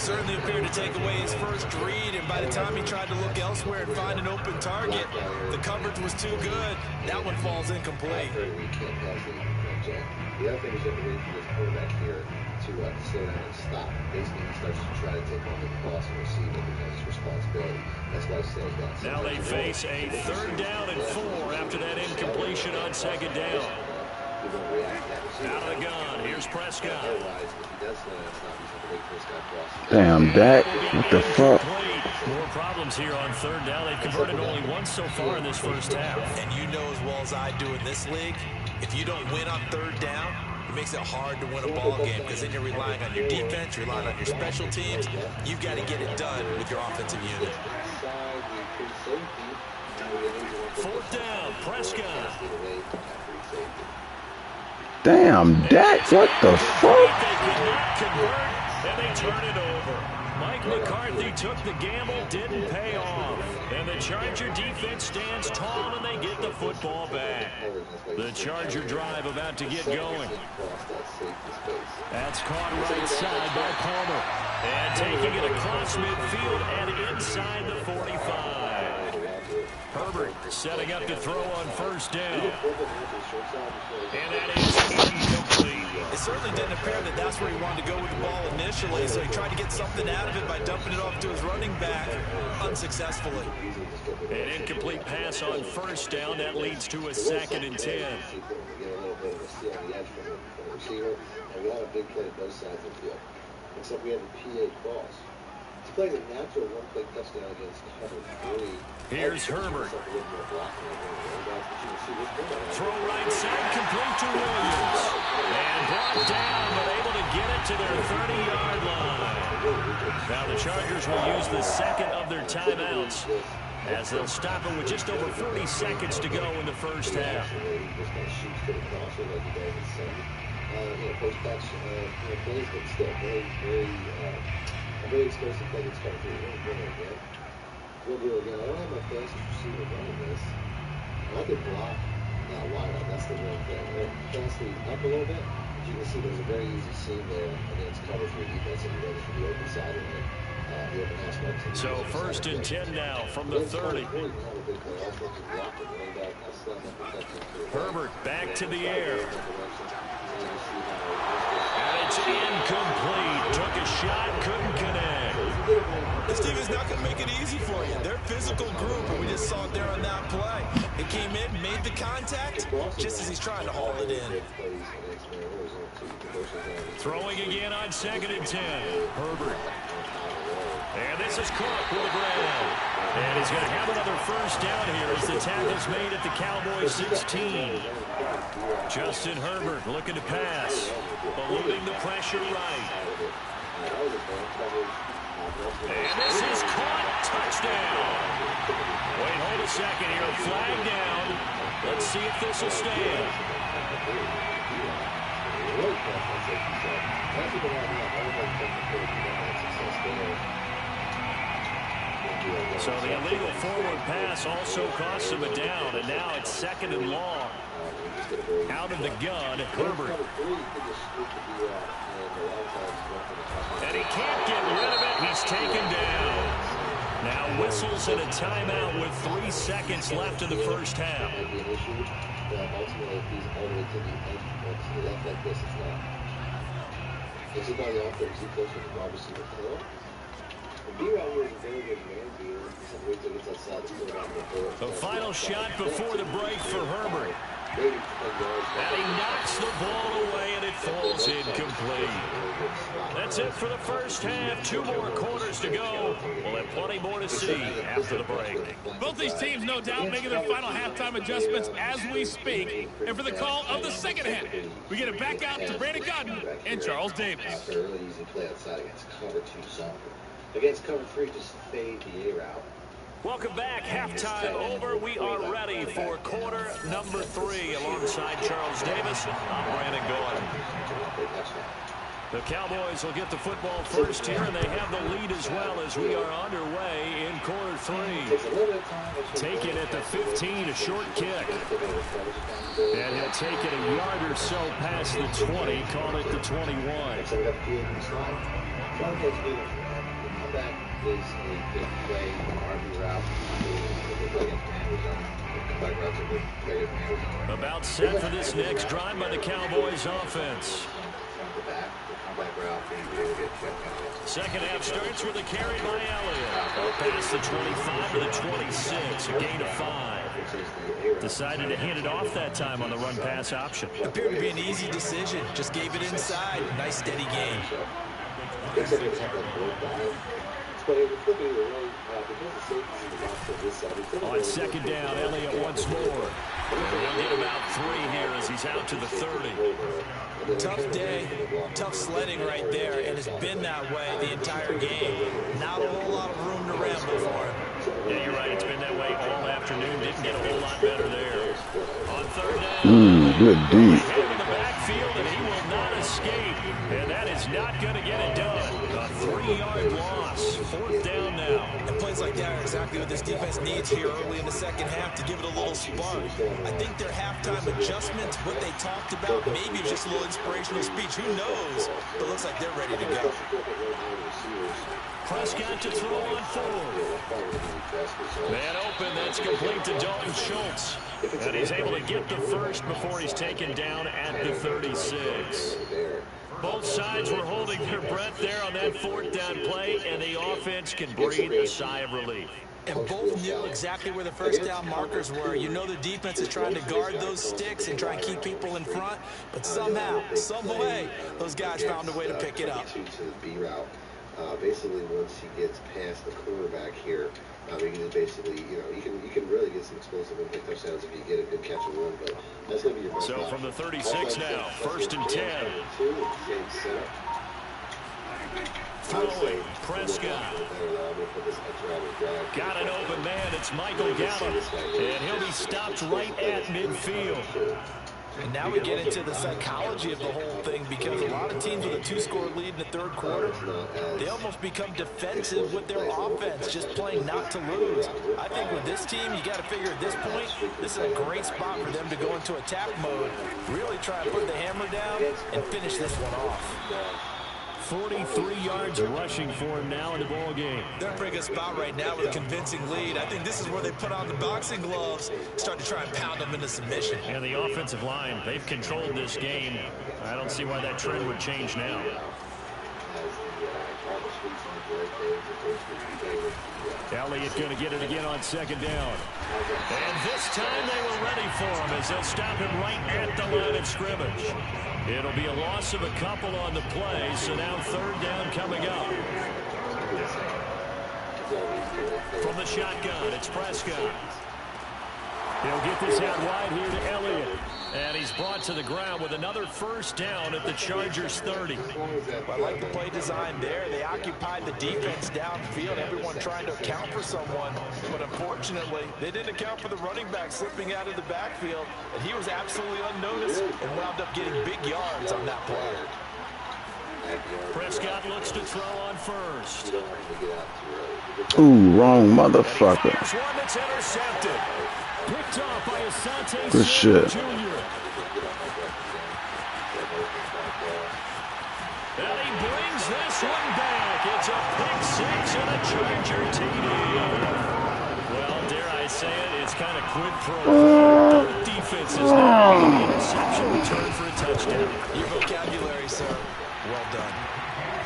C: certainly appeared to take away his first read, and by the time he tried to look elsewhere and find an open target, the coverage was too good. That one falls incomplete.
A: The other thing is you have to wait for this quarterback here to slow down and stop. Basically, he starts to try to take on the cross and receive it because it's responsibility. That's why I say that.
B: Now they face a 3rd down and 4 after that incompletion on 2nd down. Out of the gun, here's Prescott.
D: Damn, Dak, what the fuck?
B: More problems here on 3rd down. They've converted only once so far in this first half.
C: And you know as well as I do in this league, if you don't win on 3rd down, it makes it hard to win a ball game because then you're relying on your defense, you're relying on your special teams. You've got to get it done with your offensive unit.
B: 4th down, Prescott.
D: Damn, Dak, what the fuck?
B: They could not convert, and they turn it over. Mike McCarthy took the gamble, didn't pay off. And the Charger defense stands tall, and they get the football back. The Charger drive about to get going. That's caught right side by Palmer. And taking it across midfield and inside the 45. Herbert setting up to throw on 1st down. And that is incomplete.
C: It certainly didn't appear that that's where he wanted to go with the ball initially, so he tried to get something out of it by dumping it off to his running back unsuccessfully.
B: An incomplete pass on 1st down. That leads to a 2nd and 10.
A: And we have a big play at both sides of the field, except we have a PA cross. He's playing a natural one-play touchdown against cover 3.
B: Here's Herbert. Throw right side, complete to Williams. And brought down, but able to get it to their 30-yard line. Now the Chargers will use the 2nd of their timeouts as they'll stop it with just over 40 seconds to go in the first half.
A: Post-patch plays, but still very explosive play that's coming through. We'll do it again. I don't have my fastest receiver running this. I can block not wide out. That's the one thing. Fastly up a little bit. As you can see, there's a very easy seam there against cover 3 defense, and you're ready for the open side of it. The open hash marks.
B: So 1st and 10 now from the 30. Herbert back to the air. And it's incomplete. Took a shot, couldn't connect.
C: This team is not going to make it easy for you. They're a physical group, and we just saw it there on that play. It came in, made the contact, just as he's trying to haul it in.
B: Throwing again on 2nd and 10. Herbert. And this is Cook with a grab. And he's going to have another 1st down here as the tackle's made at the Cowboys 16. Justin Herbert looking to pass. Eluding the pressure right. And this is caught. Touchdown. Wait, hold a second here. Flag down. Let's see if this will stand. So the illegal forward pass also costs him a down, and now it's 2nd and long. Out of the gun, Herbert. And he can't get rid of it. He's taken down. Now whistles and a timeout with 3 seconds left in the first half.
A: This is by the offense. He goes with the wide receiver curl.
B: The final shot before the break for Herbert. And he knocks the ball away, and it falls incomplete. That's it for the first half. 2 more quarters to go. We'll have plenty more to see after the break.
F: Both these teams, no doubt, making their final halftime adjustments as we speak. And for the call of the second half, we get it back out to Brandon Godden and Charles Davis.
A: After early easy play outside against cover 2 zone. Against cover 3, just fade the air out.
B: Welcome back. Halftime over. We are ready for quarter number 3. Alongside Charles Davis, I'm Brandon Godden. The Cowboys will get the football first here, and they have the lead as well as we are underway in quarter 3. Taken at the 15, a short kick. And he'll take it a yard or so past the 20, call it the 21.
A: is a big play, RB route.
B: About set for this next drive by the Cowboys offense. Second half starts with a carry by Elliott. Past the 25 to the 26, a gain of 5. Decided to hand it off that time on the run-pass option.
C: Appeared to be an easy decision. Just gave it inside. Nice steady gain.
B: On second down, Elliott once more. And he'll get about 3 here as he's out to the 30.
C: Tough day, tough sledding right there, and it's been that way the entire game. Not a whole lot of room to ramble for him.
B: Yeah, you're right. It's been that way all afternoon. Didn't get a whole lot better there. On third down,
D: good deep.
B: head in the backfield, and he will not escape. And that is not going to get it done. A 3-yard loss. Fourth down now.
C: And plays like that are exactly what this defense needs here early in the second half to give it a little spark. I think their halftime adjustments, what they talked about, maybe just a little inspirational speech. Who knows? But looks like they're ready to go.
B: Prescott to throw on 4. Man open, that's complete to Dalton Schultz. And he's able to get the first before he's taken down at the 36. Both sides were holding their breath there on that fourth down play, and the offense can breathe a sigh of relief.
C: And both knew exactly where the first down markers were. You know the defense is trying to guard those sticks and try and keep people in front, but somehow, some way, those guys found a way to pick it up.
A: Basically, once he gets past the quarterback here, he can basically, you can really get some explosive impact touchdowns if you get a good catch and run. But that's going to be your best.
B: So from the 36 now, first and 10. Throwing, Prescott. Got an open man. It's Michael Gallup, and he'll be stopped right at midfield.
C: And now we get into the psychology of the whole thing, because a lot of teams with a 2-score lead in the third quarter, they almost become defensive with their offense, just playing not to lose. I think with this team, you got to figure at this point, this is a great spot for them to go into attack mode, really try and put the hammer down and finish this one off.
B: 43 yards rushing for him now in the ball game.
C: They're in a pretty good spot right now with a convincing lead. I think this is where they put on the boxing gloves, start to try and pound them into submission.
B: And the offensive line, they've controlled this game. I don't see why that trend would change now. Elliott going to get it again on second down. And this time they were ready for him as they'll stop him right at the line of scrimmage. It'll be a loss of a couple on the play, so now third down coming up. From the shotgun, it's Prescott. He'll get this out wide here to Elliott. And he's brought to the ground with another first down at the Chargers 30.
C: I like the play design there. They occupied the defense downfield, everyone trying to account for someone. But unfortunately, they didn't account for the running back slipping out of the backfield. And he was absolutely unnoticed and wound up getting big yards on that play.
B: Prescott looks to throw on first.
D: Ooh, wrong motherfucker.
B: There's one that's intercepted. Picked off by Asante
D: Good shit.
B: Jr. And he brings this one back. It's a pick six and a Charger TD. Well, dare I say it, it's kind of quid pro quo. Both defenses now getting an interception return for a touchdown.
C: Your vocabulary, sir. Well done.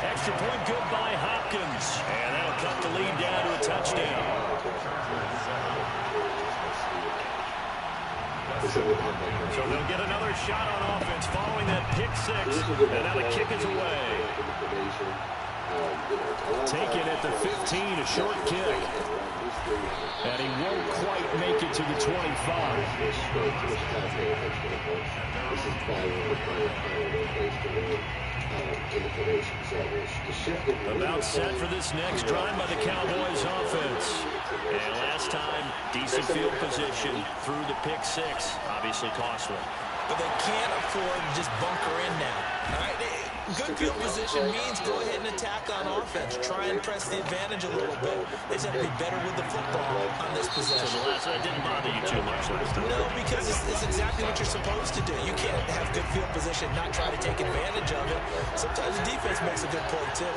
B: Extra point good by Hopkins. And that'll cut the lead down to a touchdown. So they'll get another shot on offense following that pick six. And now the kick is away. Taken at the 15, a short kick. And he won't quite make it to the 25. About set for this next drive by the Cowboys offense. And last time, decent field position through the pick six. Obviously costly.
C: But they can't afford to just bunker in now. All right? Good field position means go ahead and attack on offense. Try and press the advantage a little bit. They just have to be better with the football on this possession.
B: So the last one didn't bother you too much last time.
C: No, because it's exactly what you're supposed to do. You can't have good field position, not try to take advantage of it. Sometimes the defense makes a good play, too.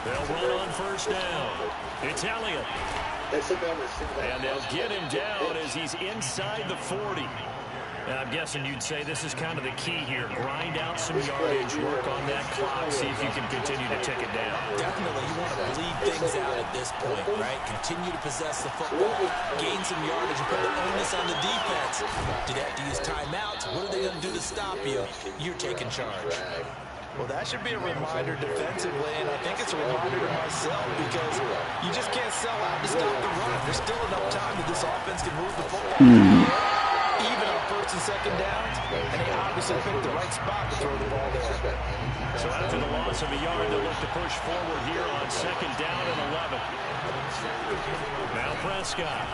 B: They'll run on first down. It's Elliott. And they'll get him down as he's inside the 40. I'm guessing you'd say this is kind of the key here. Grind out some yardage, work on that clock, see if you can continue to tick it down.
C: Definitely, you want to bleed things out at this point, right? Continue to possess the football, gain some yardage, and put the onus on the defense. Do they have to use timeouts? What are they going to do to stop you? You're taking charge. Well, that should be a reminder defensively, and I think it's a reminder to myself because you just can't sell out to stop the run. There's still enough time that this offense can move the football. Even on first and second downs, and they obviously picked the right spot to throw the ball there.
B: So after the loss of a yard, they'll look to push forward here on second down and 11. Now Prescott.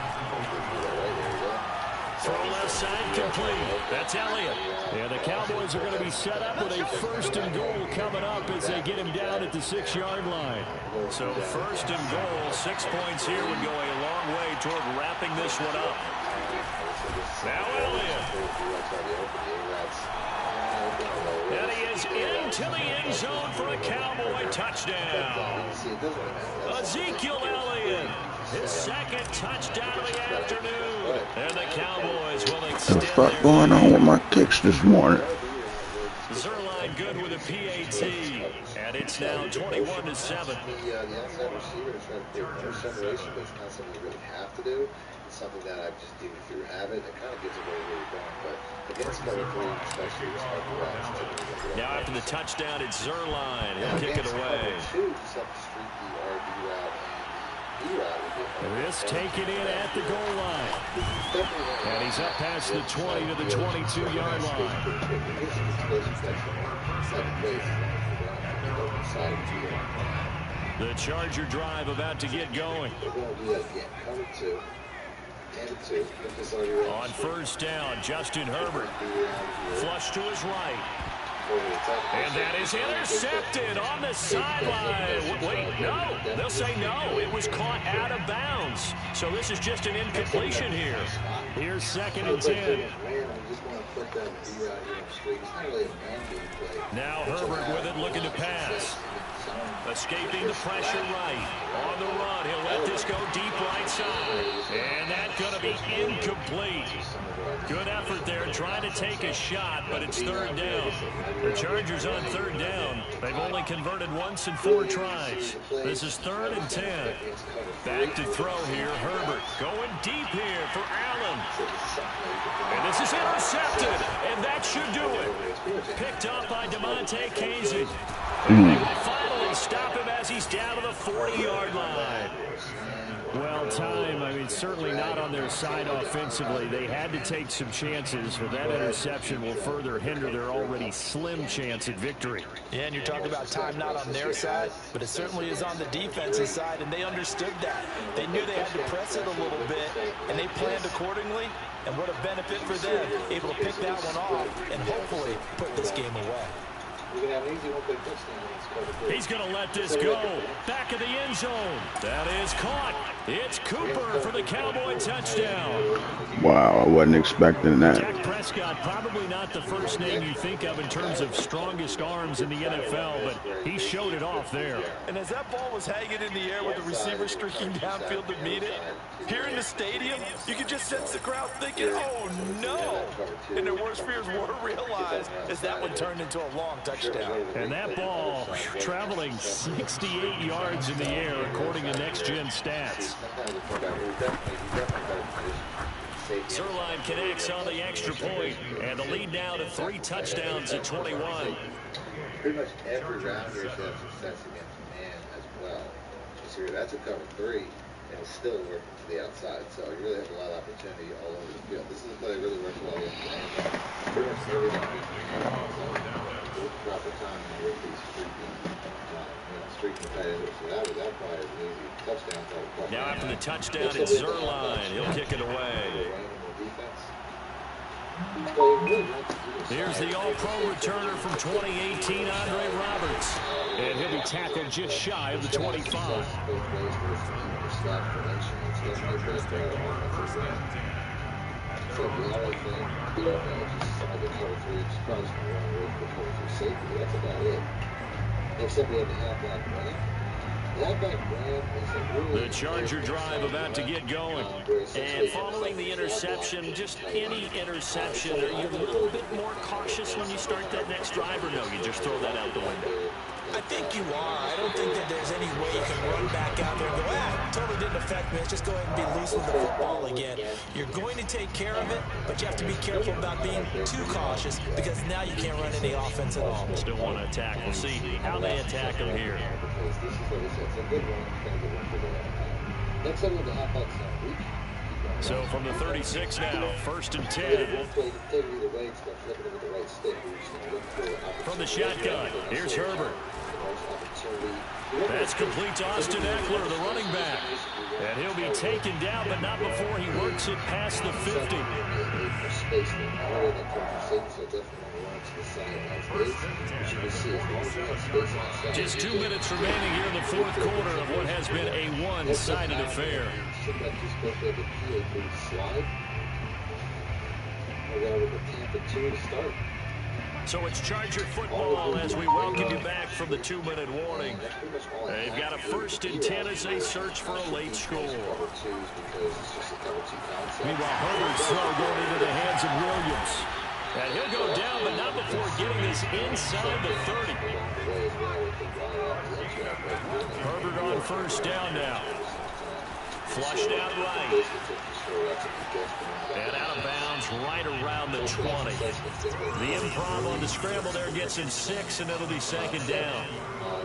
B: Throw left side complete. That's Elliott. Yeah, the Cowboys are going to be set up with a first and goal coming up as they get him down at the 6-yard line. So first and goal, 6 points here would go a long way toward wrapping this one up. Now Elliott. And he is into the end zone for a Cowboy touchdown. Ezekiel Elliott, his second touchdown of the afternoon. And the Cowboys will extend
D: the fuck going on with my kicks this morning?
B: Zerline good with a PAT. And it's now 21-7.
A: The outside receiver is trying to do separation, but it's not something you really have to do. Something that I've just given through habit. It kind of gives away where you're going, but against cover 3, especially, it's hard to run.
B: Now after the touchdown, it's Zerline. He'll kick it away. This taken in at the goal line. And he's up past the 20 to the 22-yard line. The Charger drive about to get going. On first down, Justin Herbert. Flush to his right. And that is intercepted on the sideline. Wait, no. They'll say no. It was caught out of bounds. So this is just an incompletion here. Here's second and 10. Now Herbert with it, looking to pass. Escaping the pressure right. On the run, he'll let this go deep right side. And that's going to be incomplete. Good effort there, trying to take a shot, but it's third down. The Chargers on third down. They've only converted once in 4 tries. This is 3rd and 10. Back to throw here, Herbert. Going deep here for Allen. And this is intercepted, and that should do it. Picked up by DeMonte Casey. They will finally stop him as he's down to the 40-yard line. Well, time, I mean, certainly not on their side offensively. They had to take some chances, but that interception will further hinder their already slim chance at victory.
C: Yeah, and you're talking about time not on their side, but it certainly is on the defensive side, and they understood that. They knew they had to press it a little bit, and they planned accordingly, and what a benefit for them, able to pick that one off and hopefully put this game away.
B: He's going to let this go. Back of the end zone. That is caught. It's Cooper for the Cowboy touchdown.
D: Wow, I wasn't expecting that.
B: Dak Prescott, probably not the first name you think of in terms of strongest arms in the NFL, but he showed it off there.
C: And as that ball was hanging in the air with the receiver streaking downfield to meet it, here in the stadium, you could just sense the crowd thinking, oh no! And their worst fears were realized as that one turned into a long touchdown.
B: And that ball traveling 68 yards in the air according to next-gen stats. Zerline connects on the extra point, and the lead now to 3 touchdowns at 21.
A: Pretty much every round here should have success against man as well. So that's a cover 3, and it's still working to the outside. So you really have a lot of opportunity all over the field. This is a play that really works well against man. Pretty much everybody proper time and with these streaking tight ends. So that probably is an easy touchdown.
B: Now after the touchdown, it's Zerline. He'll kick it away. Here's the all-pro returner from 2018, Andre Roberts. And he'll be tackled just shy of the 25.
A: That's about it. Except we have the half-back running.
B: The Charger drive about to get going. And following the interception, just any interception, are you a little bit more cautious when you start that next drive, or no, you just throw that out the window?
C: I think you are. I don't think that there's any way you can run back out there and go, totally didn't affect me. Let's just go ahead and be loose with the football again. You're going to take care of it, but you have to be careful about being too cautious because now you can't run any offense at all.
B: Still want to attack. We'll see how they attack them here. So from the 36 now, 1st and 10. From the shotgun, here's Herbert. That's complete to Austin Eckler, the running back. And he'll be taken down, but not before he works it past the 50. Just 2 minutes remaining here in the 4th quarter of what has been a one-sided affair. So it's Charger football as we welcome you back from the 2-minute warning. They've got a 1st and 10 as they search for a late score. Meanwhile, Herbert's throw going into the hands of Williams. And he'll go down, but not before getting this inside the 30. Herbert on 1st down now. Flushed out right. And out of bounds right around the 20. The improv on the scramble there gets him 6, and it'll be 2nd down.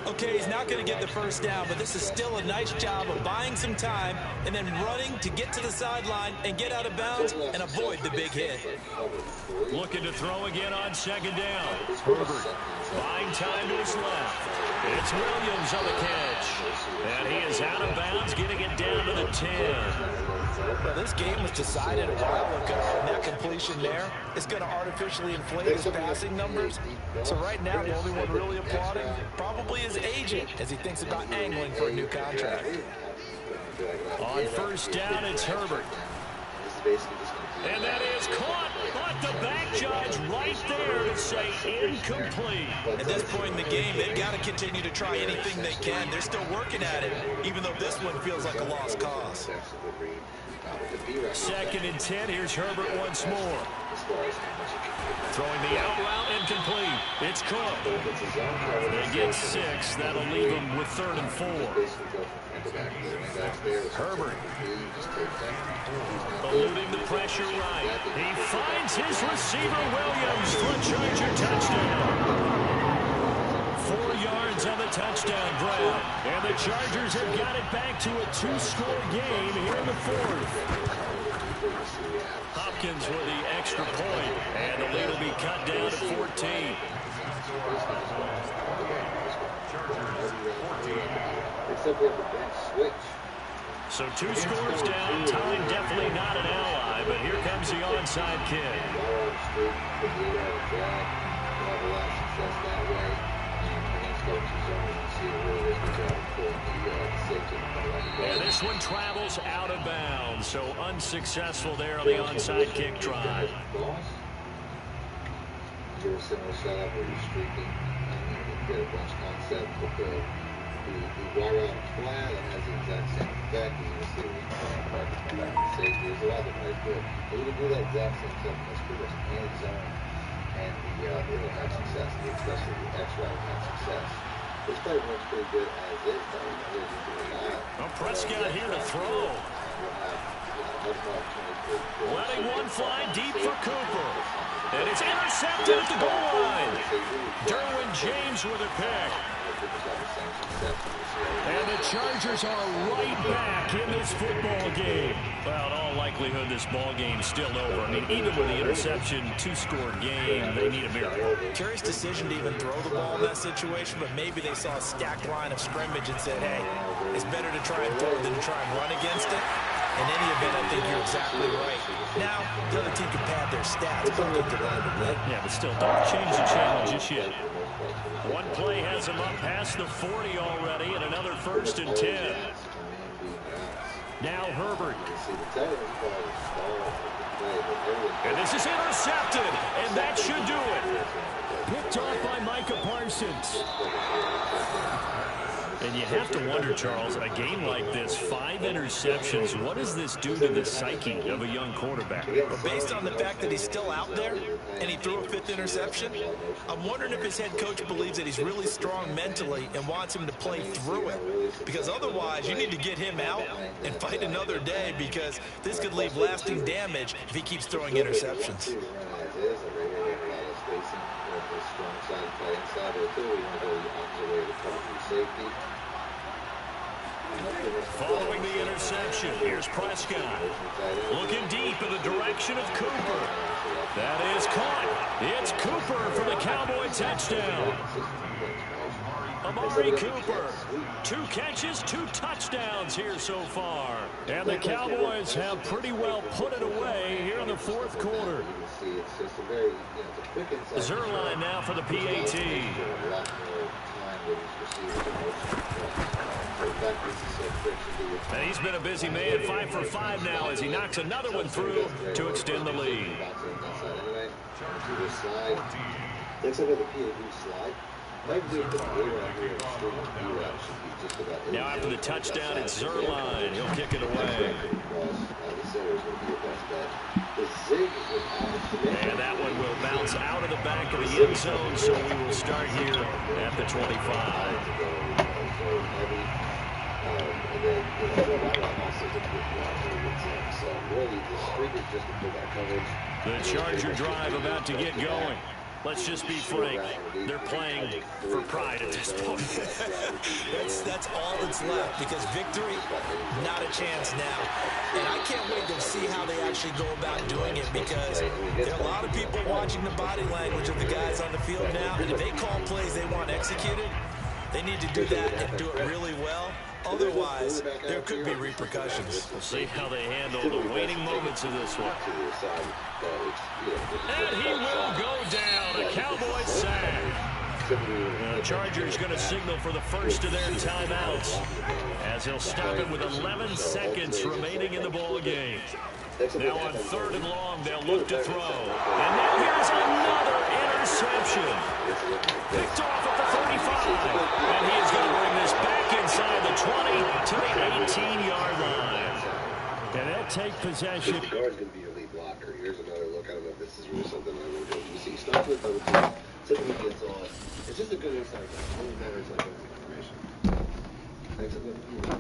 C: Okay, he's not going to get the 1st down, but this is still a nice job of buying some time and then running to get to the sideline and get out of bounds and avoid the big hit.
B: Looking to throw again on 2nd down. Herbert buying time to his left. It's Williams on the catch. And he is out of bounds, getting it down to the 10.
C: Well, this game was decided a while ago, and that completion there is going to artificially inflate his passing numbers. So right now, the only one really applauding probably his agent as he thinks about angling for a new contract.
B: On 1st down, it's Herbert. And that is caught, but the back judge right there to say incomplete.
C: At this point in the game, they've got to continue to try anything they can. They're still working at it, even though this one feels like a lost cause.
B: 2nd and 10, here's Herbert once more. Throwing the out route incomplete. It's Cook. They get 6. That'll leave them with 3rd and 4. Herbert. Eluding the pressure right. He finds his receiver Williams for a Charger touchdown. 4 yards on the touchdown grab. And the Chargers have got it back to a 2-score game here in the 4th. Hopkins with the extra point, and the lead will be cut down to 14. So 2 scores down, time definitely not an ally, but here comes the onside kick. And this one travels out of bounds, so unsuccessful there on the onside kick drive.
A: Similar setup where you're streaking and you get a bunch concept with the wire out flat and has the exact same effect as you see when you're back to safety. There's a lot of ways to do it. But you can do that exact same stuff in this pretty much end zone, and it'll have success, especially the X route will have success. This play runs pretty good as is, but I really need to rely on.
B: Well, Prescott here to throw. Letting one fly deep for Cooper. And it's intercepted at the goal line. Derwin James with a pick. And the Chargers are right back in this football game. Well, in all likelihood, this ball game's still over. I mean, even with the interception, 2-score game, they need a miracle.
C: Curious decision to even throw the ball in that situation, but maybe they saw a stacked line of scrimmage and said, hey, it's better to try and throw than to try and run against it. In any event, I think you're exactly right. Now, the other team can pad their stats, but I think they're going to win.
B: Yeah, but still, don't change the challenge just yet. One play has him up past the 40 already, and another 1st and 10. Now Herbert. And this is intercepted, and that should do it. Picked off by Micah Parsons. And you have to wonder, Charles, a game like this, 5 interceptions, what does this do to the psyche of a young quarterback?
C: But based on the fact that he's still out there and he threw a 5th interception, I'm wondering if his head coach believes that he's really strong mentally and wants him to play through it. Because otherwise, you need to get him out and fight another day, because this could leave lasting damage if he keeps throwing interceptions.
B: Following the interception, here's Prescott. Looking deep in the direction of Cooper. That is caught. It's Cooper for the Cowboy touchdown. Amari Cooper, 2 catches, 2 touchdowns here so far. And the Cowboys have pretty well put it away here in the 4th quarter. Zerline now for the PAT. And he's been a busy man, 5 for 5 now as he knocks another one through to extend the lead.
A: Next, I got the PAT slide.
B: Now after the touchdown, it's Zerline. He'll kick it away. And that one will bounce out of the back of the end zone, so we will start here at the 25. The Charger drive about to get going. Let's just be frank, they're playing for pride at this point.
C: That's all that's left, because victory, not a chance now. And I can't wait to see how they actually go about doing it, because there are a lot of people watching the body language of the guys on the field now, and if they call plays they want executed, they need to do that and do it really well. Otherwise, there could be repercussions.
B: We'll see how they handle the waning moments of this one. And he will go down. A Cowboys sack. The Chargers going to signal for the first of their timeouts, as he'll stop it with 11 seconds remaining in the ball game. Now on 3rd and long, they'll look to throw. And now here's another interception. Picked off at the 35. And he is going to bring this back inside the 20 to the 18-yard line. And they'll take possession.
A: The guard's going to be your lead blocker. Here's another look. I don't know if this is really something I want to do. You see, start with double team. Typically gets off. It's just a good insight. It only matters like information. Thanks a lot.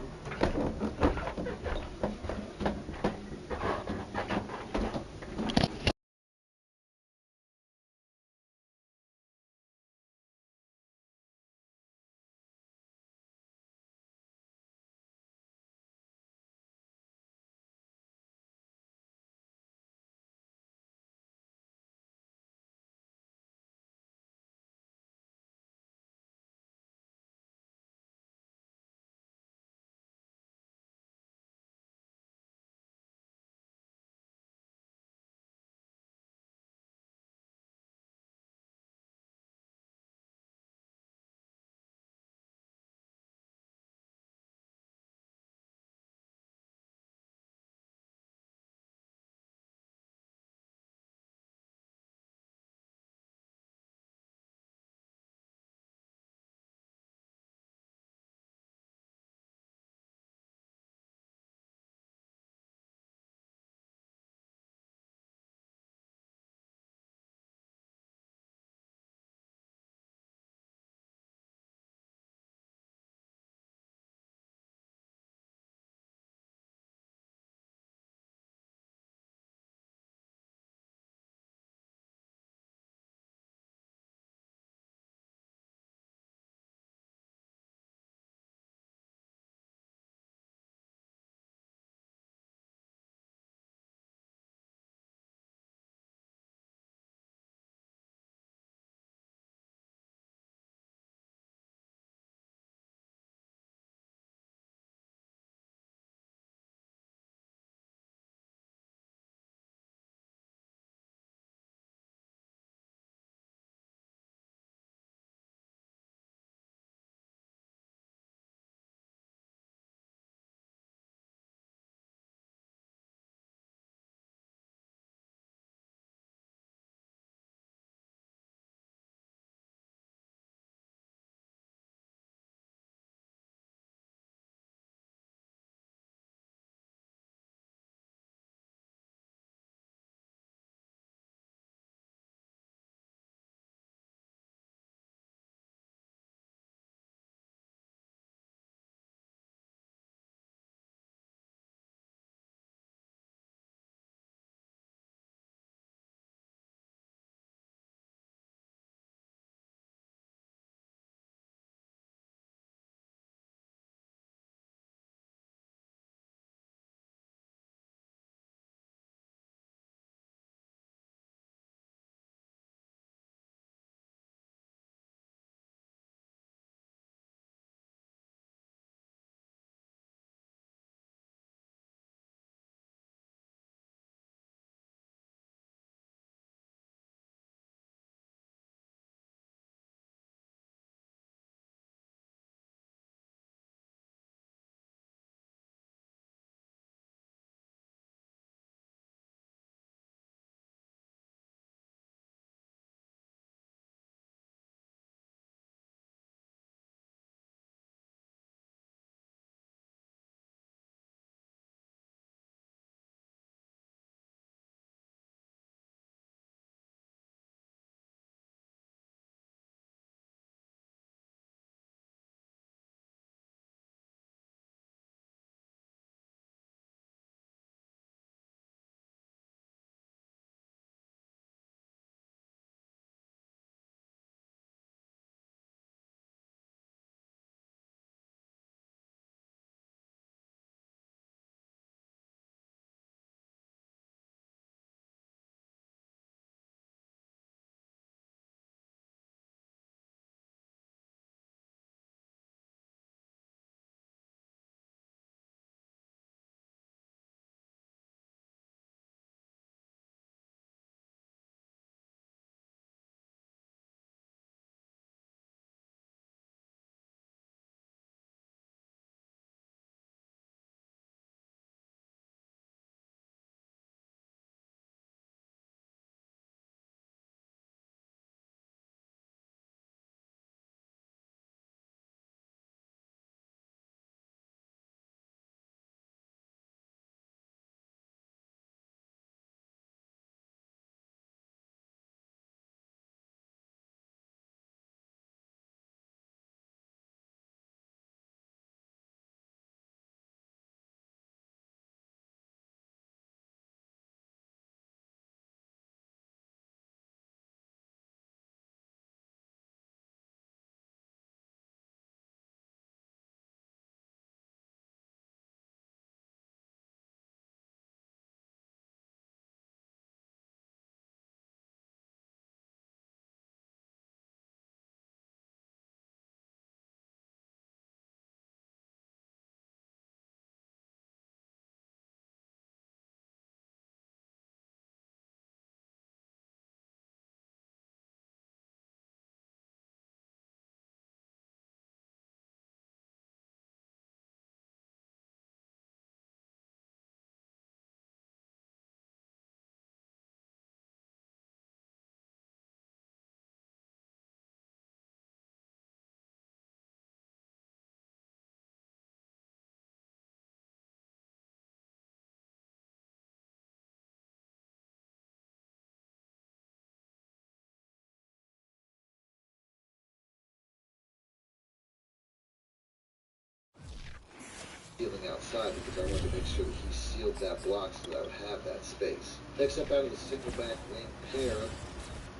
A: sealing outside because I wanted to make sure that he sealed that block so that I would have that space. Next up out of the single back wing pair,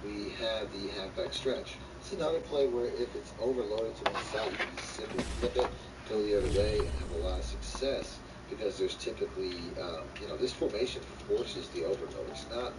A: we have the halfback stretch. It's another play where if it's overloaded to one side, you can simply flip it, go the other way, and have a lot of success because there's typically, this formation forces the overload. It's not